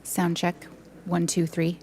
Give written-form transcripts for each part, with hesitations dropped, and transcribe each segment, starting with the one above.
Sound check. 1, 2, 3.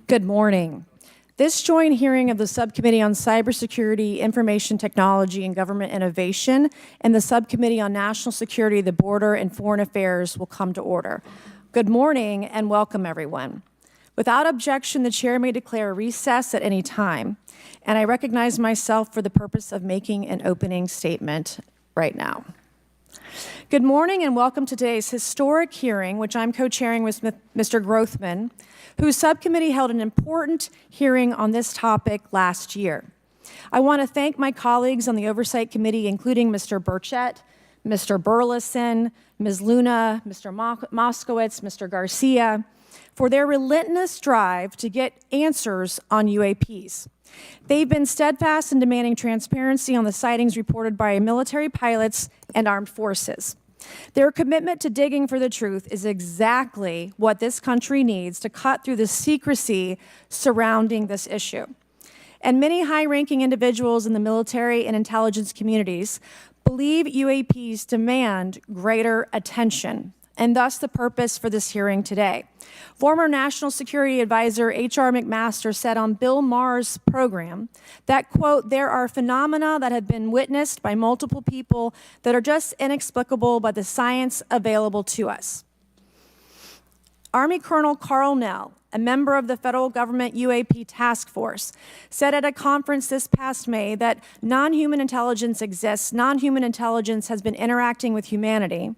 Good morning. This joint hearing of the Subcommittee on Cybersecurity, Information Technology, and Government Innovation and the Subcommittee on National Security, the Border, and Foreign Affairs will come to order. Good morning and welcome, everyone. Without objection, the chair may declare a recess at any time, and I recognize myself for the purpose of making an opening statement right now. Good morning and welcome to today's historic hearing, which I'm co-chairing with Mr. Grothman, whose subcommittee held an important hearing on this topic last year. I want to thank my colleagues on the Oversight Committee, including Mr. Burchett, Mr. Burleson, Ms. Luna, Mr. Moskowitz, Mr. Garcia, for their relentless drive to get answers on UAPs. They've been steadfast in demanding transparency on the sightings reported by military pilots and armed forces. Their commitment to digging for the truth is exactly what this country needs to cut through the secrecy surrounding this issue. And many high-ranking individuals in the military and intelligence communities believe UAPs demand greater attention, and thus the purpose for this hearing today. Former National Security Advisor H.R. McMaster said on Bill Maher's program that, quote, "there are phenomena that have been witnessed by multiple people that are just inexplicable by the science available to us." Army Colonel Carl Nell, a member of the federal government UAP task force, said at a conference this past May that non-human intelligence exists, non-human intelligence has been interacting with humanity.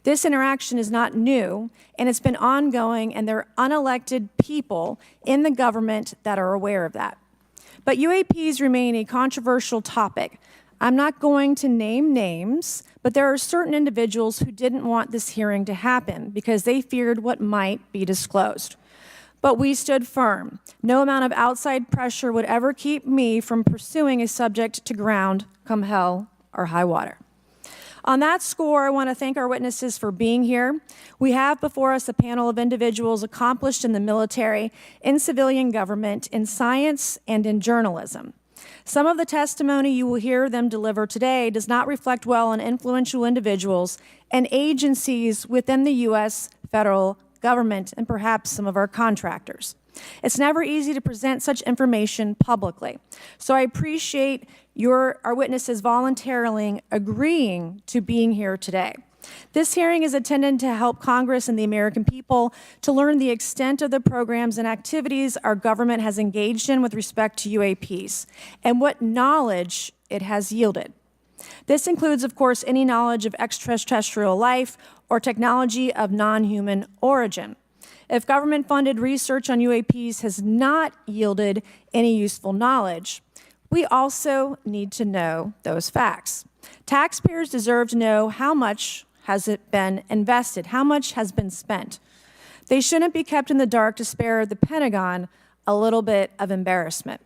This interaction is not new, and it's been ongoing, and there are unelected people in the government that are aware of that. But UAPs remain a controversial topic. I'm not going to name names, but there are certain individuals who didn't want this hearing to happen because they feared what might be disclosed. But we stood firm. No amount of outside pressure would ever keep me from pursuing a subject to ground, come hell or high water. On that score, I want to thank our witnesses for being here. We have before us a panel of individuals accomplished in the military, in civilian government, in science, and in journalism. Some of the testimony you will hear them deliver today does not reflect well on influential individuals and agencies within the U.S. federal government and perhaps some of our contractors. It's never easy to present such information publicly. So I appreciate our witnesses voluntarily agreeing to being here today. This hearing is intended to help Congress and the American people to learn the extent of the programs and activities our government has engaged in with respect to UAPs and what knowledge it has yielded. This includes, of course, any knowledge of extraterrestrial life or technology of non-human origin. If government-funded research on UAPs has not yielded any useful knowledge, we also need to know those facts. Taxpayers deserve to know how much has it been invested, how much has been spent. They shouldn't be kept in the dark to spare the Pentagon a little bit of embarrassment.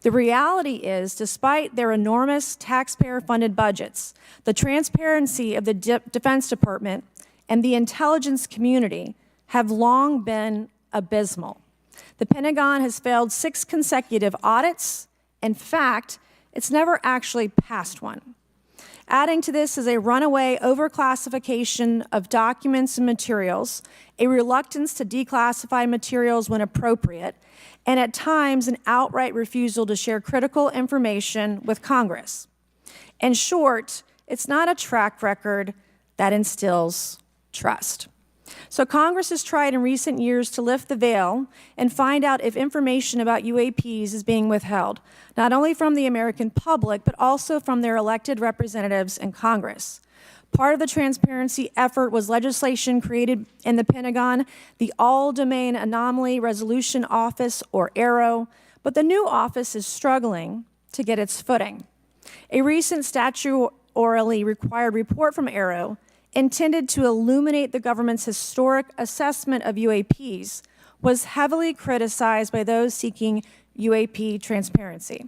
The reality is, despite their enormous taxpayer-funded budgets, the transparency of the Defense Department and the intelligence community have long been abysmal. The Pentagon has failed 6 consecutive audits. In fact, it's never actually passed one. Adding to this is a runaway overclassification of documents and materials, a reluctance to declassify materials when appropriate, and at times an outright refusal to share critical information with Congress. In short, it's not a track record that instills trust. So Congress has tried in recent years to lift the veil and find out if information about UAPs is being withheld, not only from the American public, but also from their elected representatives in Congress. Part of the transparency effort was legislation created in the Pentagon, the All-Domain Anomaly Resolution Office, or AARO, but the new office is struggling to get its footing. A recent statutorily required report from AARO intended to illuminate the government's historic assessment of UAPs was heavily criticized by those seeking UAP transparency.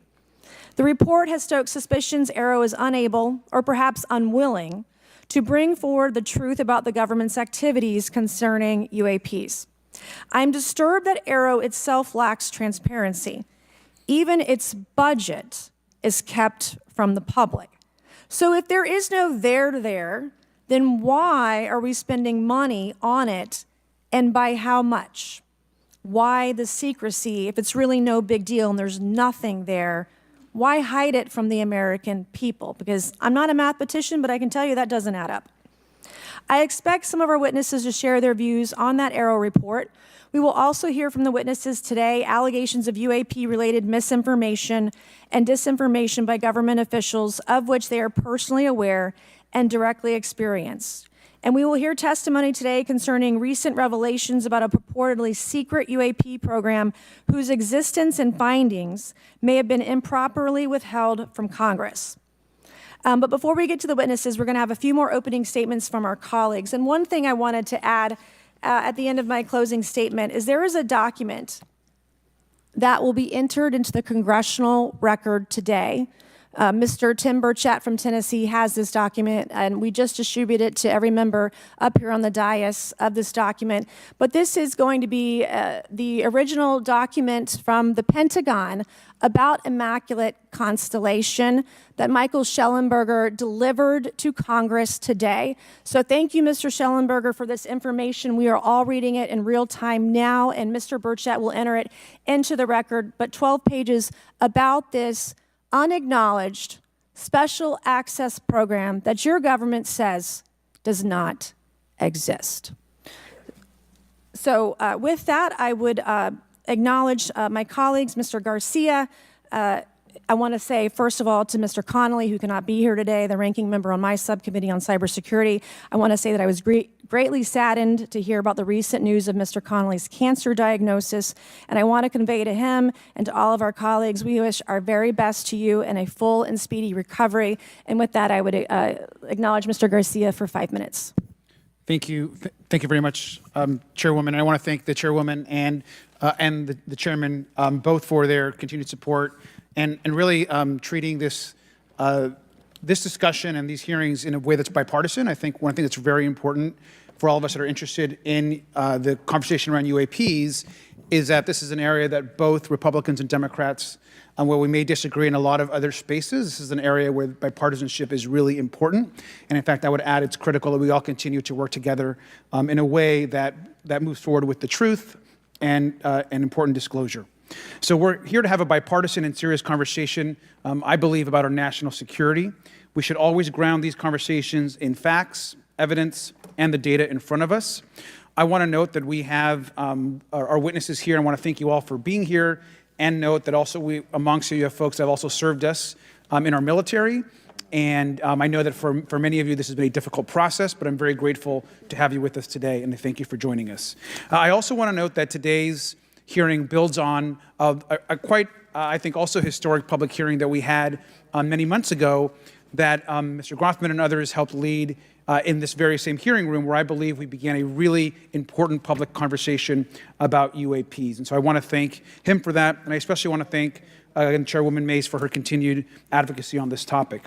The report has stoked suspicions AARO is unable, or perhaps unwilling, to bring forward the truth about the government's activities concerning UAPs. I'm disturbed that AARO itself lacks transparency. Even its budget is kept from the public. So if there is no there, then why are we spending money on it, and by how much? Why the secrecy? If it's really no big deal and there's nothing there, why hide it from the American people? Because I'm not a mathematician, but I can tell you that doesn't add up. I expect some of our witnesses to share their views on that Arrow report. We will also hear from the witnesses today allegations of UAP-related misinformation and disinformation by government officials, of which they are personally aware and directly experienced. And we will hear testimony today concerning recent revelations about a purportedly secret UAP program whose existence and findings may have been improperly withheld from Congress. But before we get to the witnesses, we're going to have a few more opening statements from our colleagues. And one thing I wanted to add at the end of my closing statement is there is a document that will be entered into the congressional record today. Mr. Tim Burchett from Tennessee has this document, and we just distributed it to every member up here on the dais of this document. But this is going to be the original document from the Pentagon about Immaculate Constellation that Michael Shellenberger delivered to Congress today. So thank you, Mr. Shellenberger, for this information. We are all reading it in real time now, and Mr. Burchett will enter it into the record. But 12 pages about this unacknowledged special access program that your government says does not exist. So with that, I would acknowledge my colleagues, Mr. Garcia. I want to say, first of all, to Mr. Connolly, who cannot be here today, the ranking member on my subcommittee on cybersecurity, I want to say that I was greatly saddened to hear about the recent news of Mr. Connolly's cancer diagnosis, and I want to convey to him and to all of our colleagues, we wish our very best to you and a full and speedy recovery. And with that, I would acknowledge Mr. Garcia for 5 minutes. Thank you. Thank you very much, Chairwoman. And I want to thank the Chairwoman and the Chairman both for their continued support and really treating this this discussion and these hearings in a way that's bipartisan. I think one thing that's very important for all of us that are interested in the conversation around UAPs is that this is an area that both Republicans and Democrats, where we may disagree in a lot of other spaces, this is an area where bipartisanship is really important. And in fact, I would add it's critical that we all continue to work together in a way that moves forward with the truth and important disclosure. So we're here to have a bipartisan and serious conversation, I believe, about our national security. We should always ground these conversations in facts, evidence, and the data in front of us. I want to note that we have our witnesses here. I want to thank you all for being here, and note that also amongst you have folks that have also served us in our military. And I know that for many of you, this has been a difficult process, but I'm very grateful to have you with us today, and thank you for joining us. I also want to note that today's hearing builds on a quite, I think, also historic public hearing that we had many months ago that Mr. Grothman and others helped lead in this very same hearing room, where I believe we began a really important public conversation about UAPs. And so I want to thank him for that, and I especially want to thank Chairwoman Mays for her continued advocacy on this topic.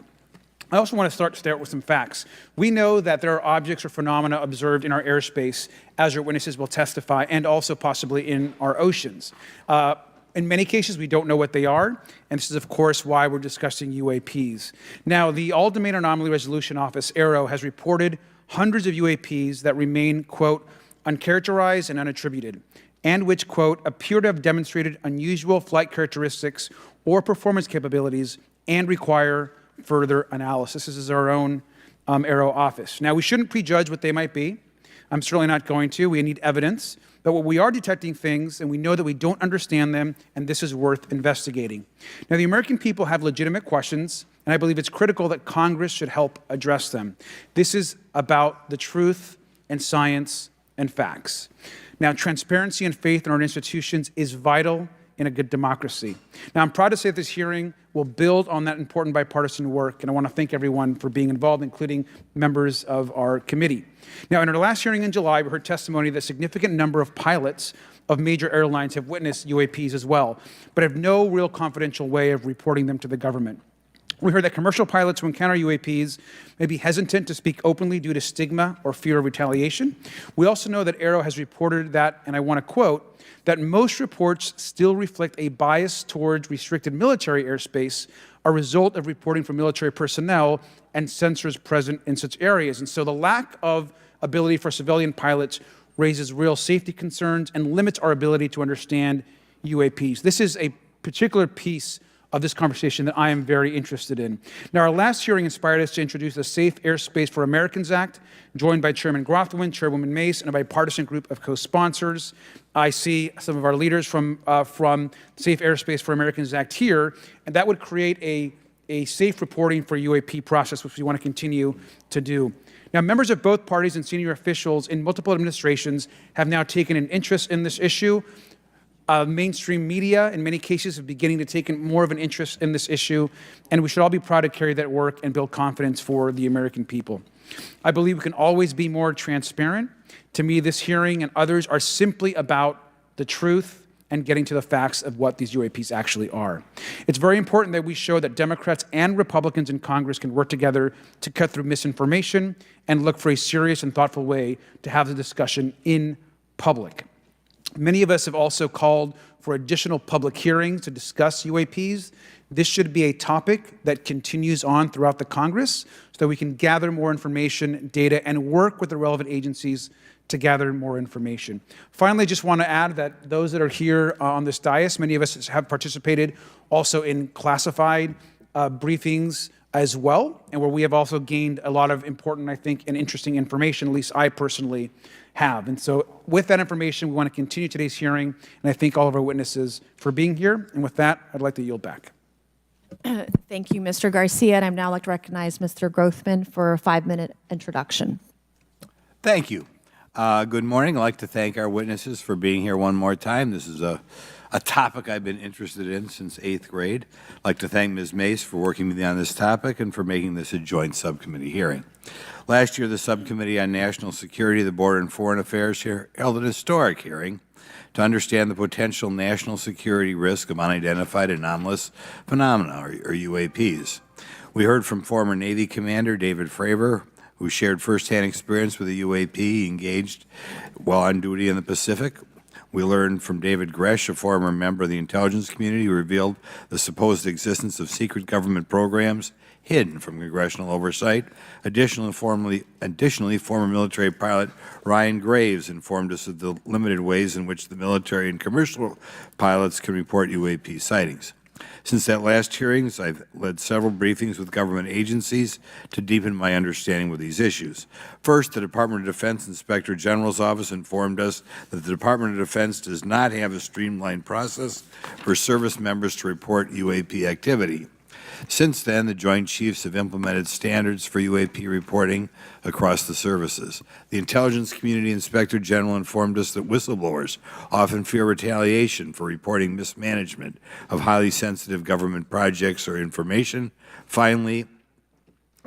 I also want to start with some facts. We know that there are objects or phenomena observed in our airspace, as our witnesses will testify, and also possibly in our oceans. In many cases, we don't know what they are, and this is, of course, why we're discussing UAPs. Now, the All-Domain Anomaly Resolution Office, AARO, has reported hundreds of UAPs that remain, quote, uncharacterized and unattributed, and which, quote, appear to have demonstrated unusual flight characteristics or performance capabilities and require further analysis. This is our own AARO office. Now, we shouldn't prejudge what they might be. I'm certainly not going to. We need evidence. But what we are detecting things, and we know that we don't understand them, and this is worth investigating. Now, the American people have legitimate questions, and I believe it's critical that Congress should help address them. This is about the truth and science and facts. Now, transparency and faith in our institutions is vital in a good democracy. Now, I'm proud to say that this hearing will build on that important bipartisan work, and I want to thank everyone for being involved, including members of our committee. Now, in our last hearing in July, we heard testimony that a significant number of pilots of major airlines have witnessed UAPs as well, but have no real confidential way of reporting them to the government. We heard that commercial pilots who encounter UAPs may be hesitant to speak openly due to stigma or fear of retaliation. We also know that AARO has reported that, and I want to quote, that most reports still reflect a bias towards restricted military airspace, a result of reporting from military personnel and sensors present in such areas. And so the lack of ability for civilian pilots raises real safety concerns, and limits our ability to understand UAPs. This is a particular piece of this conversation that I am very interested in. Now, our last hearing inspired us to introduce the Safe Airspace for Americans Act, joined by Chairman Grothman, Chairwoman Mace, and a bipartisan group of co-sponsors. I see some of our leaders from Safe Airspace for Americans Act here, and that would create a safe reporting for UAP process, which we want to continue to do. Now, members of both parties and senior officials in multiple administrations have now taken an interest in this issue. Mainstream media, in many cases, is beginning to take more of an interest in this issue, and we should all be proud to carry that work and build confidence for the American people. I believe we can always be more transparent. To me, this hearing and others are simply about the truth and getting to the facts of what these UAPs actually are. It's very important that we show that Democrats and Republicans in Congress can work together to cut through misinformation and look for a serious and thoughtful way to have the discussion in public. Many of us have also called for additional public hearings to discuss UAPs. This should be a topic that continues on throughout the Congress so that we can gather more information, data, and work with the relevant agencies to gather more information. Finally, I just want to add that those that are here on this dais, many of us have participated also in classified briefings as well, and where we have also gained a lot of important, I think, and interesting information, at least I personally have. And so with that information, we want to continue today's hearing, and I thank all of our witnesses for being here. And with that, I'd like to yield back. Thank you, Mr. Garcia, and I'd now like to recognize Mr. Grothman for a 5-minute introduction. Thank you. Good morning. I'd like to thank our witnesses for being here one more time. This is a topic I've been interested in since 8th grade. I'd like to thank Ms. Mace for working with me on this topic and for making this a joint subcommittee hearing. Last year, the Subcommittee on National Security, the Border and Foreign Affairs held an historic hearing to understand the potential national security risk of unidentified anomalous phenomena, or UAPs. We heard from former Navy Commander David Fravor, who shared firsthand experience with a UAP engaged while on duty in the Pacific. We learned from David Gresh, a former member of the intelligence community, who revealed the supposed existence of secret government programs hidden from congressional oversight. Additionally, former military pilot Ryan Graves informed us of the limited ways in which the military and commercial pilots can report UAP sightings. Since that last hearings, I've led several briefings with government agencies to deepen my understanding of these issues. First, the Department of Defense Inspector General's Office informed us that the Department of Defense does not have a streamlined process for service members to report UAP activity. Since then, the Joint Chiefs have implemented standards for UAP reporting across the services. The Intelligence Community Inspector General informed us that whistleblowers often fear retaliation for reporting mismanagement of highly sensitive government projects or information. Finally,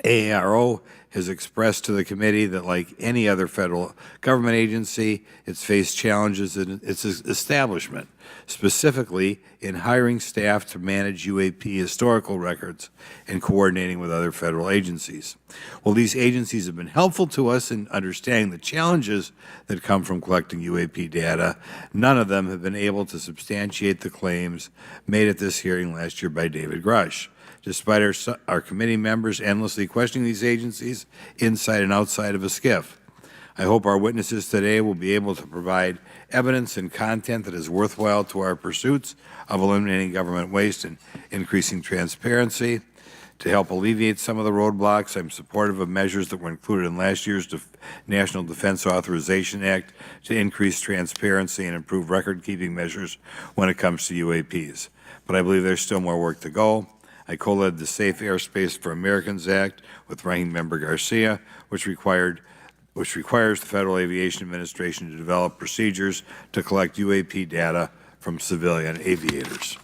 AARO has expressed to the committee that, like any other federal government agency, it's faced challenges in its establishment, specifically in hiring staff to manage UAP historical records and coordinating with other federal agencies. While these agencies have been helpful to us in understanding the challenges that come from collecting UAP data, none of them have been able to substantiate the claims made at this hearing last year by David Grush. Despite our committee members endlessly questioning these agencies inside and outside of a SCIF. I hope our witnesses today will be able to provide evidence and content that is worthwhile to our pursuits of eliminating government waste and increasing transparency. To help alleviate some of the roadblocks, I'm supportive of measures that were included in last year's National Defense Authorization Act to increase transparency and improve record-keeping measures when it comes to UAPs. But I believe there's still more work to go. I co-led the Safe Airspace for Americans Act with Ranking Member Garcia, which requires the Federal Aviation Administration to develop procedures to collect UAP data from civilian aviators.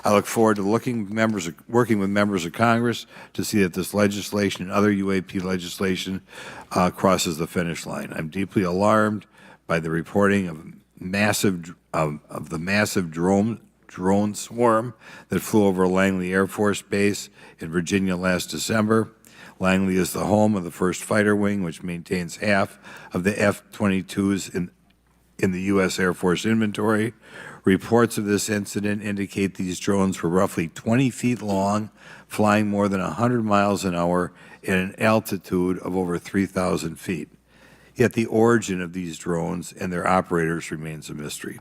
I look forward to working with members of Congress to see that this legislation and other UAP legislation crosses the finish line. I'm deeply alarmed by the reporting of the massive drone swarm that flew over Langley Air Force Base in Virginia last December. Langley is the home of the 1st Fighter Wing, which maintains half of the F-22s in the U.S. Air Force inventory. Reports of this incident indicate these drones were roughly 20 feet long, flying more than 100 miles an hour at an altitude of over 3,000 feet. yet the origin of these drones and their operators remains a mystery.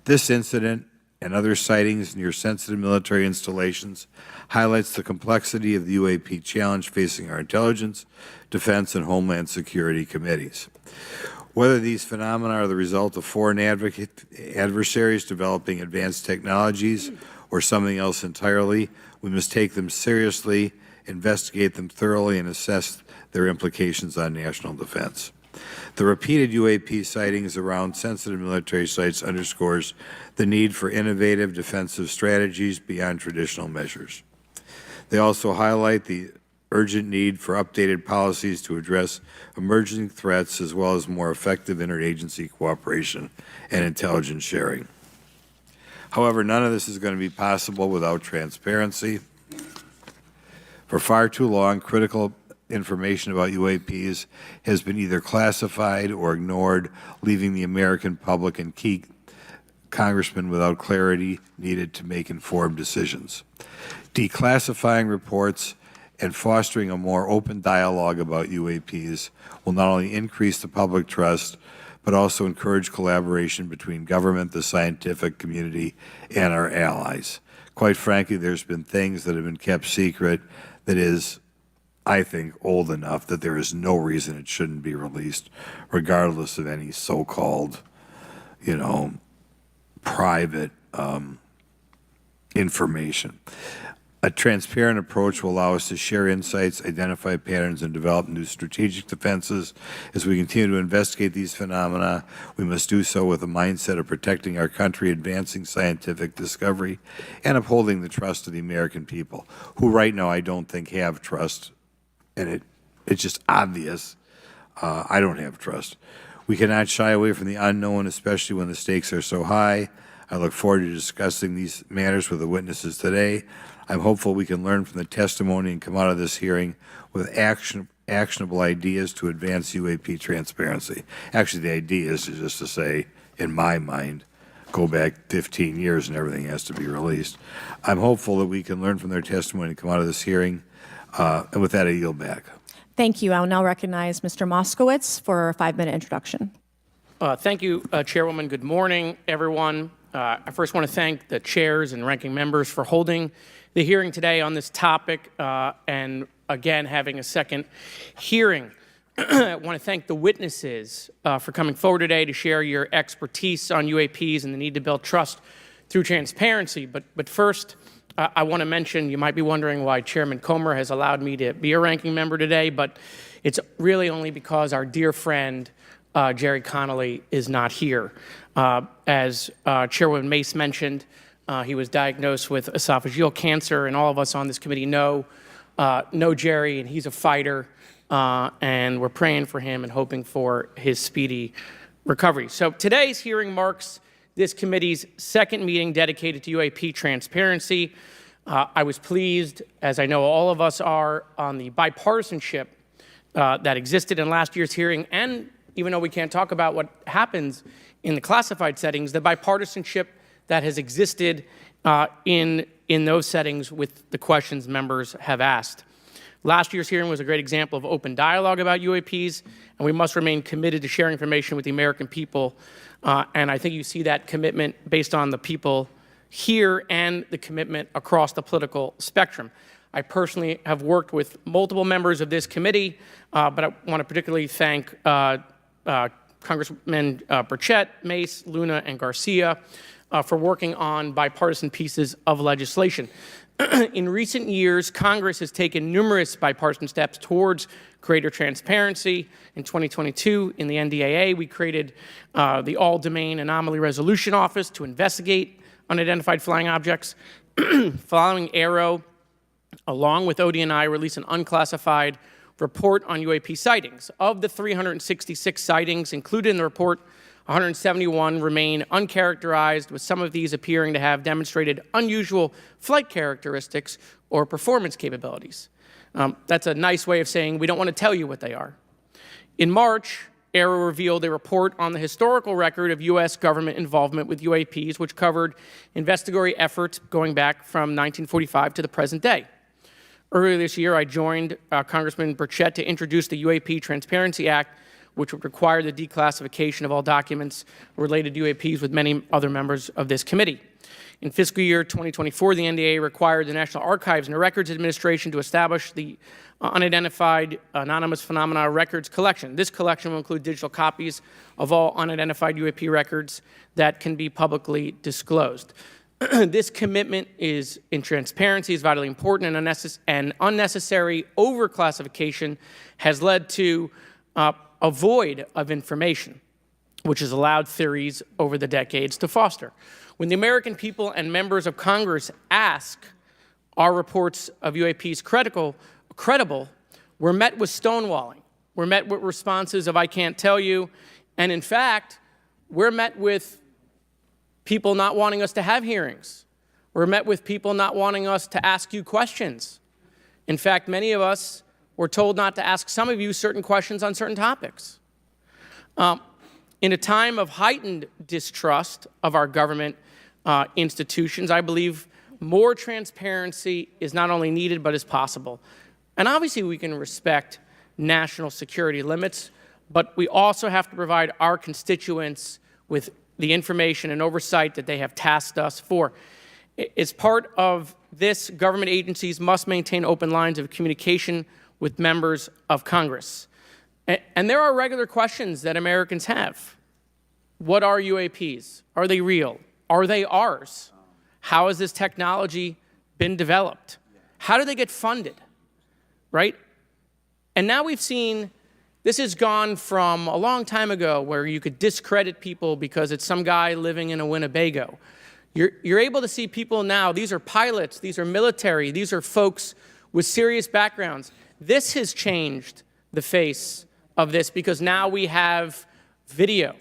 This incident and other sightings near sensitive military installations highlights the complexity of the UAP challenge facing our intelligence, defense, and homeland security committees. Whether these phenomena are the result of foreign adversaries developing advanced technologies or something else entirely, we must take them seriously, investigate them thoroughly, and assess their implications on national defense. The repeated UAP sightings around sensitive military sites underscores the need for innovative defensive strategies beyond traditional measures. They also highlight the urgent need for updated policies to address emerging threats as well as more effective interagency cooperation and intelligence sharing. However, none of this is going to be possible without transparency. For far too long, critical information about UAPs has been either classified or ignored, leaving the American public and key congressmen without clarity needed to make informed decisions. Declassifying reports and fostering a more open dialogue about UAPs will not only increase the public trust, but also encourage collaboration between government, the scientific community, and our allies. Quite frankly, there's been things that have been kept secret that is, I think, old enough that there is no reason it shouldn't be released, regardless of any so-called, private information. A transparent approach will allow us to share insights, identify patterns, and develop new strategic defenses. As we continue to investigate these phenomena, we must do so with a mindset of protecting our country, advancing scientific discovery, and upholding the trust of the American people, who right now I don't think have trust, and it's just obvious I don't have trust. We cannot shy away from the unknown, especially when the stakes are so high. I look forward to discussing these matters with the witnesses today. I'm hopeful we can learn from the testimony and come out of this hearing with actionable ideas to advance UAP transparency. Actually, the idea is just to say, in my mind, go back 15 years and everything has to be released. I'm hopeful that we can learn from their testimony and come out of this hearing. And with that, I yield back. Thank you. I'll now recognize Mr. Moskowitz for a 5-minute introduction. Thank you, Chairwoman. Good morning, everyone. I first want to thank the chairs and ranking members for holding the hearing today on this topic and, again, having a second hearing. I want to thank the witnesses for coming forward today to share your expertise on UAPs and the need to build trust through transparency. But first, I want to mention, you might be wondering why Chairman Comer has allowed me to be a ranking member today, but it's really only because our dear friend, Jerry Connolly, is not here. As Chairwoman Mace mentioned, he was diagnosed with esophageal cancer, and all of us on this committee know Jerry, and he's a fighter, and we're praying for him and hoping for his speedy recovery. So today's hearing marks this committee's second meeting dedicated to UAP transparency. I was pleased, as I know all of us are, on the bipartisanship that existed in last year's hearing, and even though we can't talk about what happens in the classified settings, the bipartisanship that has existed in those settings with the questions members have asked. Last year's hearing was a great example of open dialogue about UAPs, and we must remain committed to sharing information with the American people. And I think you see that commitment based on the people here and the commitment across the political spectrum. I personally have worked with multiple members of this committee, but I want to particularly thank Congressmen Burchett, Mace, Luna, and Garcia for working on bipartisan pieces of legislation. In recent years, Congress has taken numerous bipartisan steps towards greater transparency. In 2022, in the NDAA, we created the All-Domain Anomaly Resolution Office to investigate unidentified flying objects. Following Aero, along with ODNI, released an unclassified report on UAP sightings. Of the 366 sightings included in the report, 171 remain uncharacterized, with some of these appearing to have demonstrated unusual flight characteristics or performance capabilities. That's a nice way of saying we don't want to tell you what they are. In March, Aero revealed a report on the historical record of U.S. government involvement with UAPs, which covered investigatory efforts going back from 1945 to the present day. Earlier this year, I joined Congressman Burchett to introduce the UAP Transparency Act, which would require the declassification of all documents related to UAPs with many other members of this committee. In fiscal year 2024, the NDA required the National Archives and Records Administration to establish the Unidentified Anonymous Phenomena Records Collection. This collection will include digital copies of all unidentified UAP records that can be publicly disclosed. This commitment in transparency is vitally important, and unnecessary overclassification has led to a void of information, which has allowed theories over the decades to foster. When the American people and members of Congress ask, are reports of UAPs credible, we're met with stonewalling. We're met with responses of, I can't tell you. And in fact, we're met with people not wanting us to have hearings. We're met with people not wanting us to ask you questions. In fact, many of us were told not to ask some of you certain questions on certain topics. In a time of heightened distrust of our government institutions, I believe more transparency is not only needed, but is possible. And obviously, we can respect national security limits, but we also have to provide our constituents with the information and oversight that they have tasked us for. As part of this, government agencies must maintain open lines of communication with members of Congress. And there are regular questions that Americans have. What are UAPs? Are they real? Are they ours? How has this technology been developed? How do they get funded? Right? And now we've seen this has gone from a long time ago where you could discredit people because it's some guy living in a Winnebago. You're able to see people now, these are pilots, these are military, these are folks with serious backgrounds. This has changed the face of this because now we have video.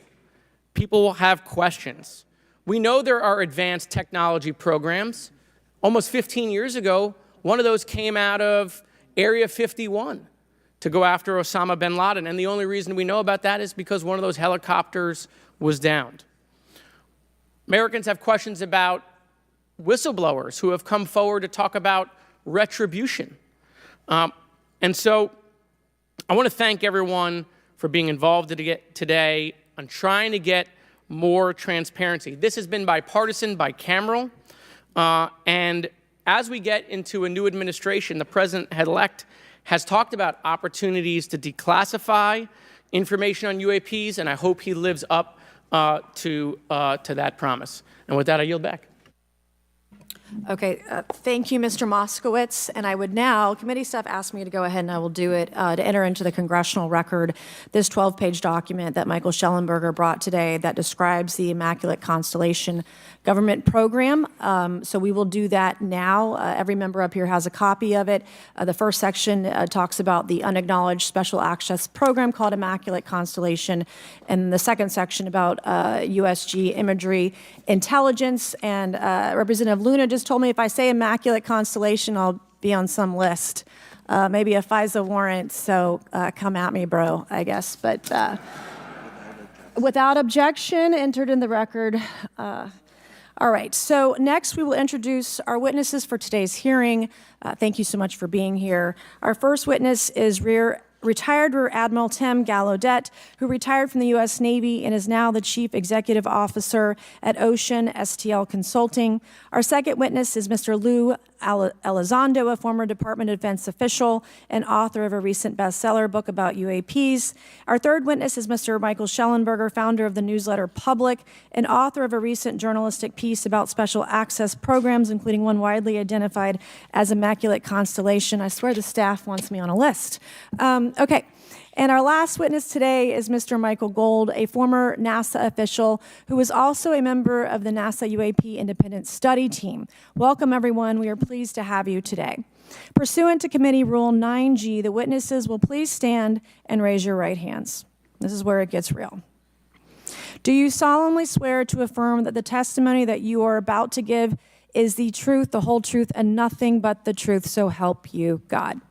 People will have questions. We know there are advanced technology programs. Almost 15 years ago, one of those came out of Area 51 to go after Osama bin Laden. And the only reason we know about that is because one of those helicopters was downed. Americans have questions about whistleblowers who have come forward to talk about retribution. And so I want to thank everyone for being involved today on trying to get more transparency. This has been bipartisan, bicameral, and as we get into a new administration, the president-elect has talked about opportunities to declassify information on UAPs, and I hope he lives up to that promise. And with that, I yield back. Okay, thank you, Mr. Moskowitz. And I would now, committee staff asked me to go ahead and I will do it, to enter into the congressional record this 12-page document that Michael Shellenberger brought today that describes the Immaculate Constellation government program. So we will do that now. Every member up here has a copy of it. The first section talks about the unacknowledged special access program called Immaculate Constellation, and the second section about USG imagery intelligence. And Representative Luna just told me if I say Immaculate Constellation, I'll be on some list, maybe a FISA warrant. So come at me, bro, I guess. But without objection, entered in the record. All right, so next we will introduce our witnesses for today's hearing. Thank you so much for being here. Our first witness is retired Rear Admiral Tim Gallaudet, who retired from the U.S. Navy and is now the Chief Executive Officer at Ocean STL Consulting. Our second witness is Mr. Lou Elizondo, a former Department of Defense official and author of a recent bestseller book about UAPs. Our third witness is Mr. Michael Shellenberger, founder of the newsletter Public and author of a recent journalistic piece about special access programs, including one widely identified as Immaculate Constellation. I swear the staff wants me on a list. Okay. And our last witness today is Mr. Michael Gold, a former NASA official who is also a member of the NASA UAP Independent Study Team. Welcome, everyone. We are pleased to have you today. Pursuant to Committee Rule 9G, the witnesses will please stand and raise your right hands. This is where it gets real. Do you solemnly swear to affirm that the testimony that you are about to give is the truth, the whole truth, and nothing but the truth, so help you God?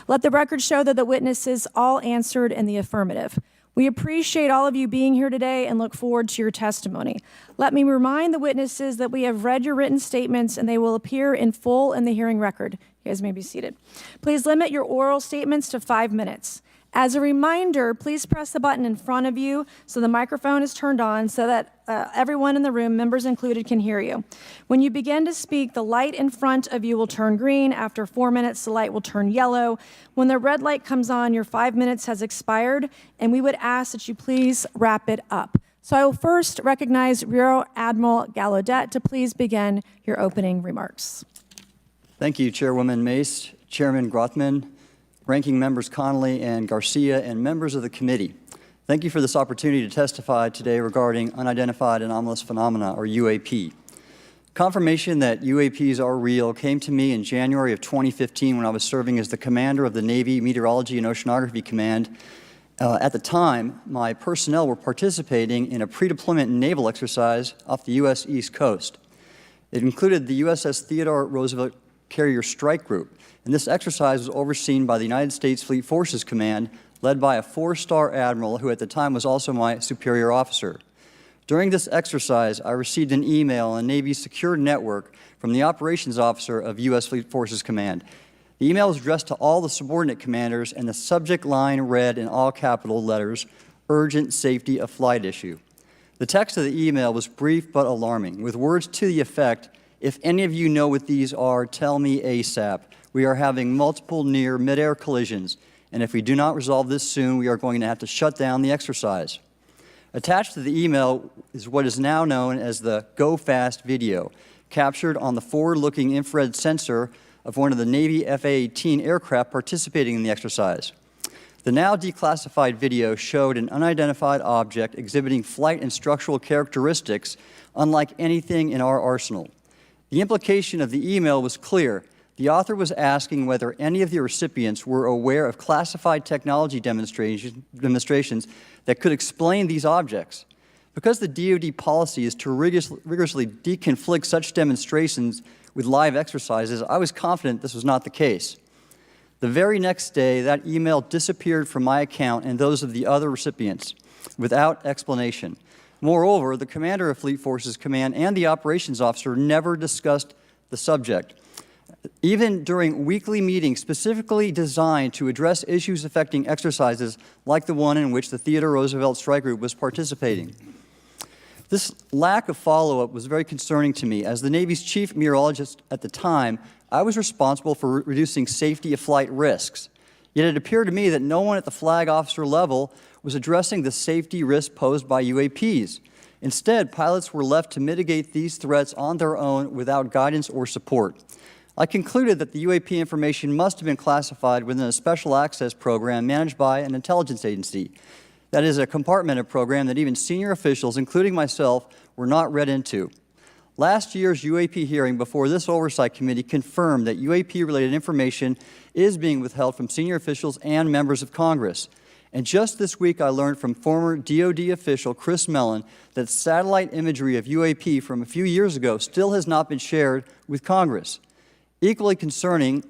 Let the record show that the witnesses all answered in the affirmative. We appreciate all of you being here today and look forward to your testimony. Let me remind the witnesses that we have read your written statements and they will appear in full in the hearing record. You guys may be seated. Please limit your oral statements to 5 minutes. As a reminder, please press the button in front of you so the microphone is turned on so that everyone in the room, members included, can hear you. When you begin to speak, the light in front of you will turn green. After 4 minutes, the light will turn yellow. When the red light comes on, your 5 minutes has expired, and we would ask that you please wrap it up. So I will first recognize Rear Admiral Gallaudet to please begin your opening remarks. Thank you, Chairwoman Mace, Chairman Grothman, Ranking Members Connolly and Garcia, and members of the committee. Thank you for this opportunity to testify today regarding unidentified anomalous phenomena, or UAP. Confirmation that UAPs are real came to me in January of 2015 when I was serving as the commander of the Navy Meteorology and Oceanography Command. At the time, my personnel were participating in a pre-deployment naval exercise off the U.S. East Coast. It included the USS Theodore Roosevelt Carrier Strike Group, and this exercise was overseen by the United States Fleet Forces Command, led by a 4-star admiral who at the time was also my superior officer. During this exercise, I received an email on Navy's secure network from the operations officer of U.S. Fleet Forces Command. The email was addressed to all the subordinate commanders, and the subject line read in all capital letters, "Urgent Safety of Flight Issue." The text of the email was brief but alarming, with words to the effect, "If any of you know what these are, tell me ASAP. We are having multiple near mid-air collisions, and if we do not resolve this soon, we are going to have to shut down the exercise." Attached to the email is what is now known as the Go Fast video, captured on the forward-looking infrared sensor of one of the Navy F-A-18 aircraft participating in the exercise. The now declassified video showed an unidentified object exhibiting flight and structural characteristics unlike anything in our arsenal. The implication of the email was clear. The author was asking whether any of the recipients were aware of classified technology demonstrations that could explain these objects. Because the DoD policy is to rigorously deconflict such demonstrations with live exercises, I was confident this was not the case. The very next day, that email disappeared from my account and those of the other recipients without explanation. Moreover, the commander of Fleet Forces Command and the operations officer never discussed the subject. Even during weekly meetings specifically designed to address issues affecting exercises like the one in which the Theodore Roosevelt Strike Group was participating. This lack of follow-up was very concerning to me. As the Navy's chief meteorologist at the time, I was responsible for reducing safety of flight risks. Yet it appeared to me that no one at the flag officer level was addressing the safety risks posed by UAPs. Instead, pilots were left to mitigate these threats on their own without guidance or support. I concluded that the UAP information must have been classified within a special access program managed by an intelligence agency. That is a compartmented program that even senior officials, including myself, were not read into. Last year's UAP hearing before this Oversight Committee confirmed that UAP-related information is being withheld from senior officials and members of Congress. And just this week, I learned from former DoD official Chris Mellon that satellite imagery of UAP from a few years ago still has not been shared with Congress. Equally concerning,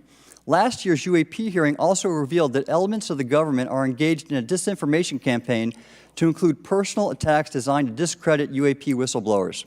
last year's UAP hearing also revealed that elements of the government are engaged in a disinformation campaign to include personal attacks designed to discredit UAP whistleblowers.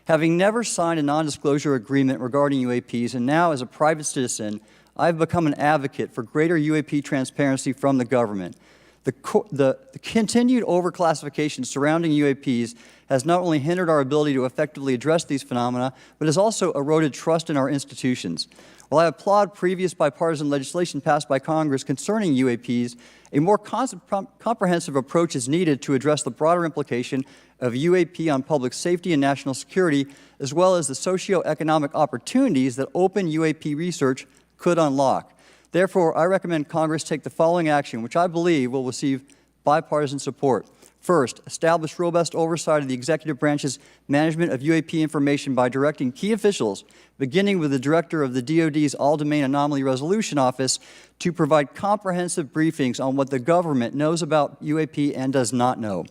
Having never signed a non-disclosure agreement regarding UAPs, and now as a private citizen, I've become an advocate for greater UAP transparency from the government. The continued overclassification surrounding UAPs has not only hindered our ability to effectively address these phenomena, but has also eroded trust in our institutions. While I applaud previous bipartisan legislation passed by Congress concerning UAPs, a more comprehensive approach is needed to address the broader implication of UAP on public safety and national security, as well as the socioeconomic opportunities that open UAP research could unlock. Therefore, I recommend Congress take the following action, which I believe will receive bipartisan support. First, establish robust oversight of the executive branch's management of UAP information by directing key officials, beginning with the director of the DoD's All-Domain Anomaly Resolution Office, to provide comprehensive briefings on what the government knows about UAP and does not know.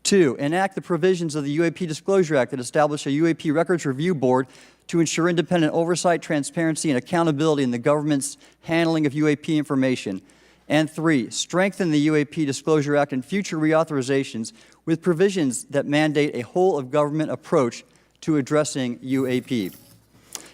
Two, enact the provisions of the UAP Disclosure Act that establish a UAP Records Review Board to ensure independent oversight, transparency, and accountability in the government's handling of UAP information. And three, strengthen the UAP Disclosure Act and future reauthorizations with provisions that mandate a whole-of-government approach to addressing UAP.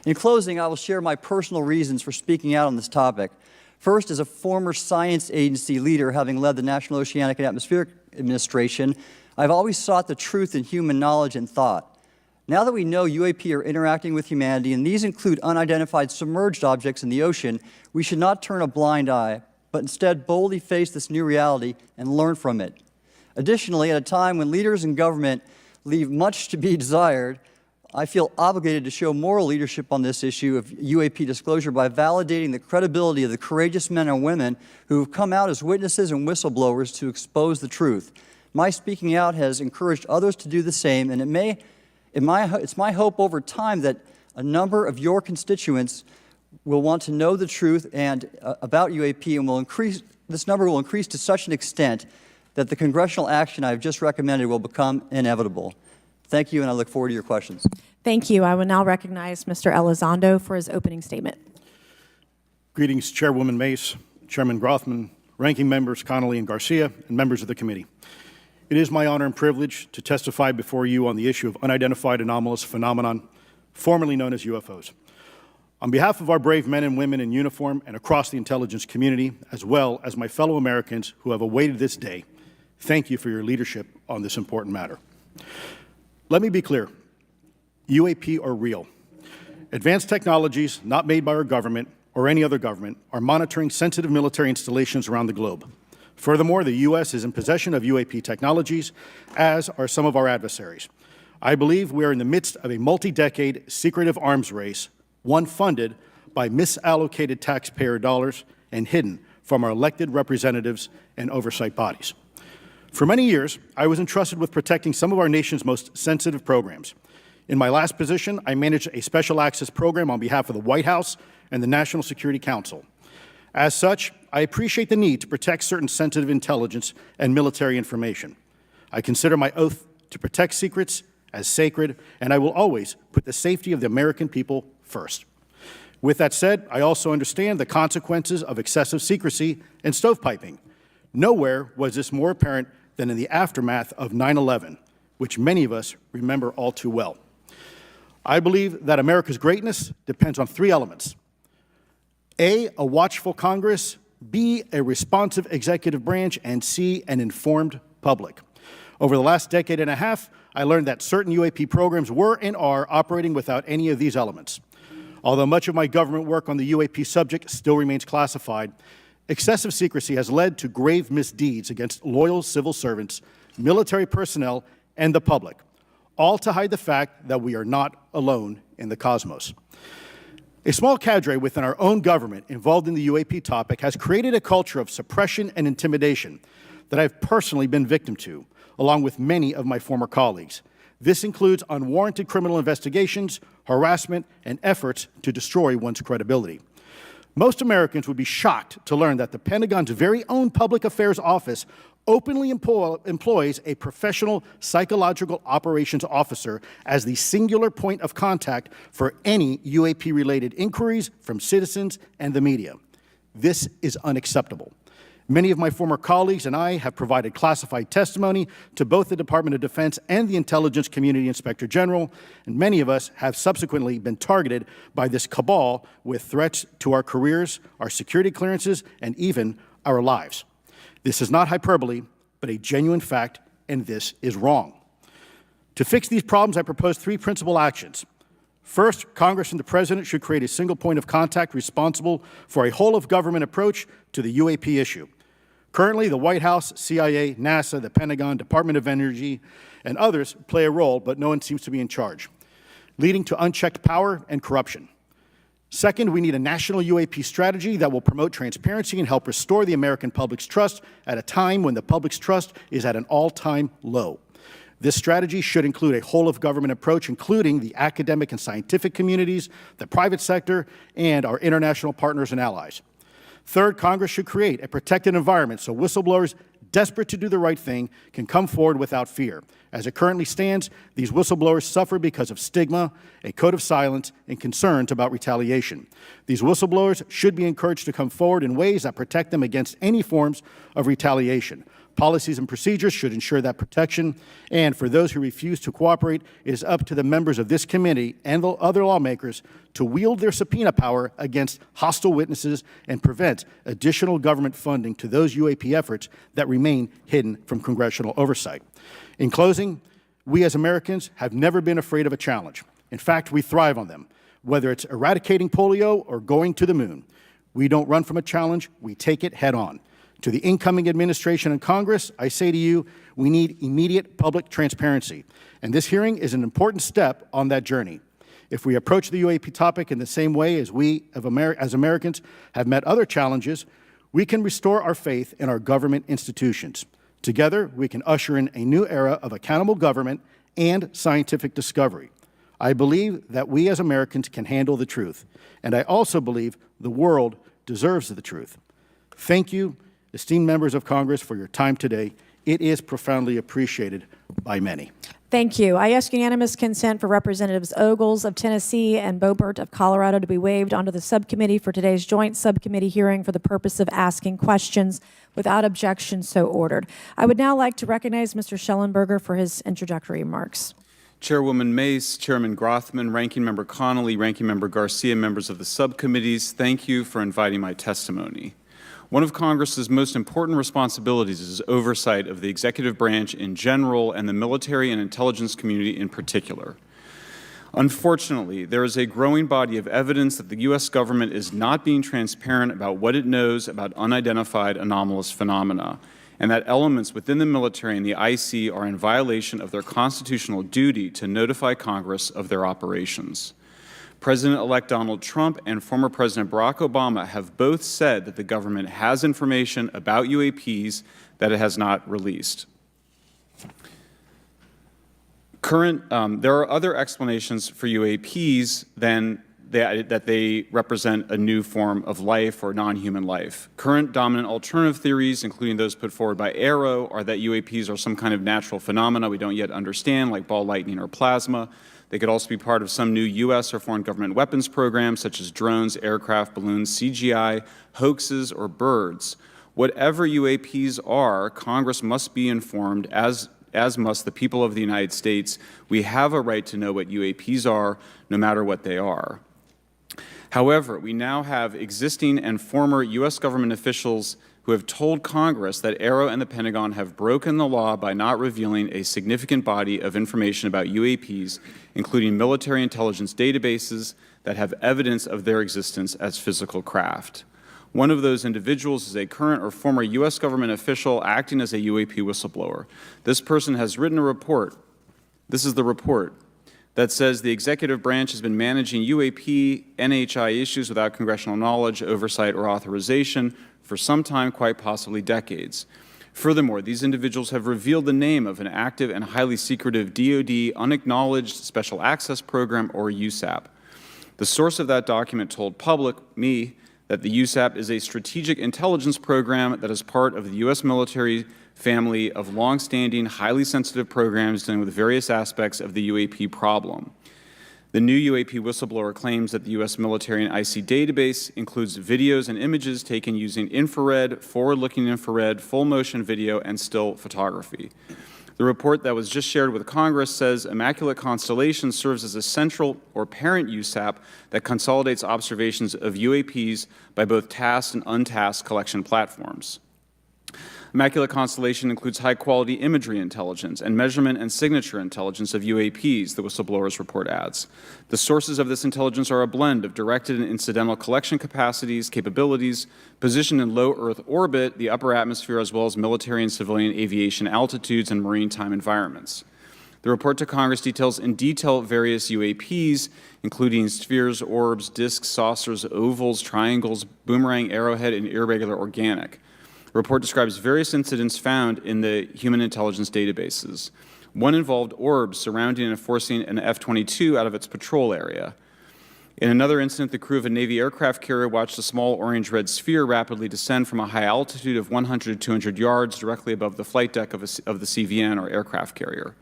In closing, I will share my personal reasons for speaking out on this topic. First, as a former science agency leader, having led the National Oceanic and Atmospheric Administration, I've always sought the truth in human knowledge and thought. Now that we know UAP are interacting with humanity, and these include unidentified submerged objects in the ocean, we should not turn a blind eye, but instead boldly face this new reality and learn from it. Additionally, at a time when leaders in government leave much to be desired, I feel obligated to show moral leadership on this issue of UAP disclosure by validating the credibility of the courageous men and women who have come out as witnesses and whistleblowers to expose the truth. My speaking out has encouraged others to do the same, and it's my hope over time that a number of your constituents will want to know the truth and about UAP, and this number will increase to such an extent that the congressional action I have just recommended will become inevitable. Thank you, and I look forward to your questions. Thank you. I will now recognize Mr. Elizondo for his opening statement. Greetings, Chairwoman Mace, Chairman Grothman, Ranking Members Connolly and Garcia, and members of the committee. It is my honor and privilege to testify before you on the issue of unidentified anomalous phenomenon, formerly known as UFOs. On behalf of our brave men and women in uniform and across the intelligence community, as well as my fellow Americans who have awaited this day, thank you for your leadership on this important matter. Let me be clear. UAP are real. Advanced technologies not made by our government or any other government are monitoring sensitive military installations around the globe. Furthermore, the U.S. is in possession of UAP technologies, as are some of our adversaries. I believe we are in the midst of a multi-decade secretive arms race, one funded by misallocated taxpayer dollars and hidden from our elected representatives and oversight bodies. For many years, I was entrusted with protecting some of our nation's most sensitive programs. In my last position, I managed a special access program on behalf of the White House and the National Security Council. As such, I appreciate the need to protect certain sensitive intelligence and military information. I consider my oath to protect secrets as sacred, and I will always put the safety of the American people first. With that said, I also understand the consequences of excessive secrecy and stovepiping. Nowhere was this more apparent than in the aftermath of 9/11, which many of us remember all too well. I believe that America's greatness depends on three elements: A, a watchful Congress, B, a responsive executive branch, and C, an informed public. Over the last decade and a half, I learned that certain UAP programs were and are operating without any of these elements. Although much of my government work on the UAP subject still remains classified, excessive secrecy has led to grave misdeeds against loyal civil servants, military personnel, and the public, all to hide the fact that we are not alone in the cosmos. A small cadre within our own government involved in the UAP topic has created a culture of suppression and intimidation that I've personally been victim to, along with many of my former colleagues. This includes unwarranted criminal investigations, harassment, and efforts to destroy one's credibility. Most Americans would be shocked to learn that the Pentagon's very own Public Affairs Office openly employs a professional psychological operations officer as the singular point of contact for any UAP-related inquiries from citizens and the media. This is unacceptable. Many of my former colleagues and I have provided classified testimony to both the Department of Defense and the Intelligence Community Inspector General, and many of us have subsequently been targeted by this cabal with threats to our careers, our security clearances, and even our lives. This is not hyperbole, but a genuine fact, and this is wrong. To fix these problems, I propose three principal actions. First, Congress and the President should create a single point of contact responsible for a whole-of-government approach to the UAP issue. Currently, the White House, CIA, NASA, the Pentagon, Department of Energy, and others play a role, but no one seems to be in charge, leading to unchecked power and corruption. Second, we need a national UAP strategy that will promote transparency and help restore the American public's trust at a time when the public's trust is at an all-time low. This strategy should include a whole-of-government approach, including the academic and scientific communities, the private sector, and our international partners and allies. Third, Congress should create a protected environment so whistleblowers desperate to do the right thing can come forward without fear. As it currently stands, these whistleblowers suffer because of stigma, a code of silence, and concerns about retaliation. These whistleblowers should be encouraged to come forward in ways that protect them against any forms of retaliation. policies and procedures should ensure that protection. And for those who refuse to cooperate, it is up to the members of this committee and the other lawmakers to wield their subpoena power against hostile witnesses and prevent additional government funding to those UAP efforts that remain hidden from congressional oversight. In closing, we as Americans have never been afraid of a challenge. In fact, we thrive on them, whether it's eradicating polio or going to the moon. We don't run from a challenge, we take it head on. To the incoming administration and Congress, I say to you, we need immediate public transparency, and this hearing is an important step on that journey. If we approach the UAP topic in the same way as we as Americans have met other challenges, we can restore our faith in our government institutions. Together, we can usher in a new era of accountable government and scientific discovery. I believe that we as Americans can handle the truth, and I also believe the world deserves the truth. Thank you, esteemed members of Congress, for your time today. It is profoundly appreciated by many. Thank you. I ask unanimous consent for Representatives Ogles of Tennessee and Boebert of Colorado to be waived onto the subcommittee for today's joint subcommittee hearing for the purpose of asking questions. Without objection, so ordered. I would now like to recognize Mr. Shellenberger for his introductory remarks. Chairwoman Mace, Chairman Grothman, Ranking Member Connolly, Ranking Member Garcia, members of the subcommittees, thank you for inviting my testimony. One of Congress's most important responsibilities is oversight of the executive branch in general and the military and intelligence community in particular. Unfortunately, there is a growing body of evidence that the U.S. government is not being transparent about what it knows about unidentified anomalous phenomena, and that elements within the military and the IC are in violation of their constitutional duty to notify Congress of their operations. President-elect Donald Trump and former President Barack Obama have both said that the government has information about UAPs that it has not released. There are other explanations for UAPs than that they represent a new form of life or non-human life. Current dominant alternative theories, including those put forward by AARO, are that UAPs are some kind of natural phenomena we don't yet understand, like ball lightning or plasma. They could also be part of some new U.S. or foreign government weapons programs, such as drones, aircraft, balloons, CGI, hoaxes, or birds. Whatever UAPs are, Congress must be informed, as must the people of the United States. We have a right to know what UAPs are, no matter what they are. However, we now have existing and former U.S. government officials who have told Congress that AARO and the Pentagon have broken the law by not revealing a significant body of information about UAPs, including military intelligence databases that have evidence of their existence as physical craft. One of those individuals is a current or former U.S. government official acting as a UAP whistleblower. This person has written a report. This is the report that says the executive branch has been managing UAP, NHI issues without congressional knowledge, oversight, or authorization for some time, quite possibly decades. Furthermore, these individuals have revealed the name of an active and highly secretive DoD unacknowledged special access program, or USAP. The source of that document told me that the USAP is a strategic intelligence program that is part of the U.S. military family of longstanding, highly sensitive programs dealing with various aspects of the UAP problem. The new UAP whistleblower claims that the U.S. military and IC database includes videos and images taken using infrared, forward-looking infrared, full-motion video, and still photography. The report that was just shared with Congress says Immaculate Constellation serves as a central or parent USAP that consolidates observations of UAPs by both tasked and untasked collection platforms. Immaculate Constellation includes high-quality imagery intelligence and measurement and signature intelligence of UAPs, the whistleblower's report adds. The sources of this intelligence are a blend of directed and incidental collection capabilities, positioned in low Earth orbit, the upper atmosphere, as well as military and civilian aviation altitudes and maritime environments. The report to Congress details in detail various UAPs, including spheres, orbs, disks, saucers, ovals, triangles, boomerang, arrowhead, and irregular organic. The report describes various incidents found in the human intelligence databases. One involved orbs surrounding and forcing an F-22 out of its patrol area. In another incident, the crew of a Navy aircraft carrier watched a small orange-red sphere rapidly descend from a high altitude of 100 to 200 yards directly above the flight deck of the CVN, or aircraft carrier.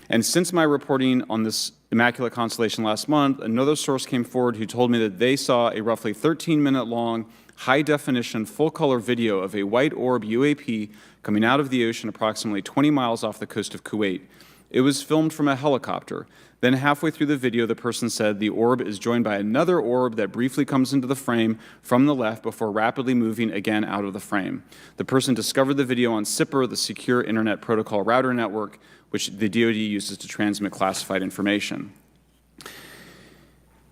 And since my reporting on this Immaculate Constellation last month, another source came forward who told me that they saw a roughly 13-minute long, high-definition, full-color video of a white orb UAP coming out of the ocean approximately 20 miles off the coast of Kuwait. It was filmed from a helicopter. Then halfway through the video, the person said the orb is joined by another orb that briefly comes into the frame from the left before rapidly moving again out of the frame. The person discovered the video on SIPR, the Secure Internet Protocol Router Network, which the DoD uses to transmit classified information.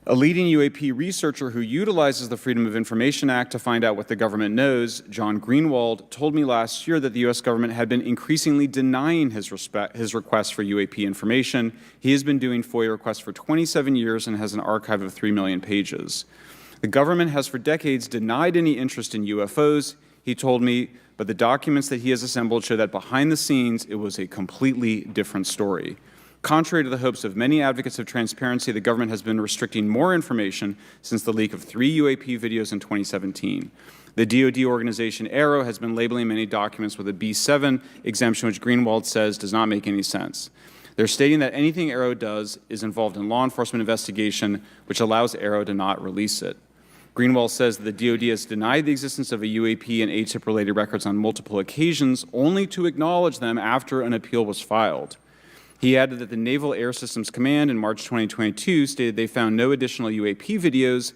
A leading UAP researcher who utilizes the Freedom of Information Act to find out what the government knows, John Greenwald, told me last year that the U.S. government had been increasingly denying his requests for UAP information. He has been doing FOIA requests for 27 years and has an archive of 3 million pages. The government has for decades denied any interest in UFOs, he told me, but the documents that he has assembled show that behind the scenes it was a completely different story. Contrary to the hopes of many advocates of transparency, the government has been restricting more information since the leak of 3 UAP videos in 2017. The DoD organization AARO has been labeling many documents with a B7 exemption, which Greenwald says does not make any sense. They're stating that anything AARO does is involved in law enforcement investigation, which allows AARO to not release it. Greenwald says that the DoD has denied the existence of a UAP and ATIP-related records on multiple occasions, only to acknowledge them after an appeal was filed. He added that the Naval Air Systems Command in March 2022 stated they found no additional UAP videos.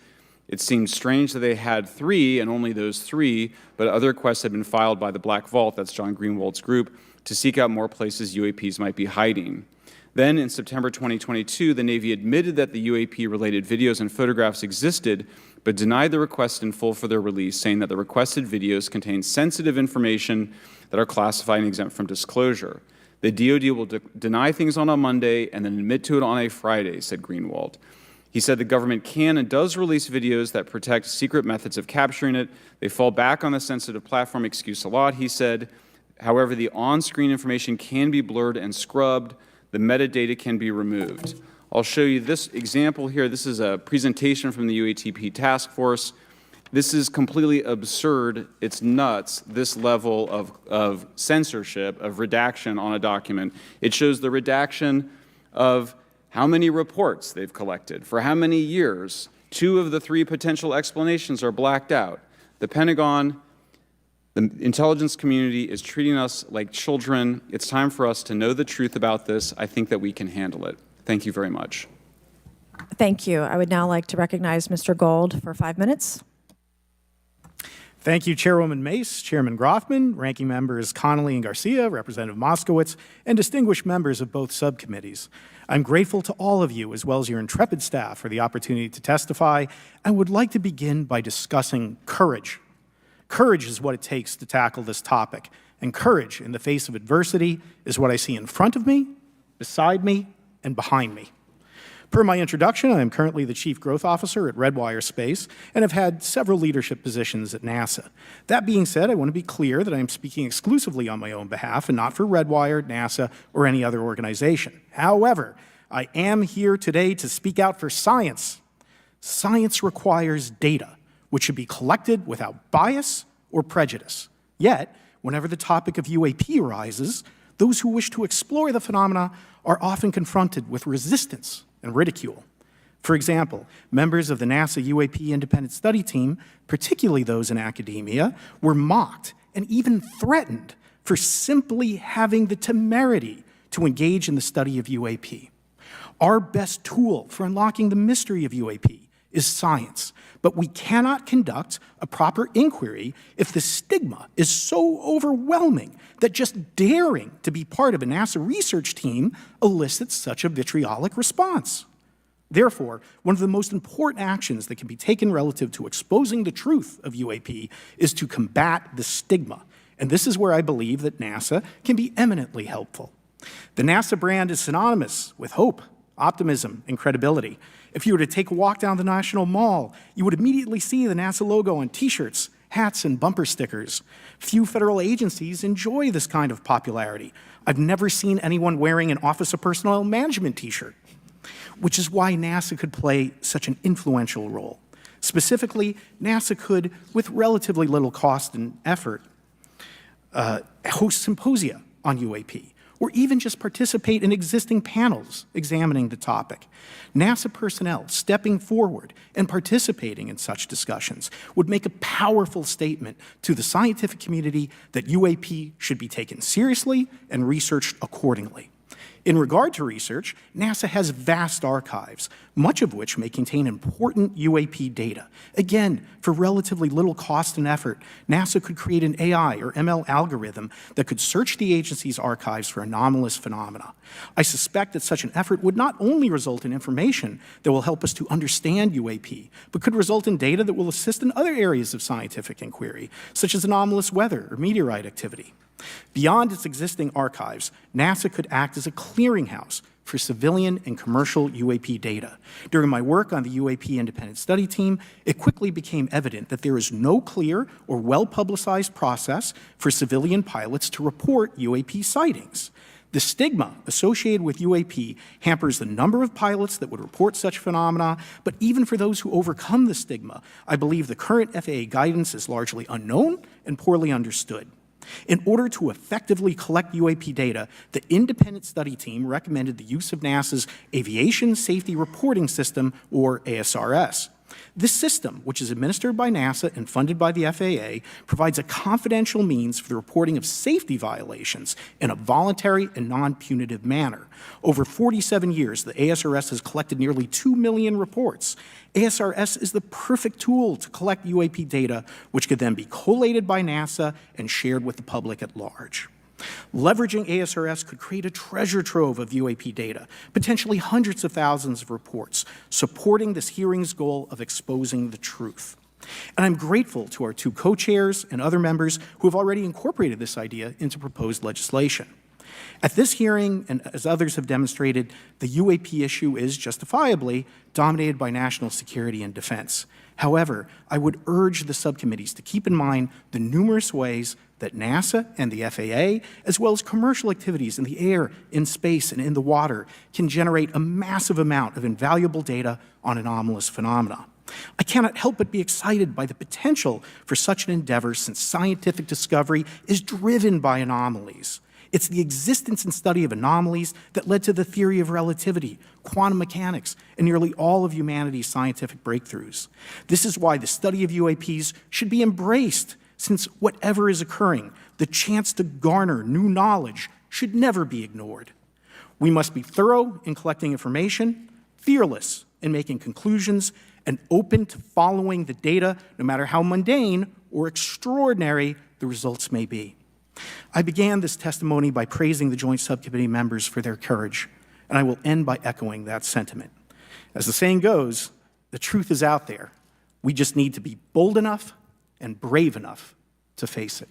It seemed strange that they had 3 and only those 3, but other requests had been filed by the Black Vault, that's John Greenwald's group, to seek out more places UAPs might be hiding. Then in September 2022, the Navy admitted that the UAP-related videos and photographs existed, but denied the request in full for their release, saying that the requested videos contain sensitive information that are classified and exempt from disclosure. The DoD will deny things on a Monday and then admit to it on a Friday, said Greenwald. He said the government can and does release videos that protect secret methods of capturing it. They fall back on the sensitive platform excuse a lot, he said. However, the on-screen information can be blurred and scrubbed. The metadata can be removed. I'll show you this example here. This is a presentation from the UATP task force. This is completely absurd. It's nuts, this level of censorship, of redaction on a document. It shows the redaction of how many reports they've collected, for how many years. 2 of the 3 potential explanations are blacked out. The Pentagon, the intelligence community is treating us like children. It's time for us to know the truth about this. I think that we can handle it. Thank you very much. Thank you. I would now like to recognize Mr. Gold for 5 minutes. Thank you, Chairwoman Mace, Chairman Grothman, Ranking Members Connolly and Garcia, Representative Moskowitz, and distinguished members of both subcommittees. I'm grateful to all of you, as well as your intrepid staff, for the opportunity to testify, and would like to begin by discussing courage. Courage is what it takes to tackle this topic, and courage in the face of adversity is what I see in front of me, beside me, and behind me. Per my introduction, I am currently the Chief Growth Officer at Redwire Space and have had several leadership positions at NASA. That being said, I want to be clear that I am speaking exclusively on my own behalf and not for Redwire, NASA, or any other organization. However, I am here today to speak out for science. Science requires data, which should be collected without bias or prejudice. Yet, whenever the topic of UAP arises, those who wish to explore the phenomena are often confronted with resistance and ridicule. For example, members of the NASA UAP Independent Study Team, particularly those in academia, were mocked and even threatened for simply having the temerity to engage in the study of UAP. Our best tool for unlocking the mystery of UAP is science, but we cannot conduct a proper inquiry if the stigma is so overwhelming that just daring to be part of a NASA research team elicits such a vitriolic response. Therefore, one of the most important actions that can be taken relative to exposing the truth of UAP is to combat the stigma, and this is where I believe that NASA can be eminently helpful. The NASA brand is synonymous with hope, optimism, and credibility. If you were to take a walk down the National Mall, you would immediately see the NASA logo on T-shirts, hats, and bumper stickers. Few federal agencies enjoy this kind of popularity. I've never seen anyone wearing an Office of Personnel Management T-shirt, which is why NASA could play such an influential role. Specifically, NASA could, with relatively little cost and effort, host symposia on UAP, or even just participate in existing panels examining the topic. NASA personnel stepping forward and participating in such discussions would make a powerful statement to the scientific community that UAP should be taken seriously and researched accordingly. In regard to research, NASA has vast archives, much of which may contain important UAP data. Again, for relatively little cost and effort, NASA could create an AI or ML algorithm that could search the agency's archives for anomalous phenomena. I suspect that such an effort would not only result in information that will help us to understand UAP, but could result in data that will assist in other areas of scientific inquiry, such as anomalous weather or meteorite activity. Beyond its existing archives, NASA could act as a clearinghouse for civilian and commercial UAP data. During my work on the UAP Independent Study Team, it quickly became evident that there is no clear or well-publicized process for civilian pilots to report UAP sightings. The stigma associated with UAP hampers the number of pilots that would report such phenomena, but even for those who overcome the stigma, I believe the current FAA guidance is largely unknown and poorly understood. In order to effectively collect UAP data, the independent study team recommended the use of NASA's Aviation Safety Reporting System, or ASRS. This system, which is administered by NASA and funded by the FAA, provides a confidential means for the reporting of safety violations in a voluntary and non-punitive manner. Over 47 years, the ASRS has collected nearly 2 million reports. ASRS is the perfect tool to collect UAP data, which could then be collated by NASA and shared with the public at large. Leveraging ASRS could create a treasure trove of UAP data, potentially hundreds of thousands of reports, supporting this hearing's goal of exposing the truth. And I'm grateful to our two co-chairs and other members who have already incorporated this idea into proposed legislation. At this hearing, and as others have demonstrated, the UAP issue is justifiably dominated by national security and defense. However, I would urge the subcommittees to keep in mind the numerous ways that NASA and the FAA, as well as commercial activities in the air, in space, and in the water, can generate a massive amount of invaluable data on anomalous phenomena. I cannot help but be excited by the potential for such an endeavor, since scientific discovery is driven by anomalies. It's the existence and study of anomalies that led to the theory of relativity, quantum mechanics, and nearly all of humanity's scientific breakthroughs. This is why the study of UAPs should be embraced, since whatever is occurring, the chance to garner new knowledge should never be ignored. We must be thorough in collecting information, fearless in making conclusions, and open to following the data, no matter how mundane or extraordinary the results may be. I began this testimony by praising the Joint Subcommittee members for their courage, and I will end by echoing that sentiment. As the saying goes, the truth is out there. We just need to be bold enough and brave enough to face it.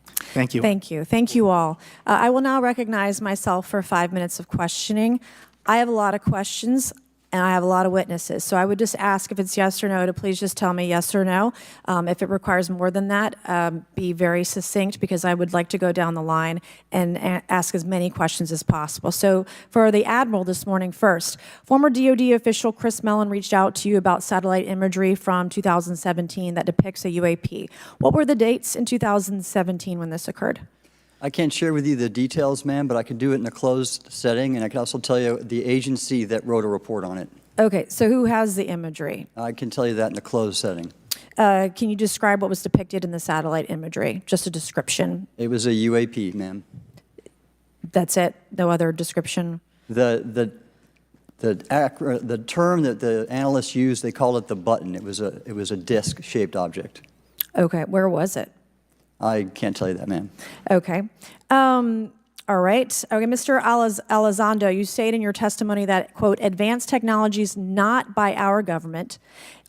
Thank you. Thank you. Thank you all. I will now recognize myself for 5 minutes of questioning. I have a lot of questions, and I have a lot of witnesses. So I would just ask, if it's yes or no, to please just tell me yes or no. If it requires more than that, be very succinct, because I would like to go down the line and ask as many questions as possible. So for the Admiral this morning first, former DoD official Chris Mellon reached out to you about satellite imagery from 2017 that depicts a UAP. What were the dates in 2017 when this occurred? I can't share with you the details, ma'am, but I can do it in a closed setting, and I can also tell you the agency that wrote a report on it. Okay, so who has the imagery? I can tell you that in a closed setting. Can you describe what was depicted in the satellite imagery? Just a description. It was a UAP, ma'am. That's it? No other description? The term that the analysts used, they called it the button. It was a disc-shaped object. Okay, where was it? I can't tell you that, ma'am. Okay. All right. Okay, Mr. Elizondo, you state in your testimony that, quote, advanced technologies not by our government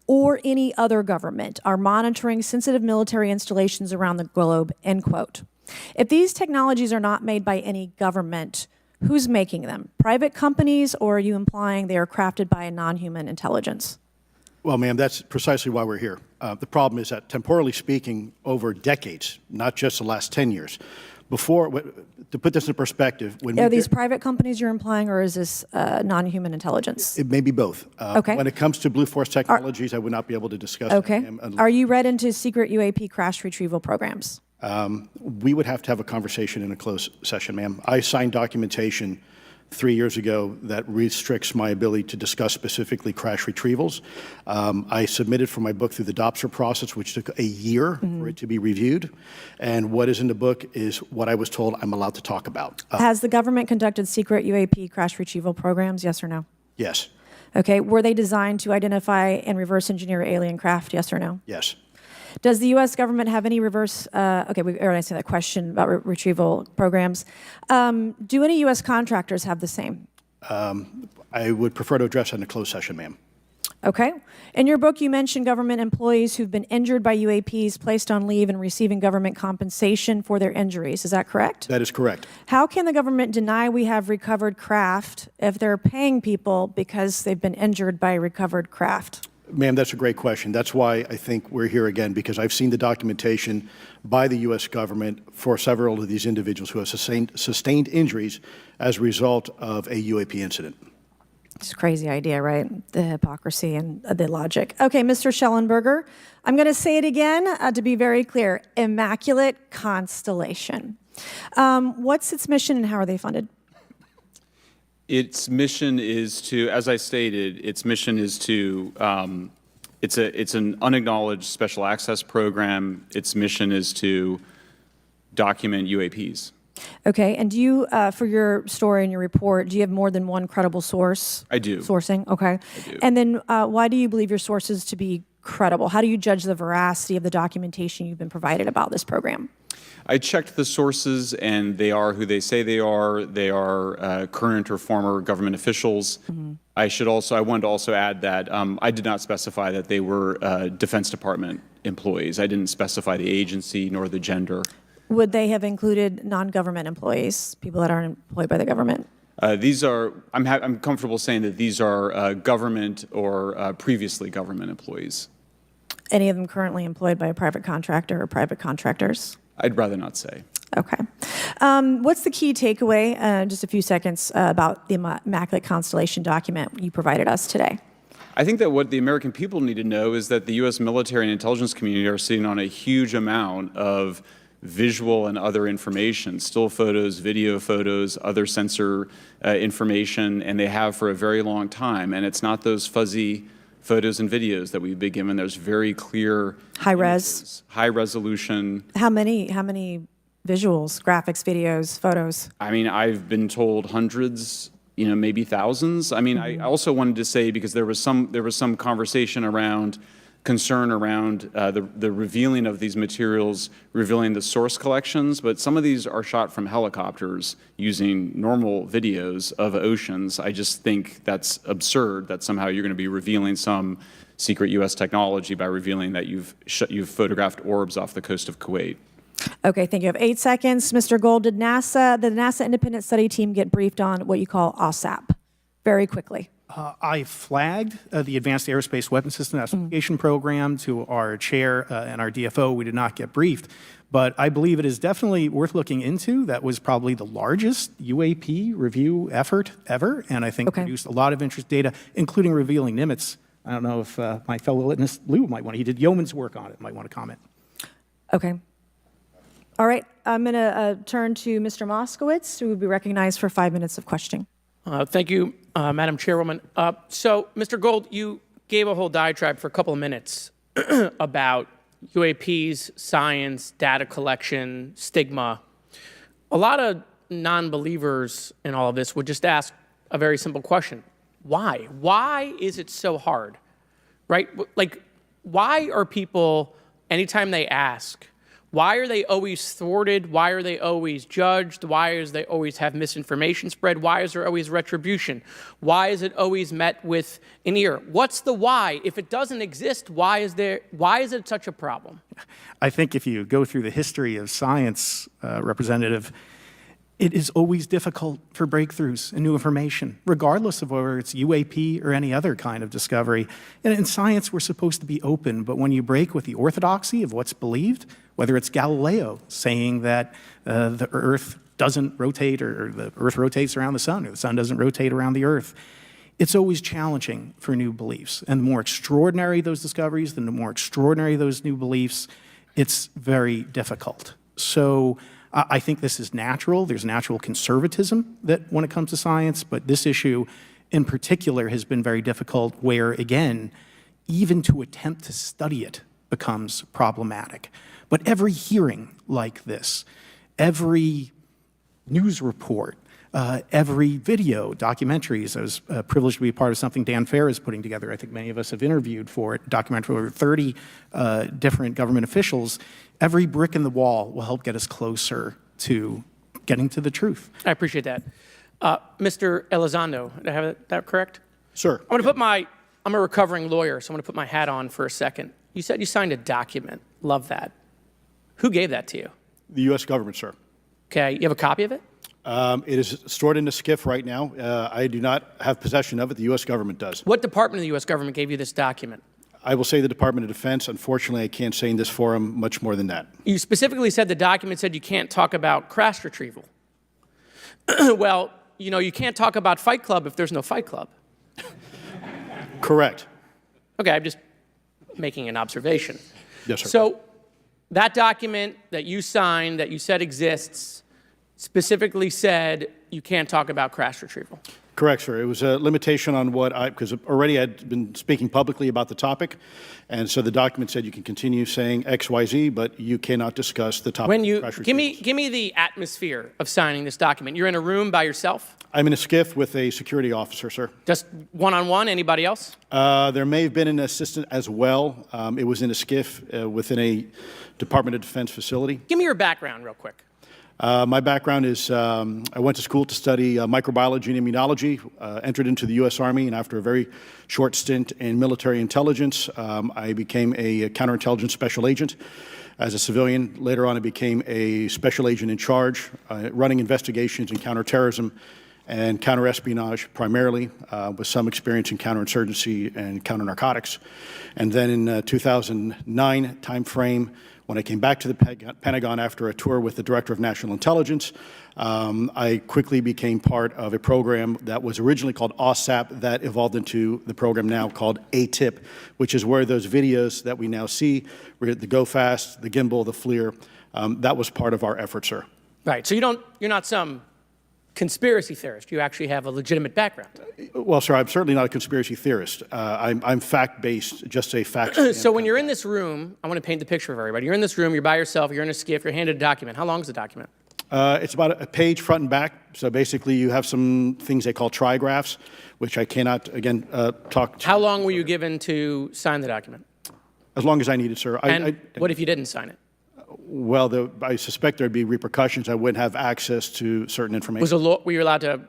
or any other government are monitoring sensitive military installations around the globe, end quote. If these technologies are not made by any government, who's making them? Private companies, or are you implying they are crafted by a non-human intelligence? Well, ma'am, that's precisely why we're here. The problem is that, temporally speaking, over decades, not just the last 10 years, to put this in perspective, Are these private companies you're implying, or is this non-human intelligence? It may be both. Okay. When it comes to Blue Force Technologies, I would not be able to discuss Okay. that, ma'am. Are you read into secret UAP crash retrieval programs? We would have to have a conversation in a closed session, ma'am. I signed documentation 3 years ago that restricts my ability to discuss specifically crash retrievals. I submitted for my book through the DOPSR process, which took a year for it to be reviewed. And what is in the book is what I was told I'm allowed to talk about. Has the government conducted secret UAP crash retrieval programs, yes or no? Yes, Okay, were they designed to identify and reverse engineer alien craft, yes or no? yes. Does the U.S. government have any reverse, okay, we already answered that question about retrieval programs. Do any U.S. contractors have the same? I would prefer to address that in a closed session, ma'am. Okay. In your book, you mentioned government employees who've been injured by UAPs, placed on leave, and receiving government compensation for their injuries. Is that correct? That is correct. How can the government deny we have recovered craft if they're paying people because they've been injured by recovered craft? Ma'am, that's a great question. That's why I think we're here again, because I've seen the documentation by the U.S. government for several of these individuals who have sustained injuries as a result of a UAP incident. It's a crazy idea, right? The hypocrisy and the logic. Okay, Mr. Shellenberger, I'm going to say it again to be very clear. Immaculate Constellation. What's its mission and how are they funded? Its mission is to, as I stated, its mission is to, it's an unacknowledged special access program. Its mission is to document UAPs. Okay, and do you, for your story and your report, do you have more than one credible source? I do. Sourcing, okay. I do. And then why do you believe your sources to be credible? How do you judge the veracity of the documentation you've been provided about this program? I checked the sources, and they are who they say they are. They are current or former government officials. I wanted to also add that I did not specify that they were Defense Department employees. I didn't specify the agency nor the gender. Would they have included non-government employees, people that aren't employed by the government? These are, I'm comfortable saying that these are government or previously government employees. Any of them currently employed by a private contractor or private contractors? I'd rather not say. Okay. What's the key takeaway, just a few seconds, about the Immaculate Constellation document you provided us today? I think that what the American people need to know is that the U.S. military and intelligence community are sitting on a huge amount of visual and other information, still photos, video photos, other sensor information, and they have for a very long time. And it's not those fuzzy photos and videos that we've been given. There's very clear High images, res. high resolution. How many visuals, graphics, videos, photos? I mean, I've been told hundreds, maybe thousands. I mean, I also wanted to say, because there was some conversation around concern around the revealing of these materials, revealing the source collections, but some of these are shot from helicopters using normal videos of oceans. I just think that's absurd that somehow you're going to be revealing some secret U.S. technology by revealing that you've photographed orbs off the coast of Kuwait. Okay, thank you. I have 8 seconds. Mr. Gold, did the NASA independent study team get briefed on what you call OSAP? Very quickly. I flagged the Advanced Aerospace Weapons System Application Program to our chair and our DFO. We did not get briefed, but I believe it is definitely worth looking into. That was probably the largest UAP review effort ever, and I think produced a lot of interest data, including revealing Nimitz. I don't know if my fellow witness Lou might want to, he did yeoman's work on it, might want to comment. Okay. All right, I'm going to turn to Mr. Moskowitz, who will be recognized for 5 minutes of questioning. Thank you, Madam Chairwoman. So, Mr. Gold, you gave a whole diatribe for a couple of minutes about UAPs, science, data collection, stigma. A lot of non-believers in all of this would just ask a very simple question. Why? Why is it so hard? Right? Like, why are people, anytime they ask, why are they always thwarted? Why are they always judged? Why is they always have misinformation spread? Why is there always retribution? Why is it always met with an ear? What's the why? If it doesn't exist, why is it such a problem? I think if you go through the history of science, Representative, it is always difficult for breakthroughs and new information, regardless of whether it's UAP or any other kind of discovery. And in science, we're supposed to be open, but when you break with the orthodoxy of what's believed, whether it's Galileo saying that the Earth doesn't rotate or the Earth rotates around the sun or the sun doesn't rotate around the Earth, it's always challenging for new beliefs. And the more extraordinary those discoveries, the more extraordinary those new beliefs, it's very difficult. So I think this is natural. There's natural conservatism that when it comes to science, but this issue in particular has been very difficult where, again, even to attempt to study it becomes problematic. But every hearing like this, every news report, every video, documentaries. I was privileged to be a part of something Dan Fair is putting together. I think many of us have interviewed for it, documentary over 30 different government officials. Every brick in the wall will help get us closer to getting to the truth. I appreciate that. Mr. Elizondo, did I have that correct? Sir. I'm a recovering lawyer, so I'm going to put my hat on for a second. You said you signed a document. Love that. Who gave that to you? The U.S. government, sir. Okay, you have a copy of it? It is stored in a SCIF right now. I do not have possession of it. The U.S. government does. What department of the U.S. government gave you this document? I will say the Department of Defense. Unfortunately, I can't say in this forum much more than that. You specifically said the document said you can't talk about crash retrieval. Well, you know, you can't talk about Fight Club if there's no Fight Club. Correct. Okay, I'm just making an observation. Yes, sir. So that document that you signed, that you said exists, specifically said you can't talk about crash retrieval. Correct, sir. It was a limitation on what because already I'd been speaking publicly about the topic, and so the document said you can continue saying X, Y, Z, but you cannot discuss the topic. When you of crash give retrievals. me the atmosphere of signing this document. You're in a room by yourself, I'm in a SCIF with a security officer, sir. just one-on-one. Anybody else? There may have been an assistant as well. It was in a SCIF within a Department of Defense facility. Give me your background real quick. My background is I went to school to study microbiology and immunology, entered into the U.S. Army, and after a very short stint in military intelligence, I became a counterintelligence special agent. As a civilian, later on I became a special agent in charge, running investigations in counterterrorism and counterespionage primarily, with some experience in counterinsurgency and counternarcotics. And then in 2009 timeframe, when I came back to the Pentagon after a tour with the Director of National Intelligence, I quickly became part of a program that was originally called OSAP that evolved into the program now called ATIP, which is where those videos that we now see, the Go Fast, the gimbal, the FLIR, that was part of our effort, sir. Right. So you're not some conspiracy theorist. You actually have a legitimate background. Well, sir, I'm certainly not a conspiracy theorist. I'm fact-based, just say facts. So when you're in this room, I want to paint the picture for everybody. You're in this room, you're by yourself, you're in a SCIF, you're handed a document. How long is the document? It's about a page front and back. So basically, you have some things they call trigraphs, which I cannot, again, talk to. How long were you given to sign the document? As long as I needed, sir. And what if you didn't sign it? Well, I suspect there'd be repercussions. I wouldn't have access to certain information. Were you allowed to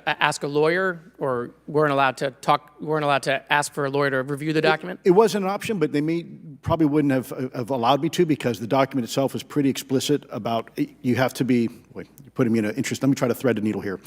ask a lawyer, or weren't allowed to ask for a lawyer to review the document? It wasn't an option, but they probably wouldn't have allowed me to, because the document itself was pretty explicit about you have to be. Wait, you're putting me in an interest. Let me try to thread the needle here.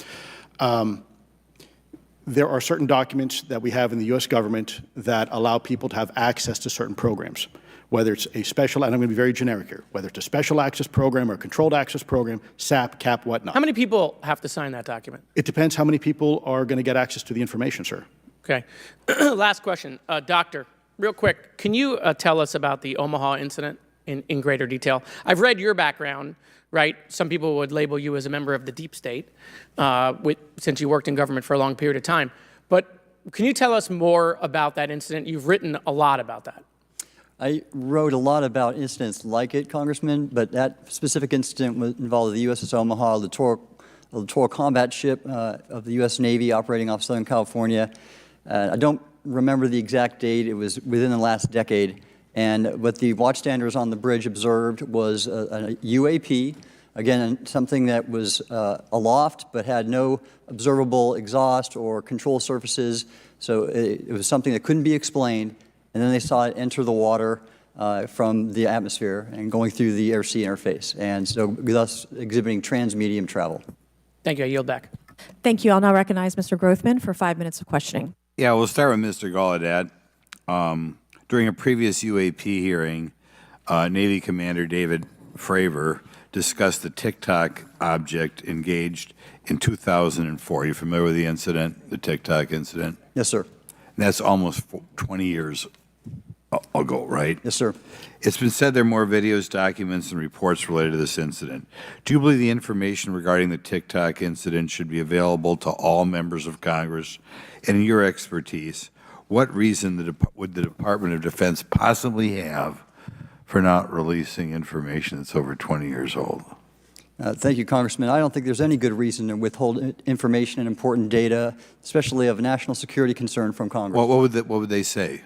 There are certain documents that we have in the U.S. government that allow people to have access to certain programs, whether it's a special, and I'm going to be very generic here, whether it's a special access program or a controlled access program, SAP, CAP, whatnot. How many people have to sign that document? It depends how many people are going to get access to the information, sir. Okay. Last question. Doctor, real quick, can you tell us about the Omaha incident in greater detail? I've read your background, right? Some people would label you as a member of the deep state, since you worked in government for a long period of time. But can you tell us more about that incident? You've written a lot about that. I wrote a lot about incidents like it, Congressman, but that specific incident involved the USS Omaha, a littoral combat ship of the U.S. Navy operating off Southern California. I don't remember the exact date. It was within the last decade. And what the watchstanders on the bridge observed was a UAP, again, something that was aloft but had no observable exhaust or control surfaces. So it was something that couldn't be explained. And then they saw it enter the water from the atmosphere and going through the air-sea interface, and so thus exhibiting transmedium travel. Thank you. I yield back. Thank you. I'll now recognize Mr. Grothman for 5 minutes of questioning. Yeah, we'll start with Mr. Gallaudet. During a previous UAP hearing, Navy Commander David Fravor discussed the TikTok object engaged in 2004. Are you familiar with the incident, the TikTok incident? Yes, sir. And that's almost 20 years I'll go, right? Yes, sir. It's been said there are more videos, documents, and reports related to this incident. Do you believe the information regarding the TikTok incident should be available to all members of Congress? And in your expertise, what reason would the Department of Defense possibly have for not releasing information that's over 20 years old? Thank you, Congressman. I don't think there's any good reason to withhold information and important data, especially of national security concern from Congress. What would they say?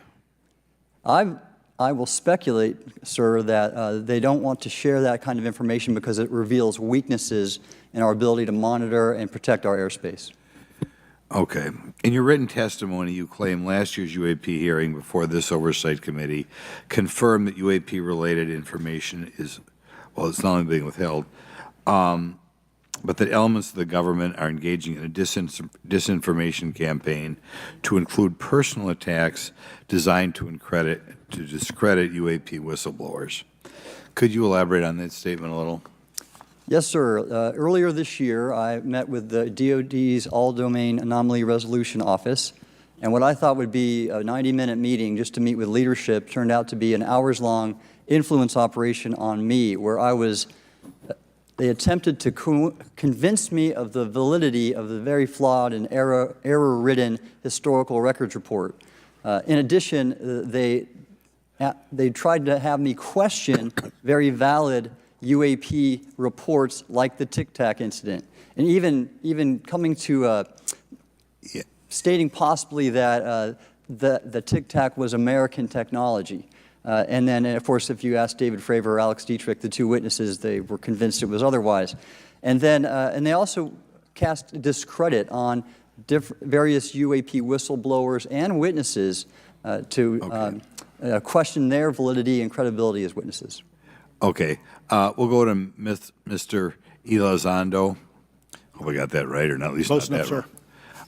I will speculate, sir, that they don't want to share that kind of information because it reveals weaknesses in our ability to monitor and protect our airspace. Okay. In your written testimony, you claim last year's UAP hearing before this Oversight Committee confirmed that UAP-related information is, well, it's not only being withheld, but that elements of the government are engaging in a disinformation campaign to include personal attacks designed to discredit UAP whistleblowers. Could you elaborate on that statement a little? Yes, sir. Earlier this year, I met with the DoD's All-Domain Anomaly Resolution Office, and what I thought would be a 90-minute meeting just to meet with leadership turned out to be an hours-long influence operation on me, where they attempted to convince me of the validity of the very flawed and error-ridden historical records report. In addition, they tried to have me question very valid UAP reports like the Tic Tac incident, and even coming to stating possibly that the Tic Tac was American technology. And then, of course, if you ask David Fravor or Alex Dietrich, the two witnesses, they were convinced it was otherwise. And then, and they also cast discredit on various UAP whistleblowers and witnesses to question their validity and credibility as witnesses. Okay. We'll go to Mr. Elizondo. Hope I got that right, or not, at least Close not enough, that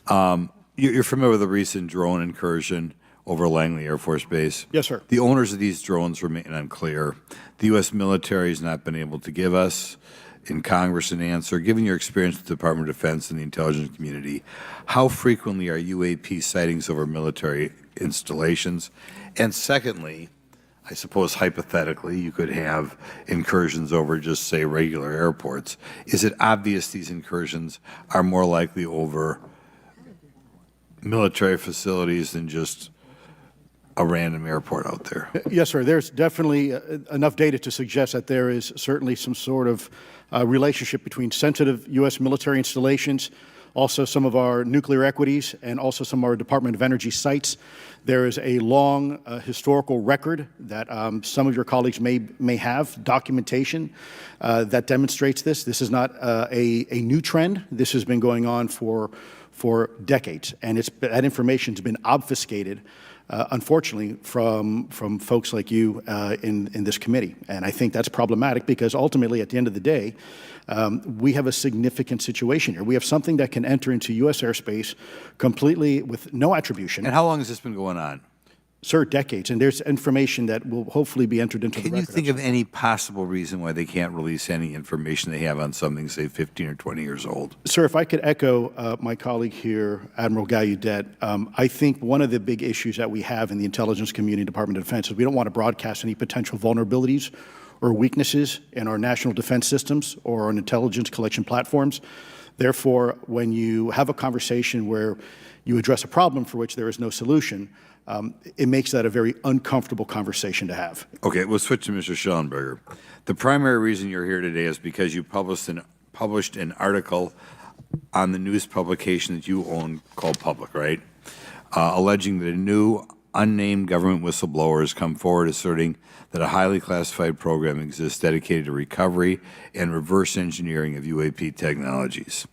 sir. right. You're familiar with the recent drone incursion over Langley Air Force Base? Yes, sir. The owners of these drones remain unclear. The U.S. military has not been able to give us in Congress an answer. Given your experience with the Department of Defense and the intelligence community, how frequently are UAP sightings over military installations? And secondly, I suppose hypothetically you could have incursions over just, say, regular airports. Is it obvious these incursions are more likely over military facilities than just a random airport out there? Yes, sir. There's definitely enough data to suggest that there is certainly some sort of relationship between sensitive U.S. military installations, also some of our nuclear equities, and also some of our Department of Energy sites. There is a long historical record that some of your colleagues may have, documentation that demonstrates this. This is not a new trend. This has been going on for decades, and that information's been obfuscated, unfortunately, from folks like you in this committee. And I think that's problematic because ultimately, at the end of the day, we have a significant situation here. We have something that can enter into U.S. airspace completely with no attribution. And how long has this been going on? Sir, decades, and there's information that will hopefully be entered into the record. Can you think of any possible reason why they can't release any information they have on something, say, 15 or 20 years old? Sir, if I could echo my colleague here, Admiral Gallaudet, I think one of the big issues that we have in the intelligence community, Department of Defense, is we don't want to broadcast any potential vulnerabilities or weaknesses in our national defense systems or on intelligence collection platforms. Therefore, when you have a conversation where you address a problem for which there is no solution, it makes that a very uncomfortable conversation to have. Okay, we'll switch to Mr. Shellenberger. The primary reason you're here today is because you published an article on the news publication that you own called Public, right? Alleging that a new unnamed government whistleblower has come forward asserting that a highly classified program exists dedicated to recovery and reverse engineering of UAP technologies.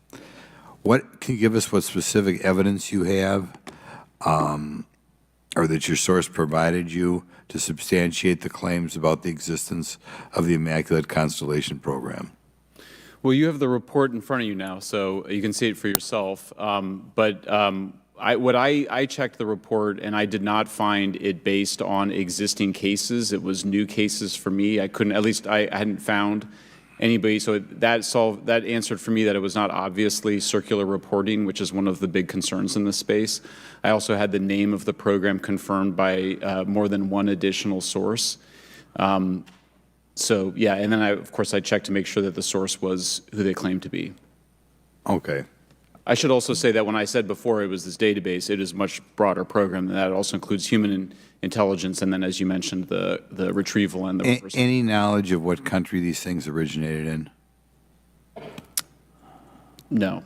Can you give us what specific evidence you have or that your source provided you to substantiate the claims about the existence of the Immaculate Constellation program? Well, you have the report in front of you now, so you can see it for yourself. I checked the report, and I did not find it based on existing cases. It was new cases for me. I hadn't found anybody, so that answered for me that it was not obviously circular reporting, which is one of the big concerns in this space. I also had the name of the program confirmed by more than one additional source. So yeah, and then of course I checked to make sure that the source was who they claimed to be. Okay. I should also say that when I said before it was this database, it is a much broader program than that. It also includes human intelligence, and then, as you mentioned, the retrieval and the reversal. Any knowledge of what country these things originated in? No,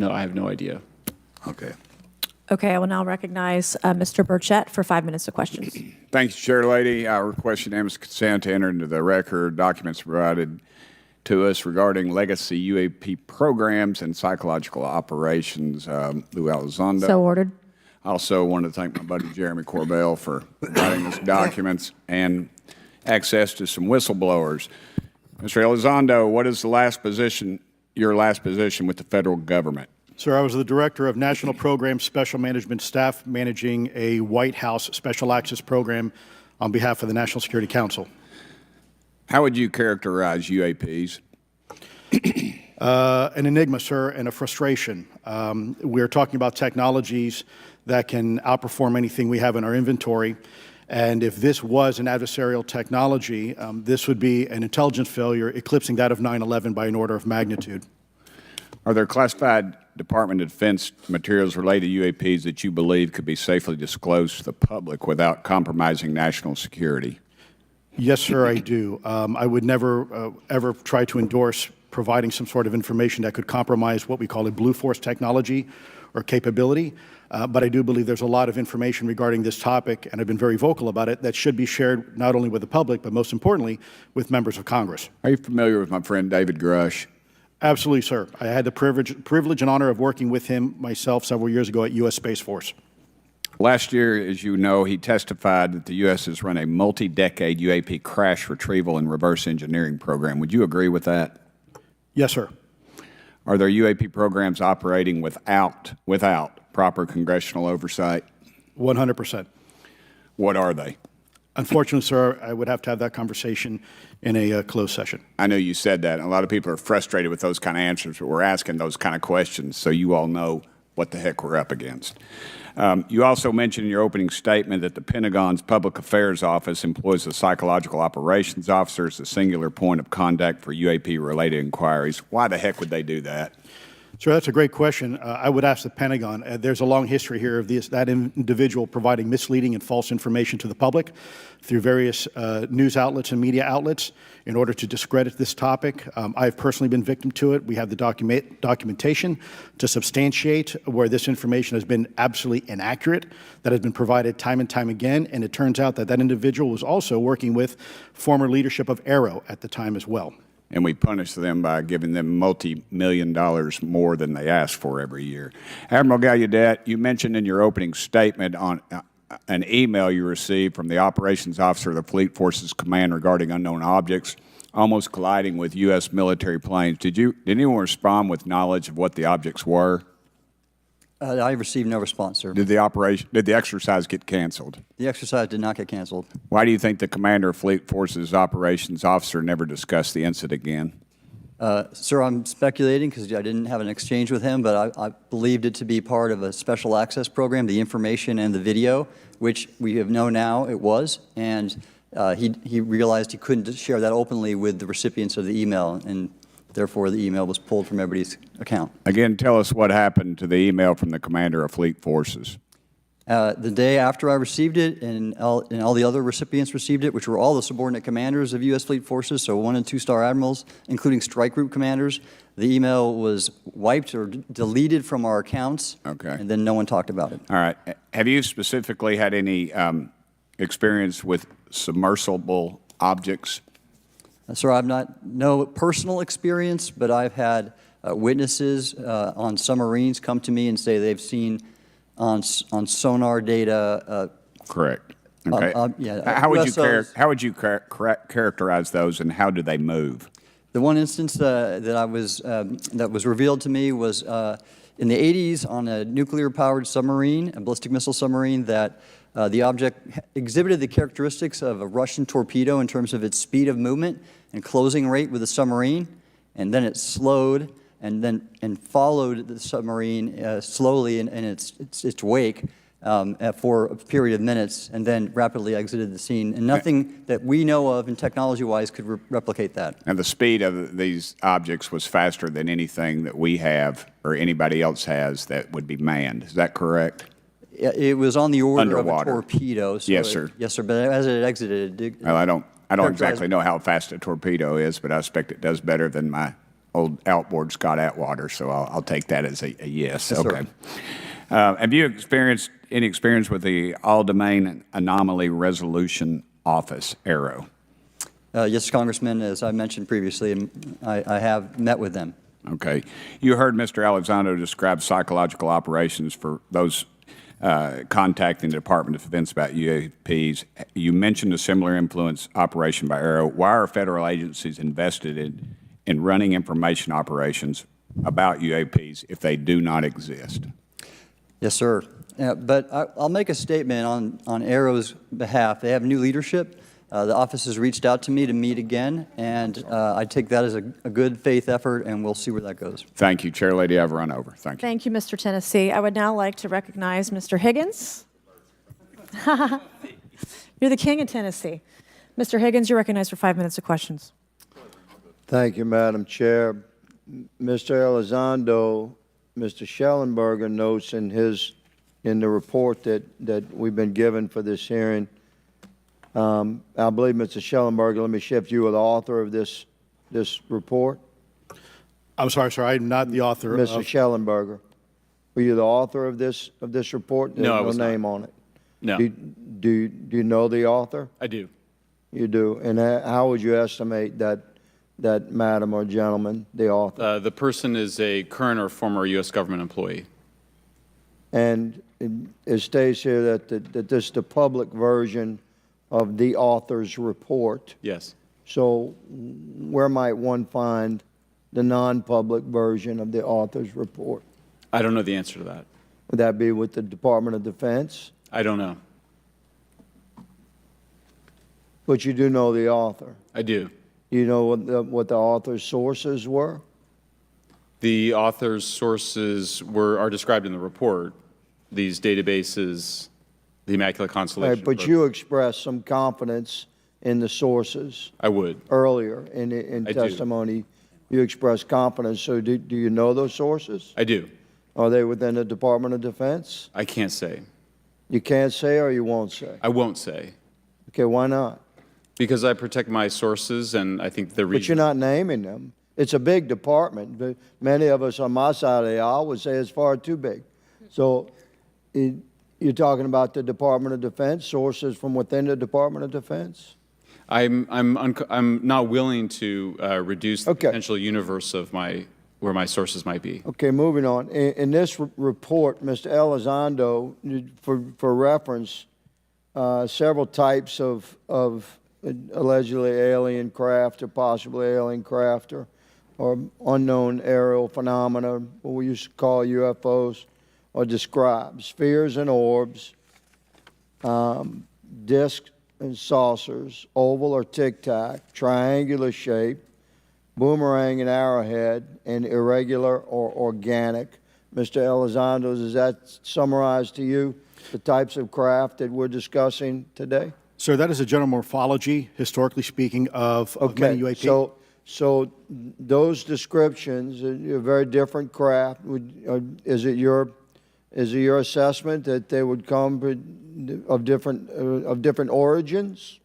I have no idea. Okay. Okay, I will now recognize Mr. Burchett for 5 minutes of questions. Thank you, Chair Lady. I request unanimous consent to enter into the record documents provided to us regarding legacy UAP programs and psychological operations. Lou Elizondo. So ordered. I also want to thank my buddy Jeremy Corbell for providing us documents and access to some whistleblowers. Mr. Elizondo, what is your last position with the federal government? Sir, I was the Director of National Program Special Management Staff managing a White House Special Access Program on behalf of the National Security Council. How would you characterize UAPs? An enigma, sir, and a frustration. We're talking about technologies that can outperform anything we have in our inventory. And if this was an adversarial technology, this would be an intelligence failure eclipsing that of 9/11 by an order of magnitude. Are there classified Department of Defense materials related to UAPs that you believe could be safely disclosed to the public without compromising national security? Yes, sir, I do. I would never, ever try to endorse providing some sort of information that could compromise what we call a blue force technology or capability. But I do believe there's a lot of information regarding this topic, and I've been very vocal about it, that should be shared not only with the public, but most importantly, with members of Congress. Are you familiar with my friend David Grush? Absolutely, sir. I had the privilege and honor of working with him myself several years ago at U.S. Space Force. Last year, as you know, he testified that the U.S. has run a multi-decade UAP crash retrieval and reverse engineering program. Would you agree with that? Yes, sir. Are there UAP programs operating without proper congressional oversight? 100%. What are they? Unfortunately, sir, I would have to have that conversation in a closed session. I know you said that, and a lot of people are frustrated with those kind of answers, but we're asking those kind of questions so you all know what the heck we're up against. You also mentioned in your opening statement that the Pentagon's Public Affairs Office employs a psychological operations officer as a singular point of contact for UAP-related inquiries. Why the heck would they do that? Sir, that's a great question. I would ask the Pentagon. There's a long history here of that individual providing misleading and false information to the public through various news outlets and media outlets in order to discredit this topic. I've personally been victim to it. We have the documentation to substantiate where this information has been absolutely inaccurate, that has been provided time and time again, and it turns out that that individual was also working with former leadership of Arrow at the time as well. And we punish them by giving them multi-million dollars more than they ask for every year. Admiral Gallaudet, you mentioned in your opening statement on an email you received from the operations officer of the Fleet Forces Command regarding unknown objects almost colliding with U.S. military planes. Did anyone respond with knowledge of what the objects were? I received no response, sir. Did the exercise get canceled? The exercise did not get canceled. Why do you think the commander of Fleet Forces operations officer never discussed the incident again? Sir, I'm speculating because I didn't have an exchange with him, but I believed it to be part of a special access program, the information and the video, which we have known now it was, and he realized he couldn't share that openly with the recipients of the email, and therefore the email was pulled from everybody's account. Again, tell us what happened to the email from the commander of Fleet Forces. The day after I received it, and all the other recipients received it, which were all the subordinate commanders of U.S. Fleet Forces, so 1- and 2-star admirals, including strike group commanders, the email was wiped or deleted from our accounts, Okay. and then no one talked about it. All right. Have you specifically had any experience with submersible objects? Sir, I've no personal experience, but I've had witnesses on submarines come to me and say they've seen on sonar data. Correct. Okay. Yeah, how would USOs. how would you characterize those, and how do they move? The one instance that was revealed to me was in the 80s on a nuclear-powered submarine, a ballistic missile submarine, that the object exhibited the characteristics of a Russian torpedo in terms of its speed of movement, and closing rate with the submarine, and then it slowed and followed the submarine slowly in its wake for a period of minutes, and then rapidly exited the scene. And nothing that we know of and technology-wise could replicate that. And the speed of these objects was faster than anything that we have or anybody else has that would be manned. Is that correct? It was on the order Underwater. of a torpedo. So Yes, sir. Yes, sir. But as it exited, Well, I don't exactly know how fast a torpedo is, but I expect it does better than my old outboard Scott Atwater, so I'll take that as a yes. Yes, sir. Okay. Have you experienced any experience with the All-Domain Anomaly Resolution Office, ARROW? Yes, Congressman. As I mentioned previously, I have met with them. Okay. You heard Mr. Elizondo describe psychological operations for those contacting the Department of Defense about UAPs. You mentioned a similar influence operation by ARROW. Why are federal agencies invested in running information operations about UAPs if they do not exist? Yes, sir. But I'll make a statement on ARROW's behalf. They have new leadership. The office has reached out to me to meet again, and I take that as a good faith effort, and we'll see where that goes. Thank you, Chair Lady. I've run over. Thank you. Thank you, Mr. Tennessee. I would now like to recognize Mr. Higgins. You're the king of Tennessee. Mr. Higgins, you're recognized for 5 minutes of questions. Thank you, Madam Chair. Mr. Elizondo, Mr. Shellenberger notes in the report that we've been given for this hearing. I believe, Mr. Shellenberger, let me shift you are the author of this report. I'm sorry, sir, I'm not the author Mr. of... Shellenberger, were you the author of this report? No, I was no not. name on it. No. Do you know the author? I do. You do. And how would you estimate that madam or gentleman, the author? The person is a current or former U.S. government employee. And it states here that this is the public version of the author's report. Yes. So where might one find the non-public version of the author's report? I don't know the answer to that. Would that be with the Department of Defense? I don't know. But you do know the author. I do. You know what the author's sources were? The author's sources are described in the report. These databases, the Immaculate Constellation. Right, but you expressed some confidence in the sources. I would. Earlier in I do. testimony, you expressed confidence. So do you know those sources? I do. Are they within the Department of Defense? I can't say. You can't say or you won't say? I won't say. Okay, why not? Because I protect my sources, and I think the reason. But you're not naming them. It's a big department, but many of us on my side of the aisle would say it's far too big. So you're talking about the Department of Defense, sources from within the Department of Defense? I'm not willing to reduce the potential universe of where my sources might be. Okay, moving on. In this report, Mr. Elizondo, for reference, several types of allegedly alien craft or possibly alien craft or unknown aerial phenomena, what we used to call UFOs, are described. Spheres and orbs, discs and saucers, oval or tic-tac, triangular shape, boomerang and arrowhead, and irregular or organic. Mr. Elizondo, does that summarize to you the types of craft that we're discussing today? Sir, that is a general morphology, historically speaking, of many UAP. So those descriptions are very different craft. Is it your assessment that they would come of different origins?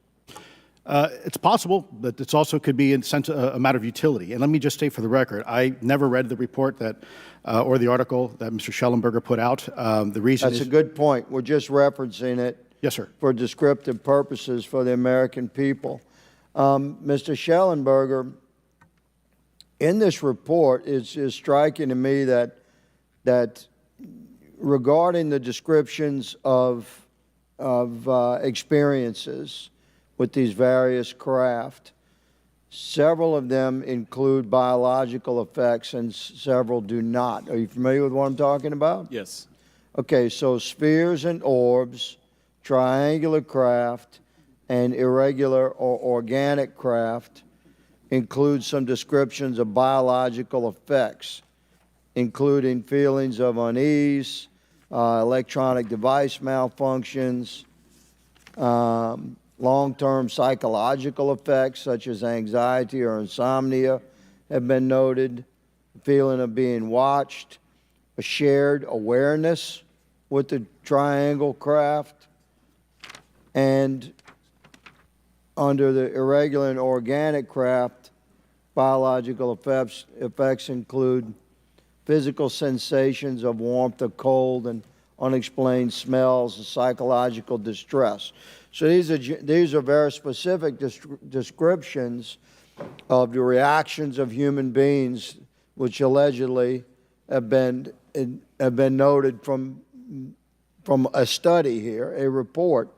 It's possible, but it also could be in sense a matter of utility. And let me just state for the record, I never read the report that or the article that Mr. Shellenberger put out. The reason That's a good point. We're just referencing it. Yes, sir. For descriptive purposes for the American people. Mr. Shellenberger, in this report, it's striking to me that regarding the descriptions of experiences with these various craft, several of them include biological effects and several do not. Are you familiar with what I'm talking about? Yes. Okay, so spheres and orbs, triangular craft, and irregular or organic craft includes some descriptions of biological effects, including feelings of unease, electronic device malfunctions, long-term psychological effects such as anxiety or insomnia have been noted, feeling of being watched, a shared awareness with the triangle craft, and under the irregular and organic craft, biological effects include physical sensations of warmth or cold and unexplained smells and psychological distress. So these are very specific descriptions of the reactions of human beings, which allegedly have been noted from a study here, a report.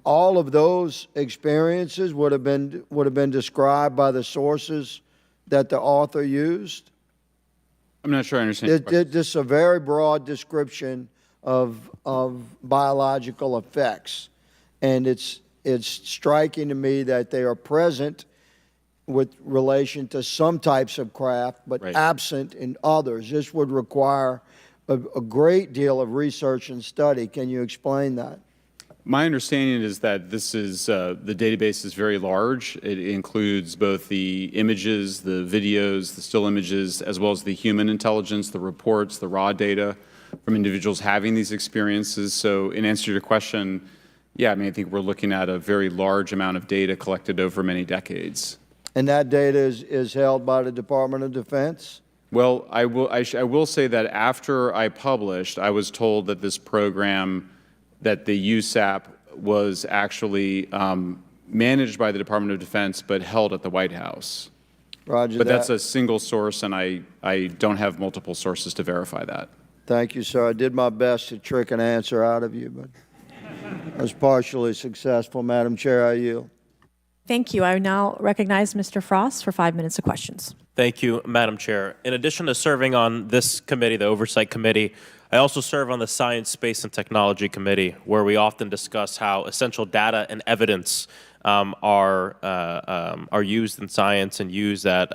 All of those experiences would have been described by the sources that the author used. I'm not sure I understand. This is a very broad description of biological effects, and it's striking to me that they are present with relation to some types of craft, but right. absent in others. This would require a great deal of research and study. Can you explain that? My understanding is that this is the database is very large. It includes both the images, the videos, the still images, as well as the human intelligence, the reports, the raw data from individuals having these experiences. So in answer to your question, yeah, I mean, I think we're looking at a very large amount of data collected over many decades. And that data is held by the Department of Defense? Well, I will say that after I published, I was told that this program, that the USAP was actually managed by the Department of Defense but held at the White House. Roger but that. That's a single source, and I don't have multiple sources to verify that. Thank you, sir. I did my best to trick an answer out of you, but I was partially successful. Madam Chair, I yield. Thank you. I now recognize Mr. Frost for 5 minutes of questions. Thank you, Madam Chair. In addition to serving on this committee, the Oversight Committee, I also serve on the Science, Space, and Technology Committee, where we often discuss how essential data and evidence are used in science and used at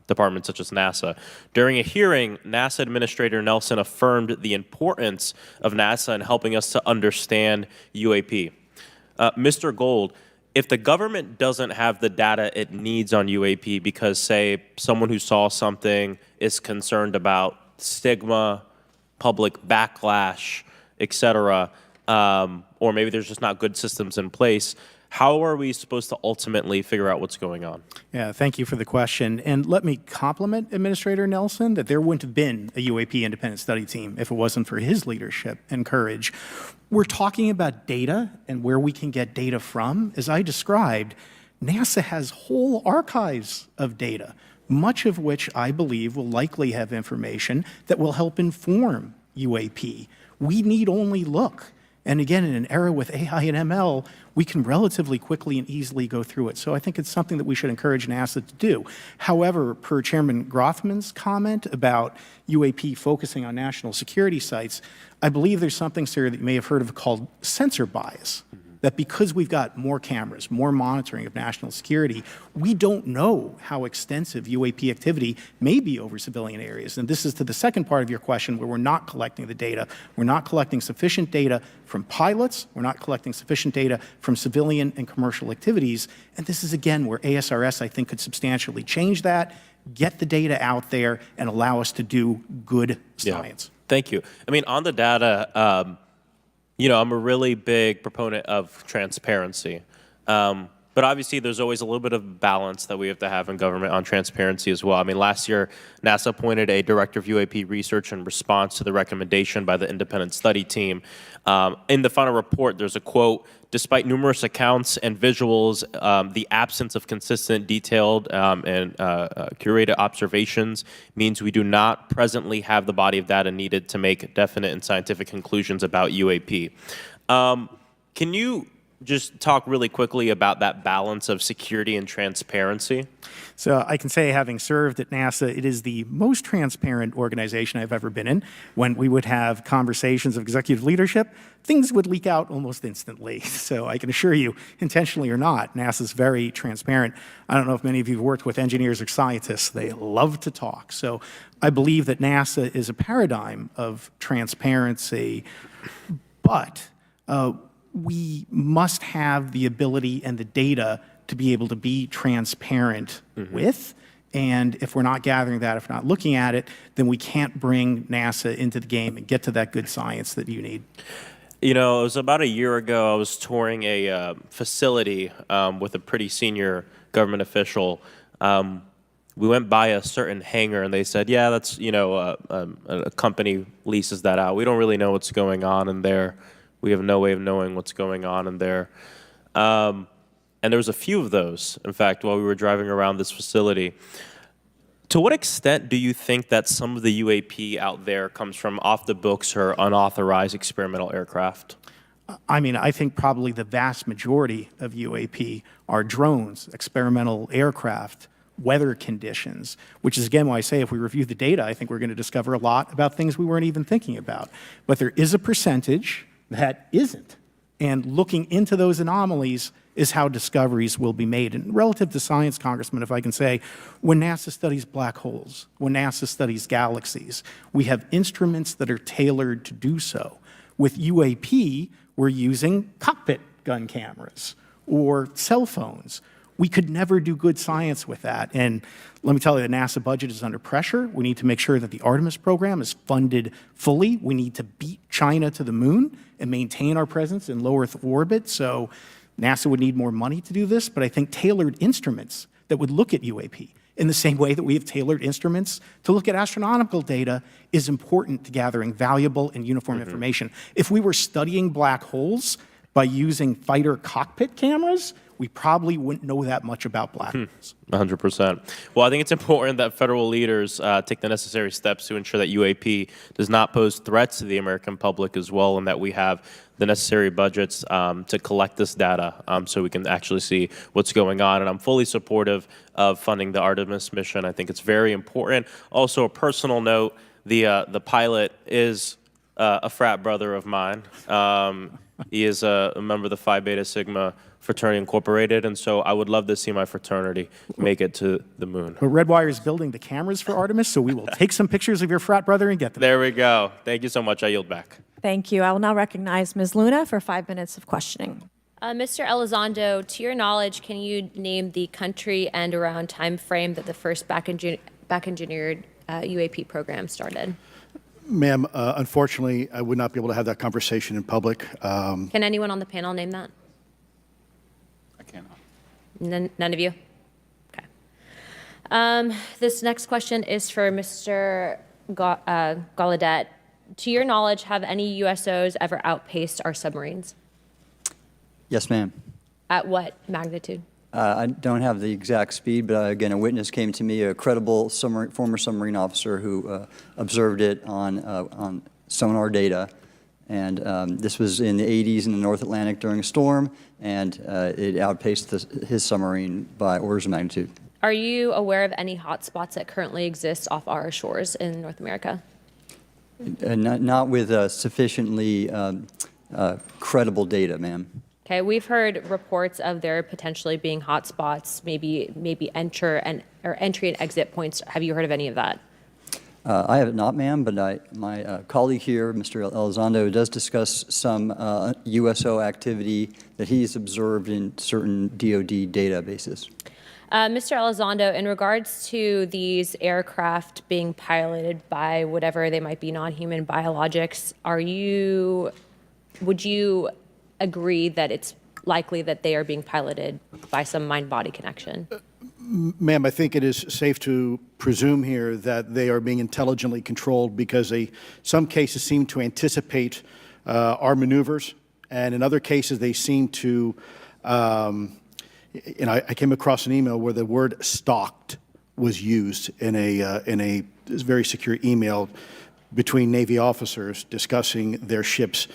departments such as NASA. During a hearing, NASA Administrator Nelson affirmed the importance of NASA in helping us to understand UAP. Mr. Gold, if the government doesn't have the data it needs on UAP because, say, someone who saw something is concerned about stigma, public backlash, et cetera, or maybe there's just not good systems in place, how are we supposed to ultimately figure out what's going on? Yeah, thank you for the question. And let me compliment Administrator Nelson that there wouldn't have been a UAP independent study team if it wasn't for his leadership and courage. We're talking about data and where we can get data from. As I described, NASA has whole archives of data, much of which I believe will likely have information that will help inform UAP. We need only look. And again, in an era with AI and ML, we can relatively quickly and easily go through it. So I think it's something that we should encourage NASA to do. However, per Chairman Grothman's comment about UAP focusing on national security sites, I believe there's something, sir, that you may have heard of called sensor bias. That because we've got more cameras, more monitoring of national security, we don't know how extensive UAP activity may be over civilian areas. And this is to the second part of your question where we're not collecting the data. We're not collecting sufficient data from pilots. We're not collecting sufficient data from civilian and commercial activities. And this is, again, where ASRS, I think, could substantially change that, get the data out there, and allow us to do good science. Yeah. Thank you. I mean, on the data, you know, I'm a really big proponent of transparency. But obviously, there's always a little bit of balance that we have to have in government on transparency as well. I mean, last year, NASA appointed a director of UAP research in response to the recommendation by the independent study team. In the final report, there's a quote, "Despite numerous accounts and visuals, the absence of consistent, detailed, and curated observations means we do not presently have the body of data needed to make definite and scientific conclusions about UAP." Can you just talk really quickly about that balance of security and transparency? So I can say, having served at NASA, it is the most transparent organization I've ever been in. When we would have conversations of executive leadership, things would leak out almost instantly. So I can assure you, intentionally or not, NASA's very transparent. I don't know if many of you have worked with engineers or scientists. They love to talk. So I believe that NASA is a paradigm of transparency, but we must have the ability and the data to be able to be transparent with. And if we're not gathering that, if we're not looking at it, then we can't bring NASA into the game and get to that good science that you need. You know, it was about a year ago, I was touring a facility with a pretty senior government official. We went by a certain hangar, and they said, yeah, that's, you know, a company leases that out. We don't really know what's going on in there. We have no way of knowing what's going on in there. And there was a few of those, in fact, while we were driving around this facility. To what extent do you think that some of the UAP out there comes from off the books or unauthorized experimental aircraft? I mean, I think probably the vast majority of UAP are drones, experimental aircraft, weather conditions, which is, again, why I say if we review the data, I think we're going to discover a lot about things we weren't even thinking about. But there is a percentage that isn't. And looking into those anomalies is how discoveries will be made. And relative to science, Congressman, if I can say, when NASA studies black holes, when NASA studies galaxies, we have instruments that are tailored to do so. With UAP, we're using cockpit gun cameras or cell phones. We could never do good science with that. And let me tell you, the NASA budget is under pressure. We need to make sure that the Artemis program is funded fully. We need to beat China to the moon and maintain our presence in low Earth orbit. So NASA would need more money to do this, but I think tailored instruments that would look at UAP in the same way that we have tailored instruments to look at astronomical data is important to gathering valuable and uniform information. If we were studying black holes by using fighter cockpit cameras, we probably wouldn't know that much about black holes. 100%. Well, I think it's important that federal leaders take the necessary steps to ensure that UAP does not pose threats to the American public as well, and that we have the necessary budgets to collect this data so we can actually see what's going on. And I'm fully supportive of funding the Artemis mission. I think it's very important. Also, a personal note, the pilot is a frat brother of mine. He is a member of the Phi Beta Sigma Fraternity Incorporated, and so I would love to see my fraternity make it to the moon. Well, Redwire is building the cameras for Artemis, so we will take some pictures of your frat brother and get them. There we go. Thank you so much. I yield back. Thank you. I will now recognize Ms. Luna for 5 minutes of questioning. Mr. Elizondo, to your knowledge, can you name the country and around time frame that the first back-engineered UAP program started? Ma'am, unfortunately, I would not be able to have that conversation in public. Can anyone on the panel name that? I cannot. None of you? Okay. This next question is for Mr. Gallaudet. To your knowledge, have any USOs ever outpaced our submarines? Yes, ma'am. At what magnitude? I don't have the exact speed, but again, a witness came to me, a credible former submarine officer who observed it on sonar data. And this was in the 80s in the North Atlantic during a storm, and it outpaced his submarine by orders of magnitude. Are you aware of any hotspots that currently exist off our shores in North America? Not with sufficiently credible data, ma'am. Okay, we've heard reports of there potentially being hotspots, maybe entry and exit points. Have you heard of any of that? I have not, ma'am, but my colleague here, Mr. Elizondo, does discuss some USO activity that he's observed in certain DoD databases. Mr. Elizondo, in regards to these aircraft being piloted by whatever they might be, non-human biologics, would you agree that it's likely that they are being piloted by some mind-body connection? Ma'am, I think it is safe to presume here that they are being intelligently controlled because some cases seem to anticipate our maneuvers, and in other cases they seem to, I came across an email where the word stalked was used in a very secure email between Navy officers discussing their ships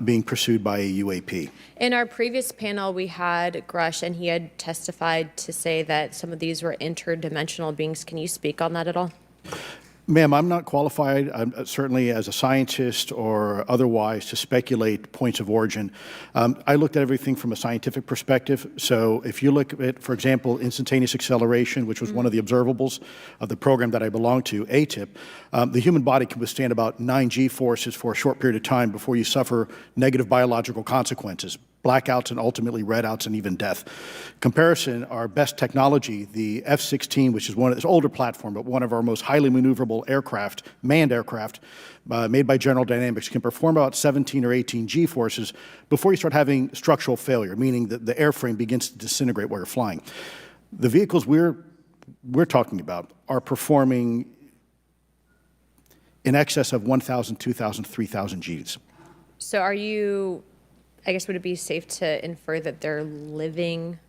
being pursued by a UAP. In our previous panel, we had Grush, and he had testified to say that some of these were interdimensional beings. Can you speak on that at all? Ma'am, I'm not qualified, certainly as a scientist or otherwise, to speculate points of origin. I looked at everything from a scientific perspective. So if you look at, for example, instantaneous acceleration, which was one of the observables of the program that I belong to, ATIP, the human body can withstand about 9 G-forces for a short period of time before you suffer negative biological consequences, blackouts and ultimately redouts and even death. Comparison, our best technology, the F-16, which is one of this older platform, but one of our most highly maneuverable aircraft, manned aircraft, made by General Dynamics, can perform about 17 or 18 G-forces before you start having structural failure, meaning that the airframe begins to disintegrate while you're flying. The vehicles we're talking about are performing in excess of 1,000, 2,000, 3,000 Gs. So are you, I guess, would it be safe to infer that they're living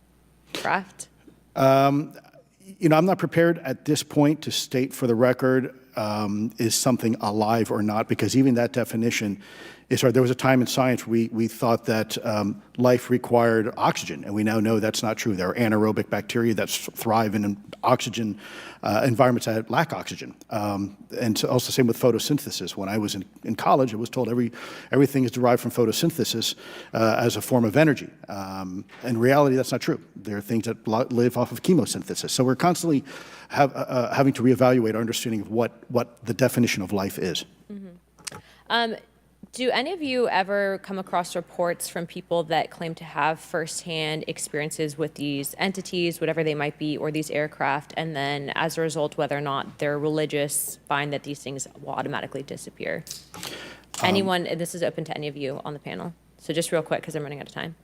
craft? You know, I'm not prepared at this point to state for the record is something alive or not, because even that definition is hard. There was a time in science we thought that life required oxygen, and we now know that's not true. There are anaerobic bacteria that thrive in oxygen environments that lack oxygen. And so also same with photosynthesis. When I was in college, I was told everything is derived from photosynthesis as a form of energy. In reality, that's not true. There are things that live off of chemosynthesis. So we're constantly having to reevaluate our understanding of what the definition of life is. Do any of you ever come across reports from people that claim to have firsthand experiences with these entities, whatever they might be, or these aircraft, and then as a result, whether or not they're religious, find that these things will automatically disappear? Anyone, and this is open to any of you on the panel. So just real quick, because I'm running out of time.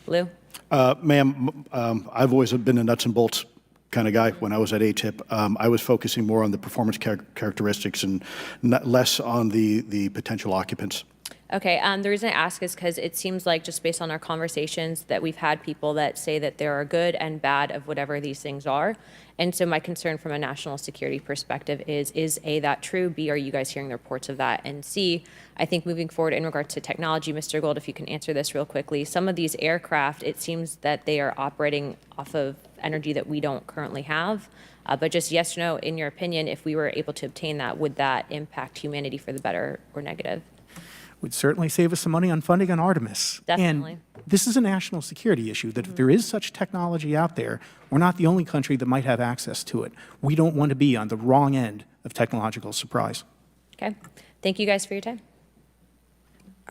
Lou? Ma'am, I've always been a nuts and bolts kind of guy. When I was at ATIP, I was focusing more on the performance characteristics and less on the potential occupants. Okay, the reason I ask is because it seems like, just based on our conversations, that we've had people that say that there are good and bad of whatever these things are. And so my concern from a national security perspective is A, that true? B, are you guys hearing the reports of that? And C, I think moving forward in regards to technology, Mr. Gold, if you can answer this real quickly, some of these aircraft, it seems that they are operating off of energy that we don't currently have. But just yes or no, in your opinion, if we were able to obtain that, would that impact humanity for the better or negative? Would certainly save us some money on funding on Artemis. Definitely. And this is a national security issue, that if there is such technology out there, we're not the only country that might have access to it. We don't want to be on the wrong end of technological surprise. Okay. Thank you guys for your time.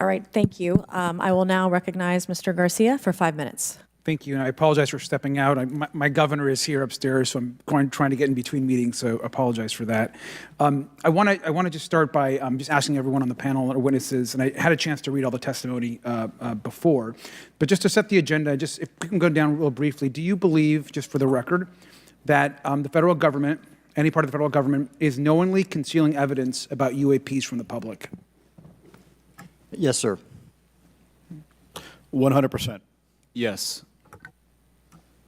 All right, thank you. I will now recognize Mr. Garcia for 5 minutes. Thank you, and I apologize for stepping out. My governor is here upstairs, so I'm trying to get in between meetings, so apologize for that. I want to just start by just asking everyone on the panel or witnesses, and I had a chance to read all the testimony before, but just to set the agenda, just if we can go down real briefly, do you believe, just for the record, that the federal government, any part of the federal government, is knowingly concealing evidence about UAPs from the public? Yes, sir. 100%. Yes.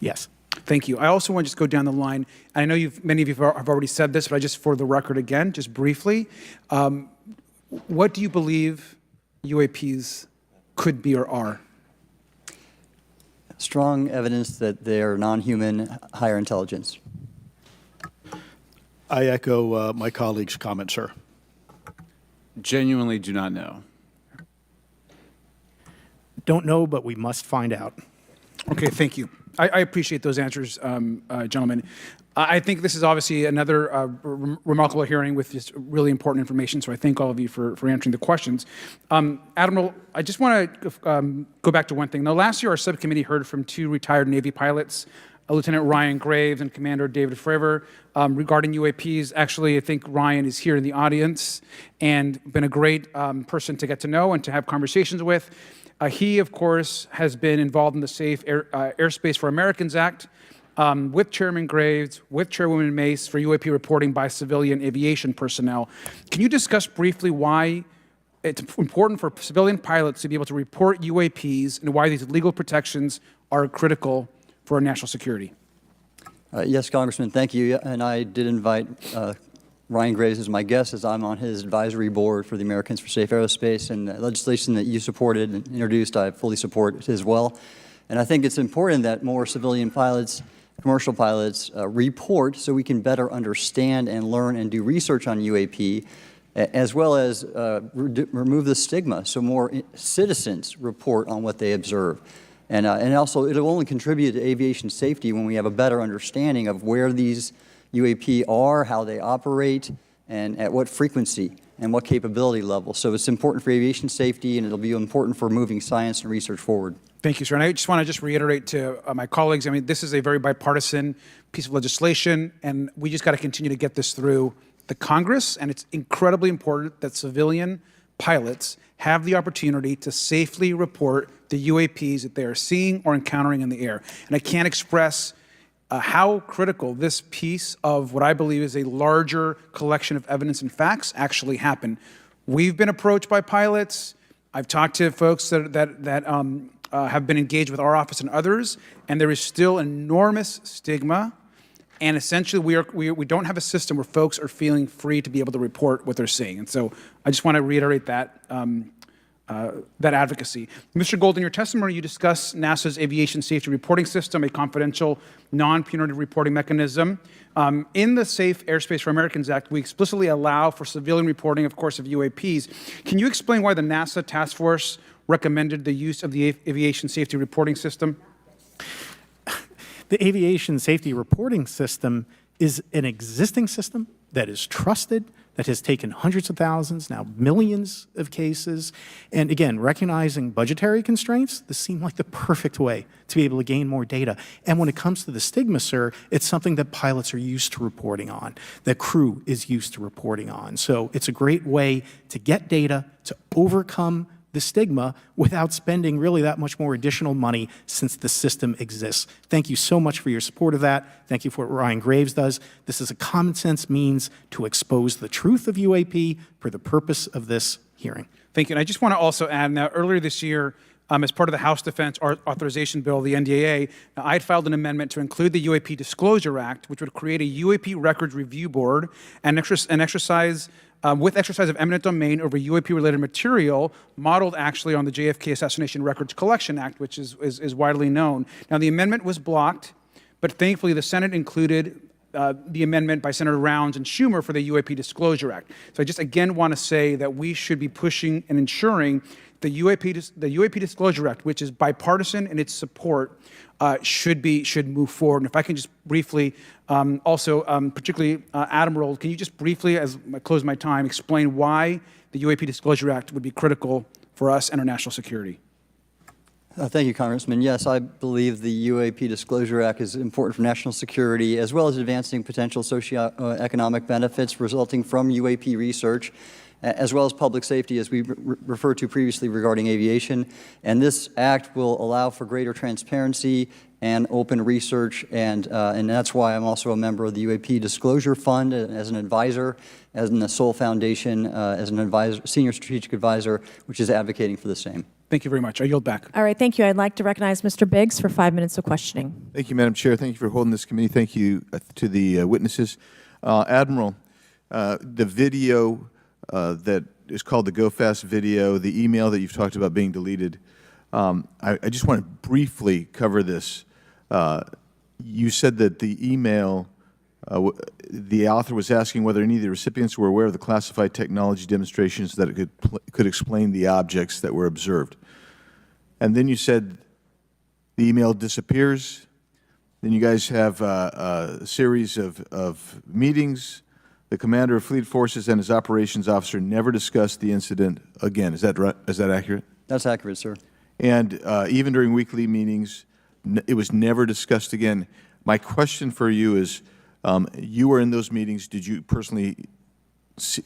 Yes. Thank you. I also want to just go down the line. I know many of you have already said this, but I just, for the record again, just briefly, what do you believe UAPs could be or are? Strong evidence that they are non-human, higher intelligence. I echo my colleague's comment, sir. Genuinely do not know. Don't know, but we must find out. Okay, thank you. I appreciate those answers, gentlemen. I think this is obviously another remarkable hearing with just really important information, so I thank all of you for answering the questions. Admiral, I just want to go back to one thing. Now, last year, our subcommittee heard from 2 retired Navy pilots, Lieutenant Ryan Graves and Commander David Fravor, regarding UAPs. Actually, I think Ryan is here in the audience and been a great person to get to know and to have conversations with. He, of course, has been involved in the Safe Airspace for Americans Act with Chairman Graves, with Chairwoman Mace for UAP reporting by civilian aviation personnel. Can you discuss briefly why it's important for civilian pilots to be able to report UAPs and why these legal protections are critical for our national security? Yes, Congressman, thank you. And I did invite Ryan Graves is my guest, as I'm on his advisory board for the Americans for Safe Aerospace, and the legislation that you supported and introduced, I fully support as well. And I think it's important that more civilian pilots, commercial pilots, report so we can better understand and learn and do research on UAP, as well as remove the stigma so more citizens report on what they observe. And also, it'll only contribute to aviation safety when we have a better understanding of where these UAP are, how they operate, and at what frequency and what capability level. So it's important for aviation safety, and it'll be important for moving science and research forward. Thank you, sir. And I just want to reiterate to my colleagues, I mean, this is a very bipartisan piece of legislation, and we just got to continue to get this through the Congress, and it's incredibly important that civilian pilots have the opportunity to safely report the UAPs that they are seeing or encountering in the air. And I can't express how critical this piece of what I believe is a larger collection of evidence and facts actually happen. We've been approached by pilots. I've talked to folks that have been engaged with our office and others, and there is still enormous stigma. And essentially, we don't have a system where folks are feeling free to be able to report what they're seeing. And so I just want to reiterate that advocacy. Mr. Gold, in your testimony, you discuss NASA's Aviation Safety Reporting System, a confidential, non-punitive reporting mechanism. In the Safe Airspace for Americans Act, we explicitly allow for civilian reporting, of course, of UAPs. Can you explain why the NASA task force recommended the use of the Aviation Safety Reporting System? The Aviation Safety Reporting System is an existing system that is trusted, that has taken hundreds of thousands, now millions of cases. And again, recognizing budgetary constraints, this seemed like the perfect way to be able to gain more data. And when it comes to the stigma, sir, it's something that pilots are used to reporting on, that crew is used to reporting on. So it's a great way to get data, to overcome the stigma without spending really that much more additional money since the system exists. Thank you so much for your support of that. Thank you for what Ryan Graves does. This is a common sense means to expose the truth of UAP for the purpose of this hearing. Thank you. And I just want to also add, now earlier this year, as part of the House Defense Authorization Bill, the NDAA, I had filed an amendment to include the UAP Disclosure Act, which would create a UAP Records Review Board and exercise with exercise of eminent domain over UAP-related material, modeled actually on the JFK Assassination Records Collection Act, which is widely known. Now, the amendment was blocked, but thankfully the Senate included the amendment by Senator Rounds and Schumer for the UAP Disclosure Act. So I just again want to say that we should be pushing and ensuring the UAP Disclosure Act, which is bipartisan in its support, should move forward. And if I can just briefly, particularly Admiral, can you just briefly, as I close my time, explain why the UAP Disclosure Act would be critical for us and our national security? Thank you, Congressman. Yes, I believe the UAP Disclosure Act is important for national security, as well as advancing potential socioeconomic benefits resulting from UAP research, as well as public safety, as we referred to previously regarding aviation. And this act will allow for greater transparency and open research, and that's why I'm also a member of the UAP Disclosure Fund as an advisor, as in the Sol Foundation, as an advisor, senior strategic advisor, which is advocating for the same. Thank you very much. I yield back. All right, thank you. I'd like to recognize Mr. Biggs for 5 minutes of questioning. Thank you, Madam Chair. Thank you for holding this committee. Thank you to the witnesses. Admiral, the video that is called the Go Fast video, the email that you've talked about being deleted, I just want to briefly cover this. You said that the email, the author was asking whether any of the recipients were aware of the classified technology demonstrations that it could explain the objects that were observed. And then you said the email disappears. Then you guys have a series of meetings. The commander of fleet forces and his operations officer never discussed the incident again. Is that right? Is that accurate? That's accurate, sir. And even during weekly meetings, it was never discussed again. My question for you is, you were in those meetings. Did you personally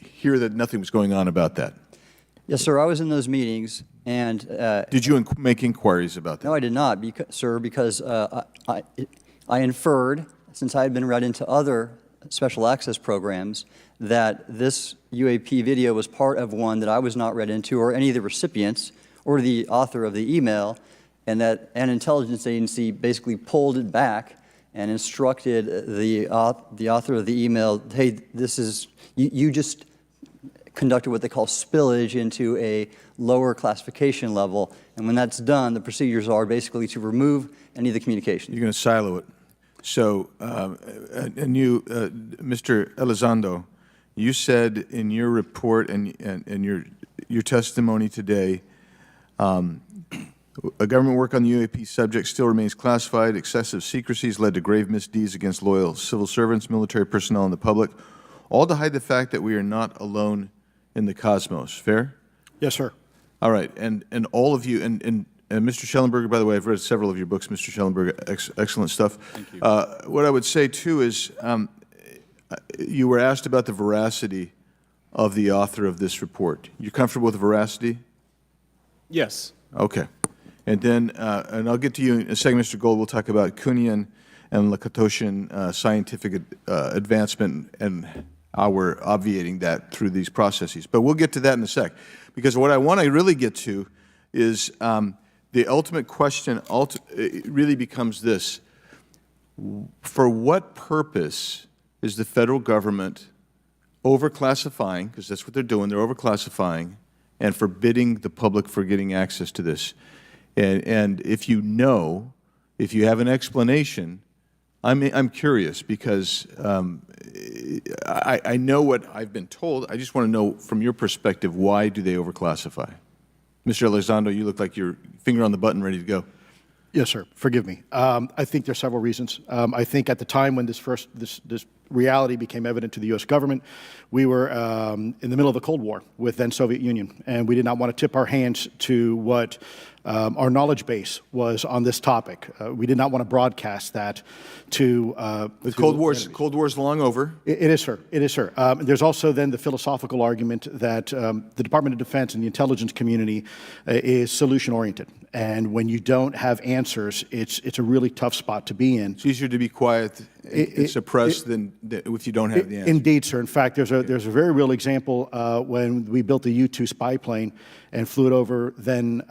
hear that nothing was going on about that? Yes, sir. I was in those meetings, and did you make inquiries about that? No, I did not, sir, because I inferred, since I had been read into other special access programs, that this UAP video was part of one that I was not read into, or any of the recipients, or the author of the email, and that an intelligence agency basically pulled it back and instructed the author of the email, hey, this is, you just conducted what they call spillage into a lower classification level. And when that's done, the procedures are basically to remove any of the communications. You're going to silo it. So, and you, Mr. Elizondo, you said in your report and your testimony today, a government work on the UAP subject still remains classified. Excessive secrecy has led to grave misdeeds against loyal civil servants, military personnel, and the public, all to hide the fact that we are not alone in the cosmos. Fair? Yes, sir. All right. And all of you, and Mr. Shellenberger, by the way, I've read several of your books, Mr. Shellenberger, excellent stuff. Thank you. What I would say, too, is you were asked about the veracity of the author of this report. You comfortable with the veracity? Yes. Okay. And then, and I'll get to you in a second, Mr. Gold. We'll talk about Kuhnian and Lakatoshian scientific advancement and how we're obviating that through these processes. But we'll get to that in a sec. Because what I want to really get to is the ultimate question it really becomes this. For what purpose is the federal government overclassifying, because that's what they're doing, they're overclassifying, and forbidding the public from getting access to this? And if you know, if you have an explanation, I'm curious because I know what I've been told. I just want to know from your perspective, why do they overclassify? Mr. Elizondo, you look like you're finger on the button, ready to go. Yes, sir. Forgive me. I think there's several reasons. I think at the time when this reality became evident to the U.S. government, we were in the middle of the Cold War with then Soviet Union, and we did not want to tip our hands to what our knowledge base was on this topic. We did not want to broadcast that to the Cold War's long over. It is, sir. It is, sir. There's also then the philosophical argument that the Department of Defense and the intelligence community is solution-oriented. And when you don't have answers, it's a really tough spot to be in. It's easier to be quiet and suppressed than if you don't have the answer. Indeed, sir. In fact, there's a very real example when we built the U-2 spy plane and flew it over then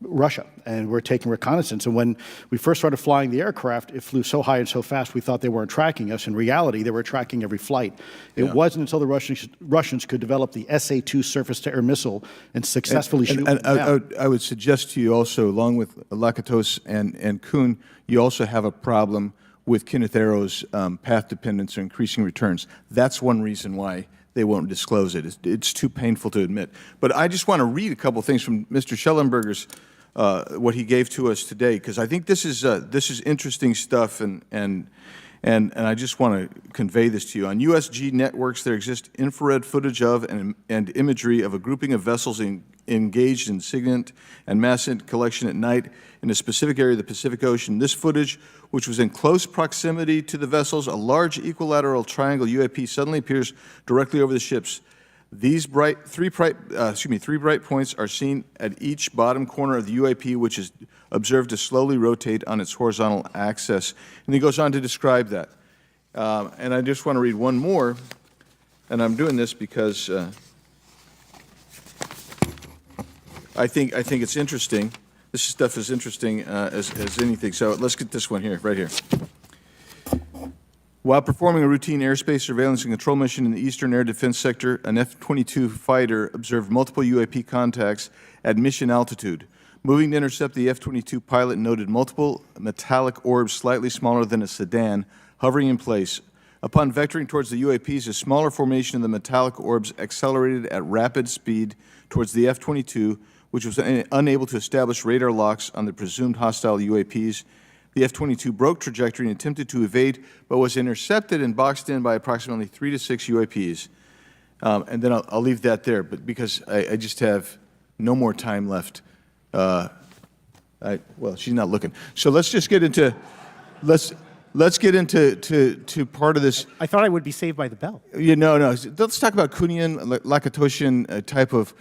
Russia, and we're taking reconnaissance. And when we first started flying the aircraft, it flew so high and so fast we thought they weren't tracking us. In reality, they were tracking every flight. It wasn't until the Russians could develop the SA-2 surface-to-air missile and successfully shoot them down. I would suggest to you also, along with Lakatos and Kuhn, you also have a problem with Kenneth Arrow's path dependence or increasing returns. That's one reason why they won't disclose it. It's too painful to admit. But I just want to read a couple things from Mr. Shellenberger's, what he gave to us today, because I think this is interesting stuff, and I just want to convey this to you. On USG networks, there exists infrared footage of and imagery of a grouping of vessels engaged in SIGINT and mass collection at night in a specific area of the Pacific Ocean. This footage, which was in close proximity to the vessels, a large equilateral triangle UAP suddenly appears directly over the ships. These three bright points are seen at each bottom corner of the UAP, which is observed to slowly rotate on its horizontal axis. And he goes on to describe that. And I just want to read one more, and I'm doing this because I think it's interesting. This stuff is interesting as anything. So let's get this one here, right here. While performing a routine airspace surveillance and control mission in the Eastern Air Defense Sector, an F-22 fighter observed multiple UAP contacts at mission altitude. Moving to intercept the F-22, pilot noted multiple metallic orbs slightly smaller than a sedan hovering in place. Upon vectoring towards the UAPs, a smaller formation of the metallic orbs accelerated at rapid speed towards the F-22, which was unable to establish radar locks on the presumed hostile UAPs. The F-22 broke trajectory and attempted to evade, but was intercepted and boxed in by approximately 3 to 6 UAPs. And then I'll leave that there, but because I just have no more time left. Well, she's not looking. So let's just get into let's get into part of this. I thought I would be saved by the bell. No. Let's talk about Kuhnian, Lakatoshian type of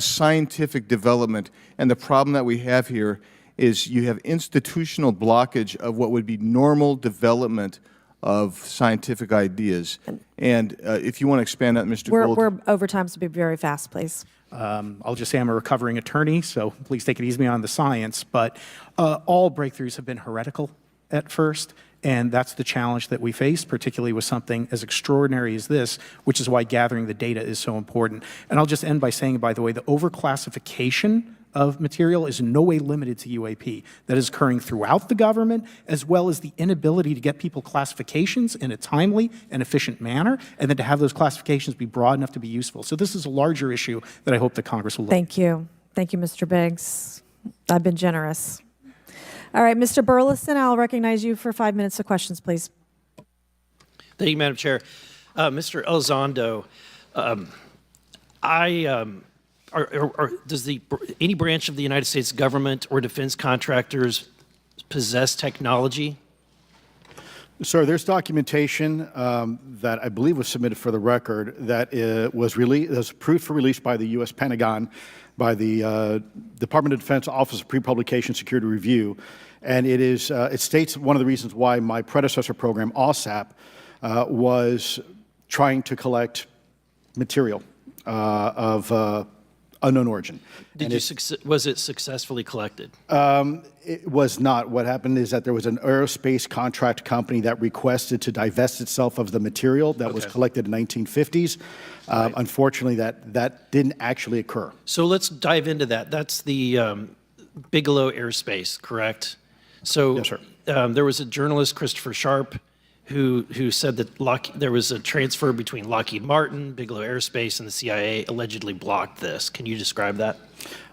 scientific development, and the problem that we have here is you have institutional blockage of what would be normal development of scientific ideas. And if you want to expand that, Mr. Gold. We're over time, so be very fast, please. I'll just say I'm a recovering attorney, so please take it easy on the science. But all breakthroughs have been heretical at first, And that's the challenge that we face, particularly with something as extraordinary as this, which is why gathering the data is so important. And I'll just end by saying, by the way, the overclassification of material is in no way limited to UAP. That is occurring throughout the government, as well as the inability to get people classifications in a timely and efficient manner, and then to have those classifications be broad enough to be useful. So this is a larger issue that I hope that Congress will look at. Thank you. Thank you, Mr. Biggs. I've been generous. All right, Mr. Burleson, I'll recognize you for 5 minutes of questions, please. Thank you, Madam Chair. Mr. Elizondo, does any branch of the United States government or defense contractors possess technology? Sir, there's documentation that I believe was submitted for the record that was approved for release by the U.S. Pentagon, by the Department of Defense Office of Pre-Publication Security Review, and it states one of the reasons why my predecessor program, OSAP, was trying to collect material of unknown origin. Was it successfully collected? It was not. What happened is that there was an aerospace contract company that requested to divest itself of the material that was collected in the 1950s. Right. Unfortunately, that didn't actually occur. So let's dive into that. That's the Bigelow Airspace, correct? So yes, sir. There was a journalist, Christopher Sharp, who said that there was a transfer between Lockheed Martin, Bigelow Aerospace, and the CIA allegedly blocked this. Can you describe that?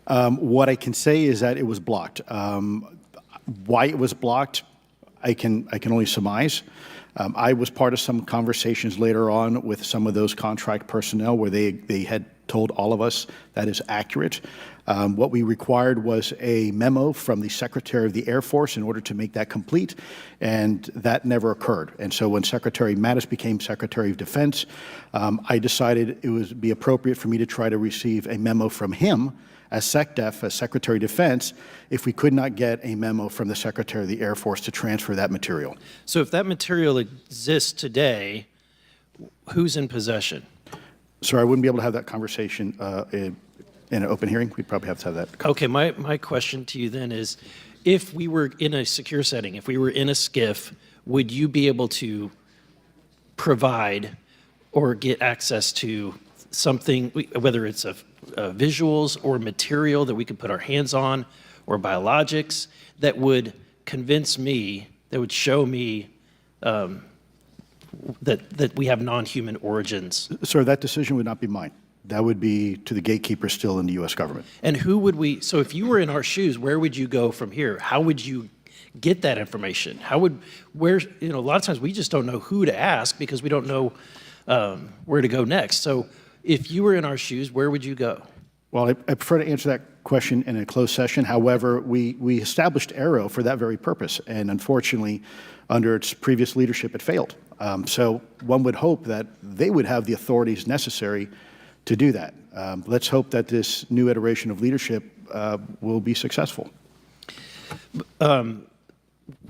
What I can say is that it was blocked. Why it was blocked, I can only surmise. I was part of some conversations later on with some of those contract personnel where they had told all of us that is accurate. What we required was a memo from the Secretary of the Air Force in order to make that complete, and that never occurred. And so when Secretary Mattis became Secretary of Defense, I decided it would be appropriate for me to try to receive a memo from him as SecDef, as Secretary of Defense, if we could not get a memo from the Secretary of the Air Force to transfer that material. So if that material exists today, who's in possession? Sir, I wouldn't be able to have that conversation in an open hearing. We'd probably have to have that. Okay, my question to you then is, if we were in a secure setting, if we were in a SCIF, would you be able to provide or get access to something, whether it's visuals or material that we could put our hands on, or biologics, that would convince me, that would show me that we have non-human origins? Sir, that decision would not be mine. That would be to the gatekeeper still in the U.S. government. And who would we, so if you were in our shoes, where would you go from here? How would you get that information? A lot of times we just don't know who to ask because we don't know where to go next. So if you were in our shoes, where would you go? Well, I prefer to answer that question in a closed session. However, we established AARO for that very purpose, and unfortunately, under its previous leadership, it failed. So one would hope that they would have the authorities necessary to do that. Let's hope that this new iteration of leadership will be successful. In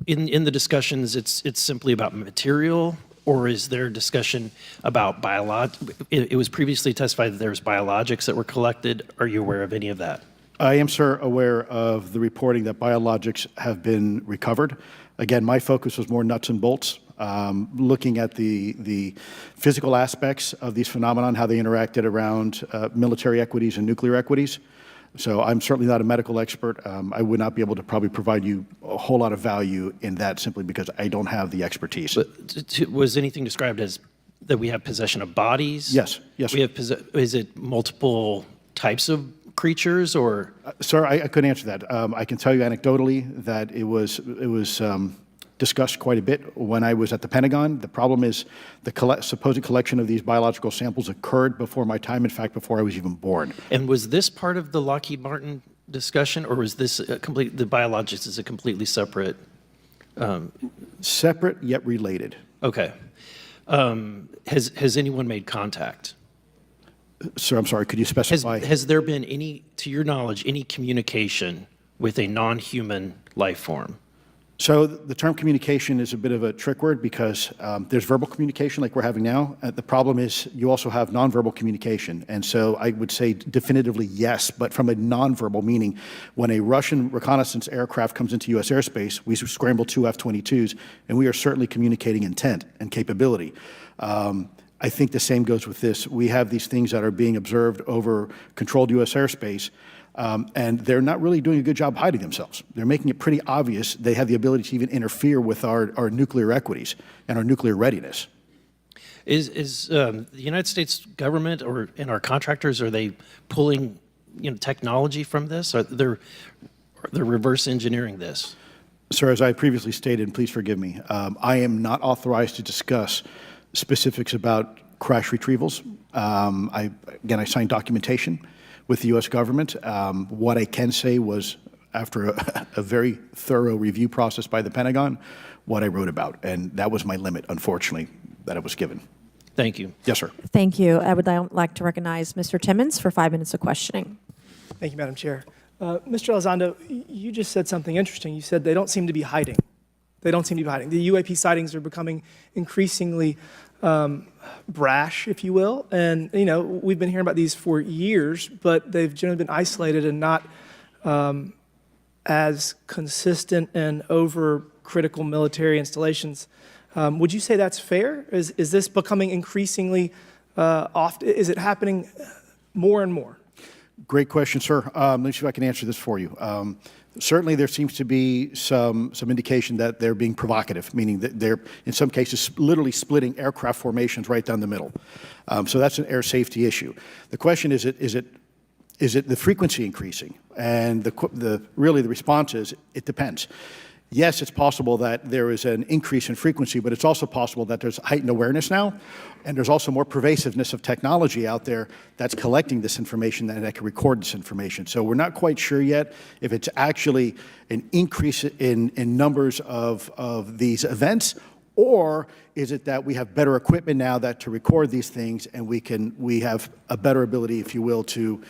the discussions, it's simply about material, or is there discussion about it was previously testified that there's biologics that were collected. Are you aware of any of that? I am, sir, aware of the reporting that biologics have been recovered. Again, my focus was more nuts and bolts, looking at the physical aspects of these phenomenon, how they interacted around military equities and nuclear equities. So I'm certainly not a medical expert. I would not be able to probably provide you a whole lot of value in that simply because I don't have the expertise. But was anything described as that we have possession of bodies? Yes, yes. Is it multiple types of creatures, or? Sir, I couldn't answer that. I can tell you anecdotally that it was discussed quite a bit when I was at the Pentagon. The problem is the supposed collection of these biological samples occurred before my time, in fact, before I was even born. And was this part of the Lockheed Martin discussion, or was this the biologics is a completely separate? Separate yet related. Okay. Has anyone made contact? Sir, I'm sorry, could you specify? Has there been any, to your knowledge, any communication with a non-human life form? So the term communication is a bit of a trick word because there's verbal communication like we're having now. The problem is you also have nonverbal communication. And so I would say definitively yes, but from a nonverbal meaning, when a Russian reconnaissance aircraft comes into U.S. airspace, we scramble 2 F-22s, and we are certainly communicating intent and capability. I think the same goes with this. We have these things that are being observed over controlled U.S. airspace, and they're not really doing a good job hiding themselves. They're making it pretty obvious they have the ability to even interfere with our nuclear equities and our nuclear readiness. Is the United States government and our contractors, are they pulling technology from this? Or they're reverse engineering this? Sir, as I previously stated, and please forgive me, I am not authorized to discuss specifics about crash retrievals. I signed documentation with the U.S. government. What I can say was, after a very thorough review process by the Pentagon, what I wrote about. And that was my limit, unfortunately, that I was given. Thank you. Yes, sir. Thank you. I would like to recognize Mr. Timmons for 5 minutes of questioning. Thank you, Madam Chair. Mr. Elizondo, you just said something interesting. You said they don't seem to be hiding. They don't seem to be hiding. The UAP sightings are becoming increasingly brash, if you will. And, we've been hearing about these for years, but they've generally been isolated and not as consistent and over critical military installations. Would you say that's fair? Is this becoming increasingly often? Is it happening more and more? Great question, sir. Let me see if I can answer this for you. Certainly, there seems to be some indication that they're being provocative, meaning that they're, in some cases, literally splitting aircraft formations right down the middle. So that's an air safety issue. The question is it the frequency increasing? And really the response is it depends. Yes, it's possible that there is an increase in frequency, but it's also possible that there's heightened awareness now, and there's also more pervasiveness of technology out there that's collecting this information and that can record this information. So we're not quite sure yet if it's actually an increase in numbers of these events, or is it that we have better equipment now to record these things, and we have a better ability, if you will, to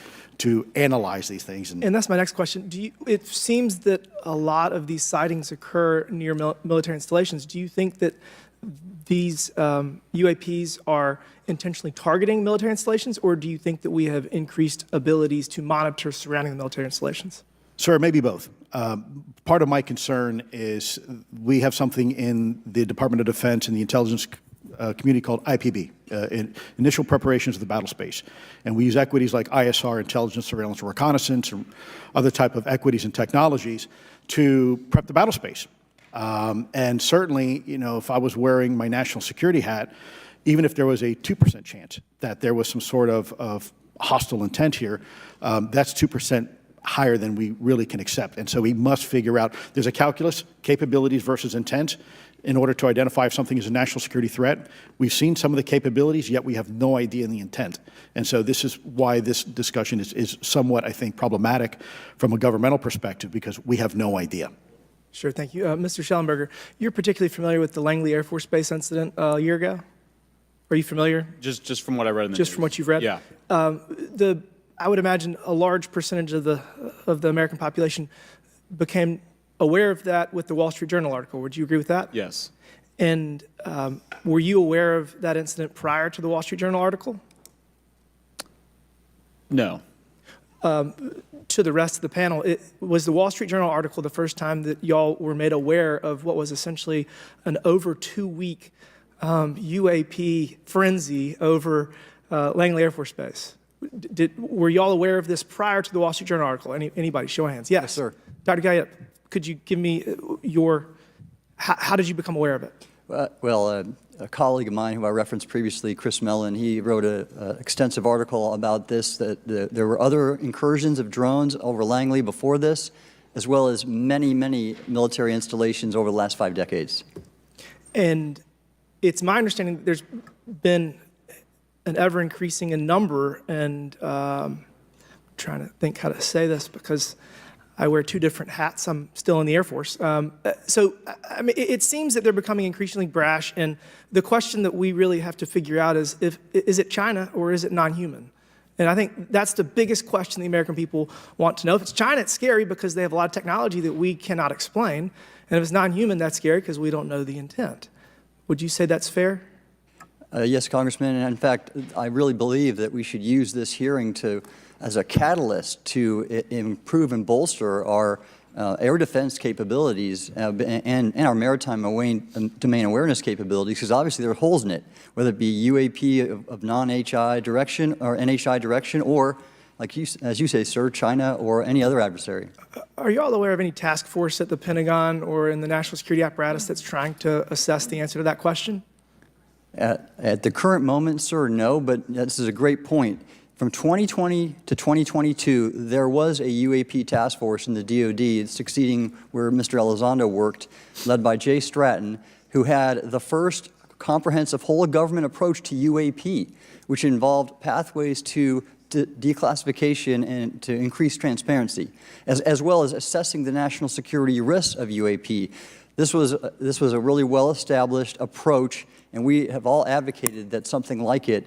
analyze these things. And that's my next question. It seems that a lot of these sightings occur near military installations. Do you think that these UAPs are intentionally targeting military installations, or do you think that we have increased abilities to monitor surrounding the military installations? Sir, maybe both. Part of my concern is we have something in the Department of Defense and the intelligence community called IPB, Initial Preparations of the Battle Space. And we use equities like ISR, intelligence, surveillance, and reconnaissance, and other type of equities and technologies to prep the battle space. And certainly, if I was wearing my national security hat, even if there was a 2% chance that there was some sort of hostile intent here, that's 2% higher than we really can accept. And so we must figure out, there's a calculus, capabilities versus intent, in order to identify if something is a national security threat. We've seen some of the capabilities, yet we have no idea in the intent. And so this is why this discussion is somewhat, I think, problematic from a governmental perspective, because we have no idea. Sure, thank you. Mr. Shellenberger, you're particularly familiar with the Langley Air Force Base incident a year ago? Are you familiar? Just from what I read in the Just news. from what you've read? Yeah. I would imagine a large percentage of the American population became aware of that with the Wall Street Journal article. Would you agree with that? Yes. And were you aware of that incident prior to the Wall Street Journal article? No. To the rest of the panel, was the Wall Street Journal article the first time that y'all were made aware of what was essentially an over 2-week UAP frenzy over Langley Air Force Base? Were y'all aware of this prior to the Wall Street Journal article? Anybody? Show of hands. Yes, sir. Dr. Gallaudet, could you give me how did you become aware of it? A colleague of mine who I referenced previously, Chris Mellon, he wrote an extensive article about this, that there were other incursions of drones over Langley before this, as well as many, many military installations over the last 5 decades. And it's my understanding that there's been an ever-increasing in number, and I'm trying to think how to say this because I wear 2 different hats. I'm still in the Air Force. So, I mean, it seems that they're becoming increasingly brash, and the question that we really have to figure out is it China or is it non-human? And I think that's the biggest question the American people want to know. If it's China, it's scary because they have a lot of technology that we cannot explain. And if it's non-human, that's scary because we don't know the intent. Would you say that's fair? Yes, Congressman. And in fact, I really believe that we should use this hearing as a catalyst to improve and bolster our air defense capabilities and our maritime domain awareness capabilities, because obviously there are holes in it, whether it be UAP of non-HI direction or NHI direction, or, as you say, sir, China or any other adversary. Are you all aware of any task force at the Pentagon or in the national security apparatus that's trying to assess the answer to that question? At the current moment, sir, no, but this is a great point. From 2020 to 2022, there was a UAP task force in the DoD succeeding where Mr. Elizondo worked, led by Jay Stratton, who had the first comprehensive whole-of-government approach to UAP, which involved pathways to declassification and to increase transparency, as well as assessing the national security risks of UAP. This was a really well-established approach, and we have all advocated that something like it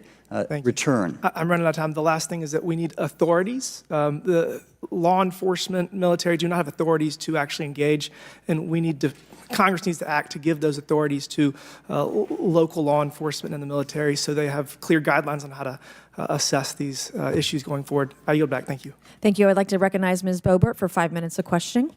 return. I'm running out of time. The last thing is that we need authorities. The law enforcement, military do not have authorities to actually engage, and Congress needs to act to give those authorities to local law enforcement and the military so they have clear guidelines on how to assess these issues going forward. I yield back. Thank you. Thank you. I'd like to recognize Ms. Boebert for 5 minutes of questioning.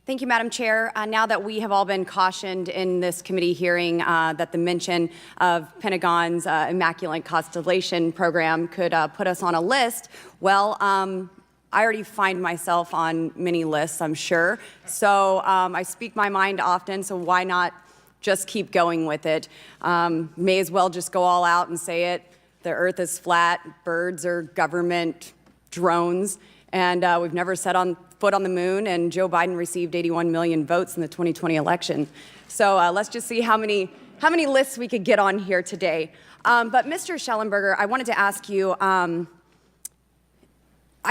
Thank you, Madam Chair. Now that we have all been cautioned in this committee hearing that the mention of Pentagon's Immaculate Constellation program could put us on a list, well, I already find myself on many lists, I'm sure. So I speak my mind often, so why not just keep going with it? May as well just go all out and say it. The Earth is flat, birds are government drones, and we've never set foot on the moon, and Joe Biden received 81 million votes in the 2020 election. So let's just see how many lists we could get on here today. But Mr. Shellenberger, I wanted to ask you, I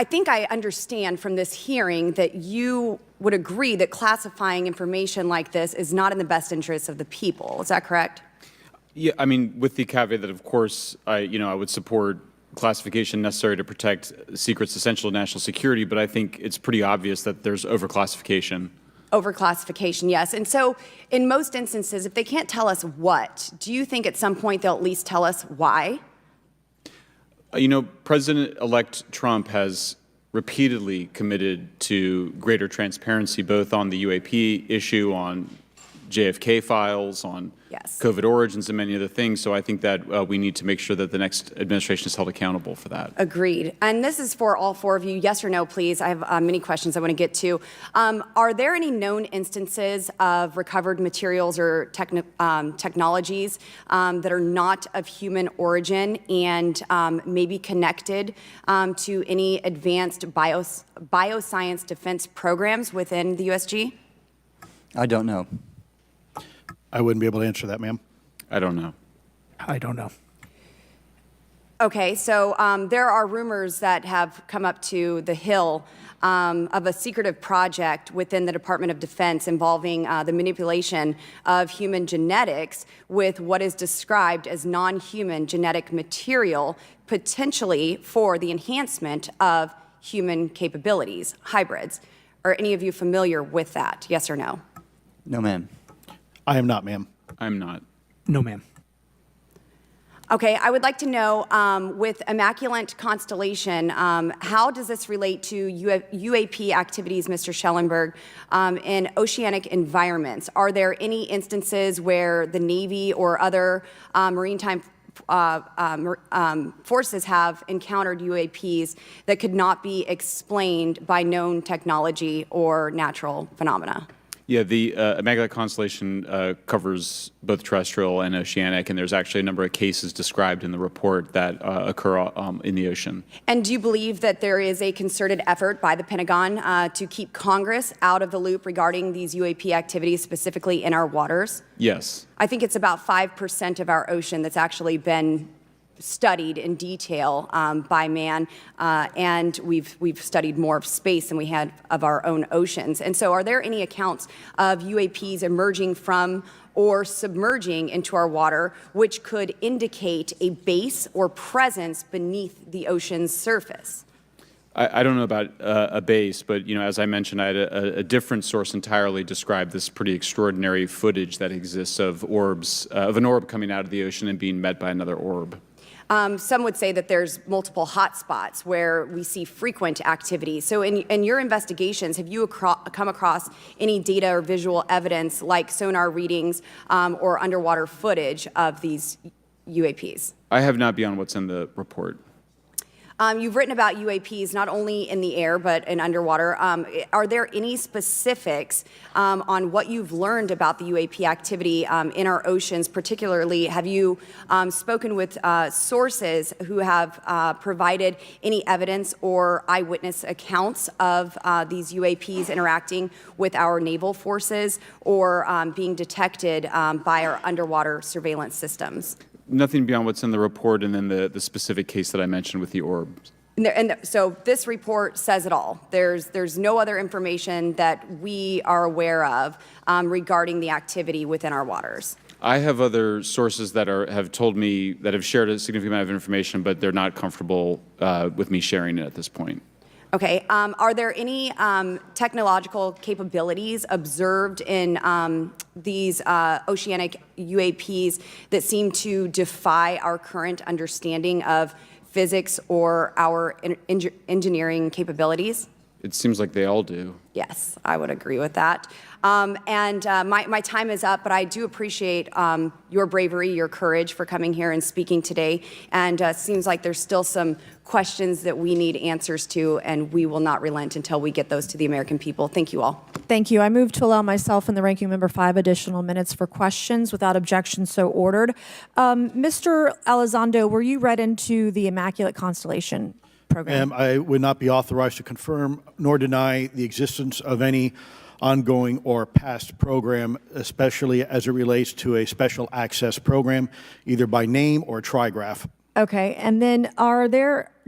think I understand from this hearing that you would agree that classifying information like this is not in the best interest of the people. Is that correct? Yeah, I mean, with the caveat that, of course, I would support classification necessary to protect secrets essential to national security, but I think it's pretty obvious that there's overclassification. Overclassification, yes. And so in most instances, if they can't tell us what, do you think at some point they'll at least tell us why? President-elect Trump has repeatedly committed to greater transparency, both on the UAP issue, on JFK files, on COVID origins, and many other things. So I think that we need to make sure that the next administration is held accountable for that. Agreed. And this is for all four of you. Yes or no, please. I have many questions I want to get to. Are there any known instances of recovered materials or technologies that are not of human origin and maybe connected to any advanced bioscience defense programs within the USG? I don't know. I wouldn't be able to answer that, ma'am. I don't know. I don't know. Okay, so there are rumors that have come up to the Hill of a secretive project within the Department of Defense involving the manipulation of human genetics with what is described as non-human genetic material, potentially for the enhancement of human capabilities, hybrids. Are any of you familiar with that? Yes or no? No, ma'am. I am not, ma'am. I'm not. No, ma'am. Okay, I would like to know, with Immaculate Constellation, how does this relate to UAP activities, Mr. Schellenberg, in oceanic environments? Are there any instances where the Navy or other maritime forces have encountered UAPs that could not be explained by known technology or natural phenomena? Yeah, the Immaculate Constellation covers both terrestrial and oceanic, and there's actually a number of cases described in the report that occur in the ocean. And do you believe that there is a concerted effort by the Pentagon to keep Congress out of the loop regarding these UAP activities, specifically in our waters? Yes. I think it's about 5% of our ocean that's actually been studied in detail by man, and we've studied more of space than we had of our own oceans. And so are there any accounts of UAPs emerging from or submerging into our water which could indicate a base or presence beneath the ocean's surface? I don't know about a base, but as I mentioned, I had a different source entirely describe this pretty extraordinary footage that exists of orbs, of an orb coming out of the ocean and being met by another orb. Some would say that there's multiple hotspots where we see frequent activity. So in your investigations, have you come across any data or visual evidence like sonar readings or underwater footage of these UAPs? I have not beyond what's in the report. You've written about UAPs not only in the air but in underwater. Are there any specifics on what you've learned about the UAP activity in our oceans? Particularly, have you spoken with sources who have provided any evidence or eyewitness accounts of these UAPs interacting with our naval forces or being detected by our underwater surveillance systems? Nothing beyond what's in the report and then the specific case that I mentioned with the orbs. So this report says it all. There's no other information that we are aware of regarding the activity within our waters. I have other sources that have told me that have shared a significant amount of information, but they're not comfortable with me sharing it at this point. Okay. Are there any technological capabilities observed in these oceanic UAPs that seem to defy our current understanding of physics or our engineering capabilities? It seems like they all do. Yes, I would agree with that. My time is up, but I do appreciate your bravery, your courage for coming here and speaking today. And it seems like there's still some questions that we need answers to, and we will not relent until we get those to the American people. Thank you all. Thank you. I move to allow myself and the ranking member 5 additional minutes for questions. Without objection, so ordered. Mr. Elizondo, were you read into the Immaculate Constellation program? I would not be authorized to confirm nor deny the existence of any ongoing or past program, especially as it relates to a special access program, either by name or trigraph. Okay, and then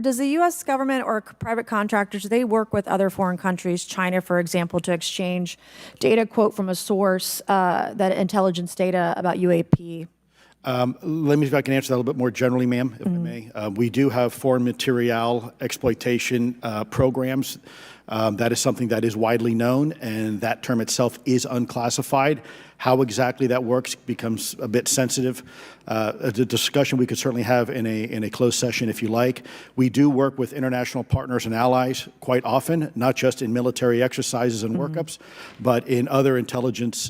does the U.S. government or private contractors, do they work with other foreign countries, China, for example, to exchange data, quote from a source, that intelligence data about UAP? Let me see if I can answer that a little bit more generally, ma'am, if I may. We do have foreign material exploitation programs. That is something that is widely known, and that term itself is unclassified. How exactly that works becomes a bit sensitive. A discussion we could certainly have in a closed session if you like. We do work with international partners and allies quite often, not just in military exercises and workups, but in other intelligence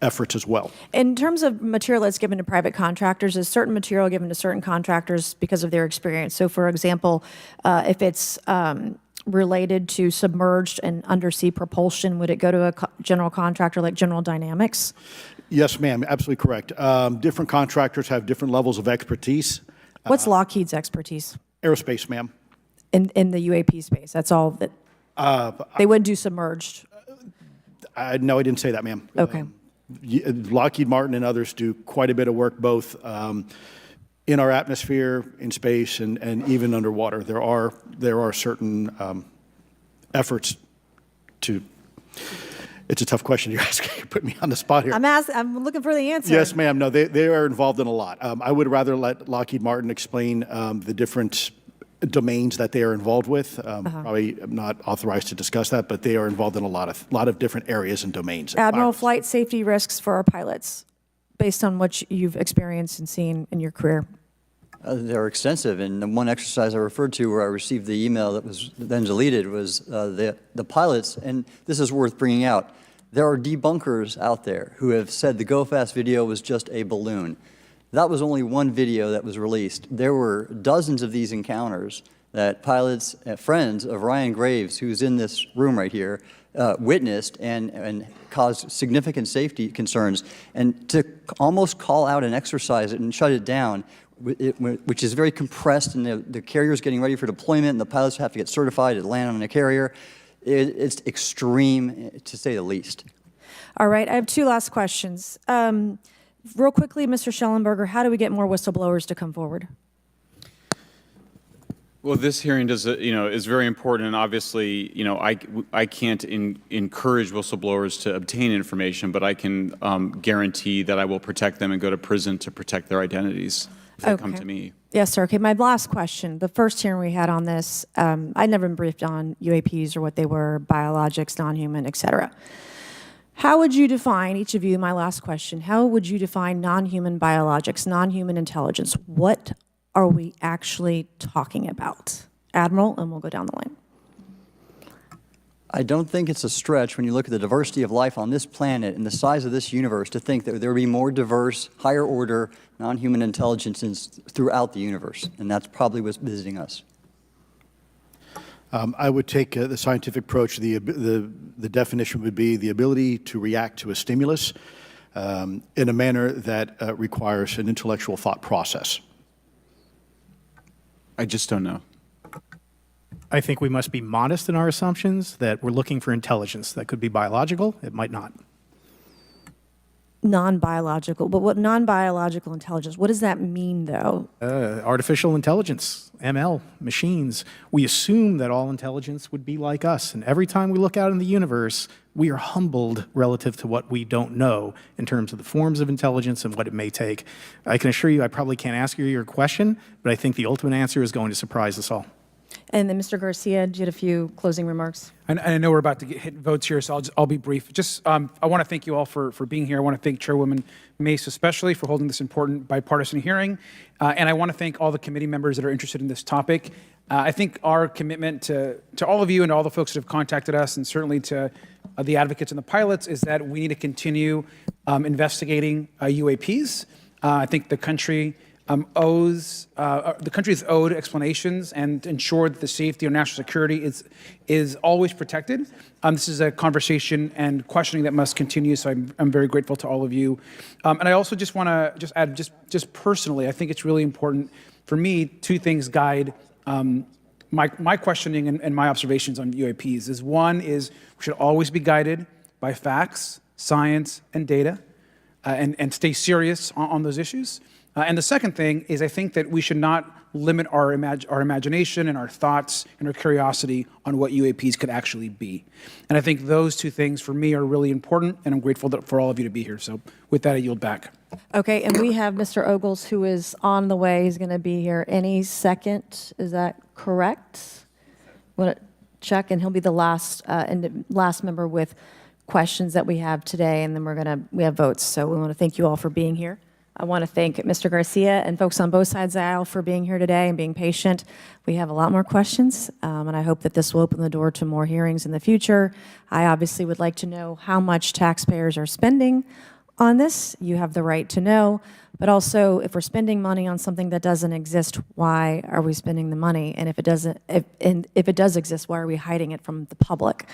efforts as well. In terms of material that's given to private contractors, is certain material given to certain contractors because of their experience? So, for example, if it's related to submerged and undersea propulsion, would it go to a general contractor like General Dynamics? Yes, ma'am, absolutely correct. Different contractors have different levels of expertise. What's Lockheed's expertise? Aerospace, ma'am. In the UAP space, that's all that they wouldn't do submerged. No, I didn't say that, ma'am. Okay. Lockheed Martin and others do quite a bit of work both in our atmosphere, in space, and even underwater. There are certain efforts to. It's a tough question you're asking. You put me on the spot here. I'm looking for the answer. Yes, ma'am. No, they are involved in a lot. I would rather let Lockheed Martin explain the different domains that they are involved with. Probably I'm not authorized to discuss that, but they are involved in a lot of different areas and domains. Admiral, flight safety risks for our pilots, based on what you've experienced and seen in your career. They're extensive, and the one exercise I referred to where I received the email that was then deleted was the pilots, and this is worth bringing out. There are debunkers out there who have said the Go Fast video was just a balloon. That was only one video that was released. There were dozens of these encounters that pilots, friends of Ryan Graves, who's in this room right here, witnessed and caused significant safety concerns. And to almost call out and exercise it and shut it down, which is very compressed, and the carrier's getting ready for deployment, and the pilots have to get certified to land on a carrier, it's extreme, to say the least. All right, I have two last questions. Real quickly, Mr. Shellenberger, how do we get more whistleblowers to come forward? Well, this hearing is very important, and obviously, I can't encourage whistleblowers to obtain information, but I can guarantee that I will protect them and go to prison to protect their identities if they come to me. Yes, sir. Okay, my last question. The first hearing we had on this, I'd never been briefed on UAPs or what they were, biologics, non-human, et cetera. How would you define, each of you, my last question, how would you define non-human biologics, non-human intelligence? What are we actually talking about? Admiral, and we'll go down the line. I don't think it's a stretch when you look at the diversity of life on this planet and the size of this universe to think that there would be more diverse, higher order, non-human intelligences throughout the universe. And that's probably what's visiting us. I would take the scientific approach. The definition would be the ability to react to a stimulus in a manner that requires an intellectual thought process. I just don't know. I think we must be modest in our assumptions that we're looking for intelligence. That could be biological, it might not. Non-biological, but what non-biological intelligence, what does that mean, though? Artificial intelligence, ML, machines. We assume that all intelligence would be like us, and every time we look out in the universe, we are humbled relative to what we don't know in terms of the forms of intelligence and what it may take. I can assure you I probably can't ask you your question, but I think the ultimate answer is going to surprise us all. And then Mr. Garcia, you had a few closing remarks. I know we're about to hit votes here, so I'll be brief. Just, I want to thank you all for being here. I want to thank Chairwoman Mace especially for holding this important bipartisan hearing. And I want to thank all the committee members that are interested in this topic. I think our commitment to all of you and all the folks that have contacted us, and certainly to the advocates and the pilots, is that we need to continue investigating UAPs. I think the country the country is owed explanations and ensure that the safety or national security is always protected. This is a conversation and questioning that must continue, so I'm very grateful to all of you. And I also just want to add, just personally, I think it's really important for me, two things guide my questioning and my observations on UAPs. One is we should always be guided by facts, science, and data, and stay serious on those issues. And the second thing is I think that we should not limit our imagination and our thoughts and our curiosity on what UAPs could actually be. And I think those two things for me are really important, and I'm grateful for all of you to be here. So with that, I yield back. Okay, and we have Mr. Ogles, who is on the way. He's going to be here any second. Is that correct? Want to check, and he'll be the last member with questions that we have today, and then we have votes. So we want to thank you all for being here. I want to thank Mr. Garcia and folks on both sides of the aisle for being here today and being patient. We have a lot more questions, and I hope that this will open the door to more hearings in the future. I obviously would like to know how much taxpayers are spending on this. You have the right to know. But also, if we're spending money on something that doesn't exist, why are we spending the money? And if it does exist, why are we hiding it from the public?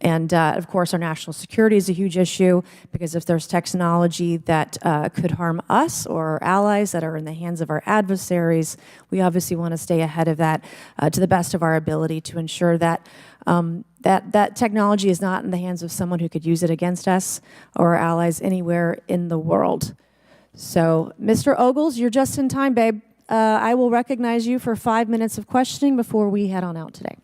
And of course, our national security is a huge issue, because if there's technology that could harm us or our allies that are in the hands of our adversaries, we obviously want to stay ahead of that to the best of our ability to ensure that that technology is not in the hands of someone who could use it against us or our allies anywhere in the world. So, Mr. Ogles, you're just in time, babe. I will recognize you for 5 minutes of questioning before we head on out today.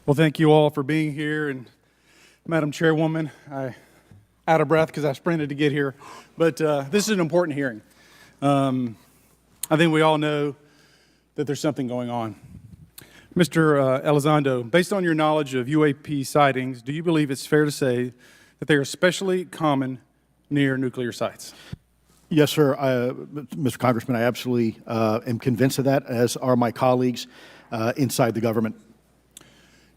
Well, thank you all for being here, and Madam Chairwoman, I'm out of breath because I sprinted to get here, but this is an important hearing. I think we all know that there's something going on. Mr. Elizondo, based on your knowledge of UAP sightings, do you believe it's fair to say that they are especially common near nuclear sites? Yes, sir. Mr. Congressman, I absolutely am convinced of that, as are my colleagues inside the government.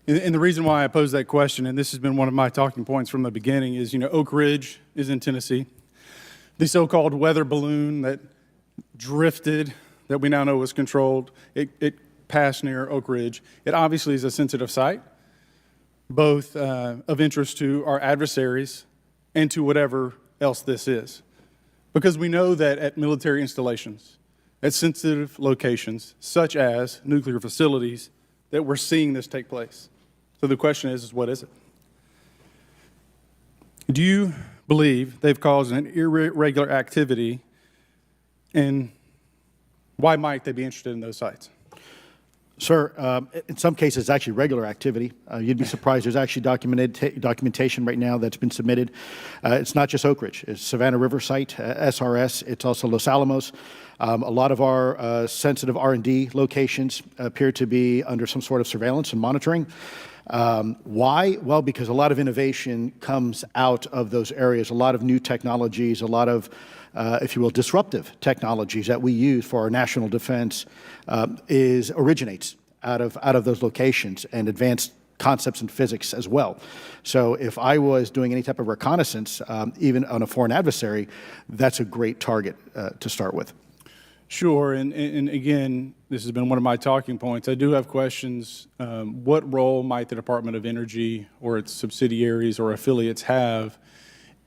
And the reason why I pose that question, and this has been one of my talking points from the beginning, is, Oak Ridge is in Tennessee. The so-called weather balloon that drifted, that we now know was controlled, it passed near Oak Ridge. It obviously is a sensitive site, both of interest to our adversaries and to whatever else this is. Because we know that at military installations, at sensitive locations, such as nuclear facilities, that we're seeing this take place. So the question is what is it? Do you believe they've caused an irregular activity, and why might they be interested in those sites? Sir, in some cases, it's actually regular activity. You'd be surprised. There's actually documentation right now that's been submitted. It's not just Oak Ridge. It's Savannah River Site, SRS. It's also Los Alamos. A lot of our sensitive R&D locations appear to be under some sort of surveillance and monitoring. Why? Well, because a lot of innovation comes out of those areas, a lot of new technologies, a lot of, if you will, disruptive technologies that we use for our national defense originates out of those locations, and advanced concepts in physics as well. So if I was doing any type of reconnaissance, even on a foreign adversary, that's a great target to start with. Sure, and again, this has been one of my talking points. I do have questions. What role might the Department of Energy or its subsidiaries or affiliates have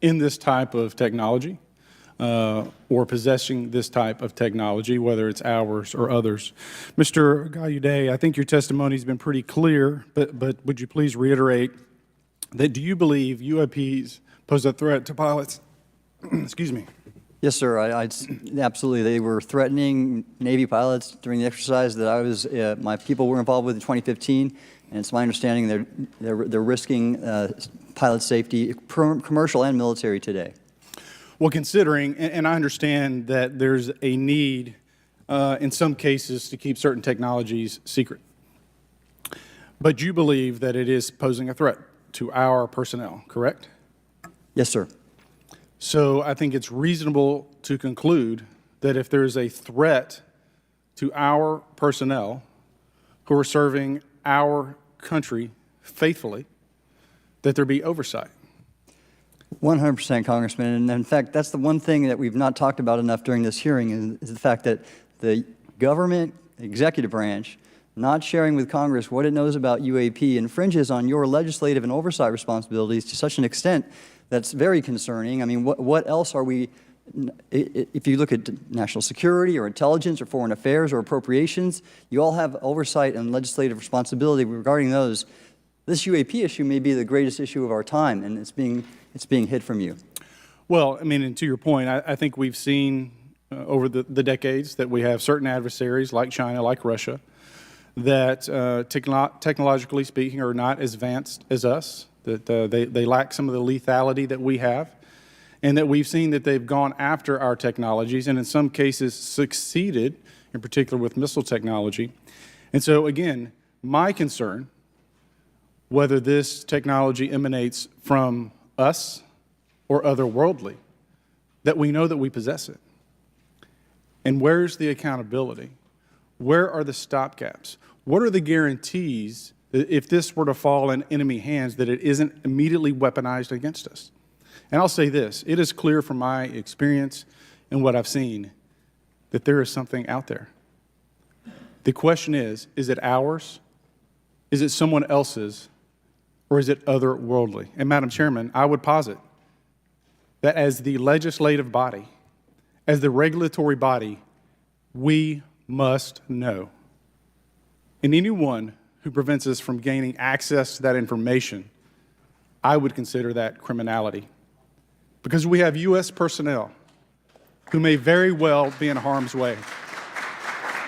in this type of technology or possessing this type of technology, whether it's ours or others? Mr. Gallaudet, I think your testimony has been pretty clear, but would you please reiterate that do you believe UAPs pose a threat to pilots? Excuse me. Yes, sir. Absolutely. They were threatening Navy pilots during the exercise that I was, my people were involved with in 2015, and it's my understanding they're risking pilot safety, commercial and military today. Well, considering, and I understand that there's a need in some cases to keep certain technologies secret, but you believe that it is posing a threat to our personnel, correct? Yes, sir. So I think it's reasonable to conclude that if there's a threat to our personnel who are serving our country faithfully, that there be oversight. 100%, Congressman. And in fact, that's the one thing that we've not talked about enough during this hearing is the fact that the government executive branch not sharing with Congress what it knows about UAP infringes on your legislative and oversight responsibilities to such an extent that's very concerning. I mean, what else are we, if you look at national security or intelligence or foreign affairs or appropriations, you all have oversight and legislative responsibility regarding those. This UAP issue may be the greatest issue of our time, and it's being hid from you. Well, I mean, and to your point, I think we've seen over the decades that we have certain adversaries like China, like Russia, that technologically speaking are not as advanced as us, that they lack some of the lethality that we have, and that we've seen that they've gone after our technologies and in some cases succeeded, in particular with missile technology. And so again, my concern, whether this technology emanates from us or otherworldly, that we know that we possess it. And where's the accountability? Where are the stopgaps? What are the guarantees that if this were to fall in enemy hands, that it isn't immediately weaponized against us? And I'll say this, it is clear from my experience and what I've seen that there is something out there. The question is it ours? Is it someone else's? Or is it otherworldly? And Madam Chairman, I would posit that as the legislative body, as the regulatory body, we must know. And anyone who prevents us from gaining access to that information, I would consider that criminality. Because we have U.S. personnel who may very well be in harm's way.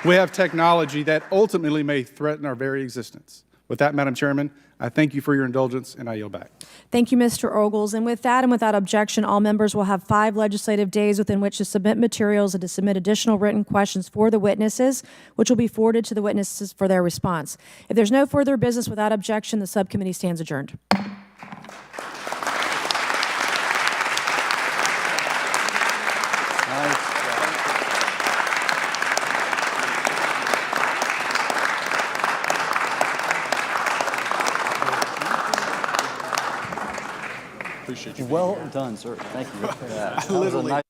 We have technology that ultimately may threaten our very existence. With that, Madam Chairman, I thank you for your indulgence, and I yield back. Thank you, Mr. Ogles. And with that and without objection, all members will have 5 legislative days within which to submit materials and to submit additional written questions for the witnesses, which will be forwarded to the witnesses for their response. If there's no further business without objection, the subcommittee stands adjourned. Appreciate you. Well done, sir. Thank you. That was a nice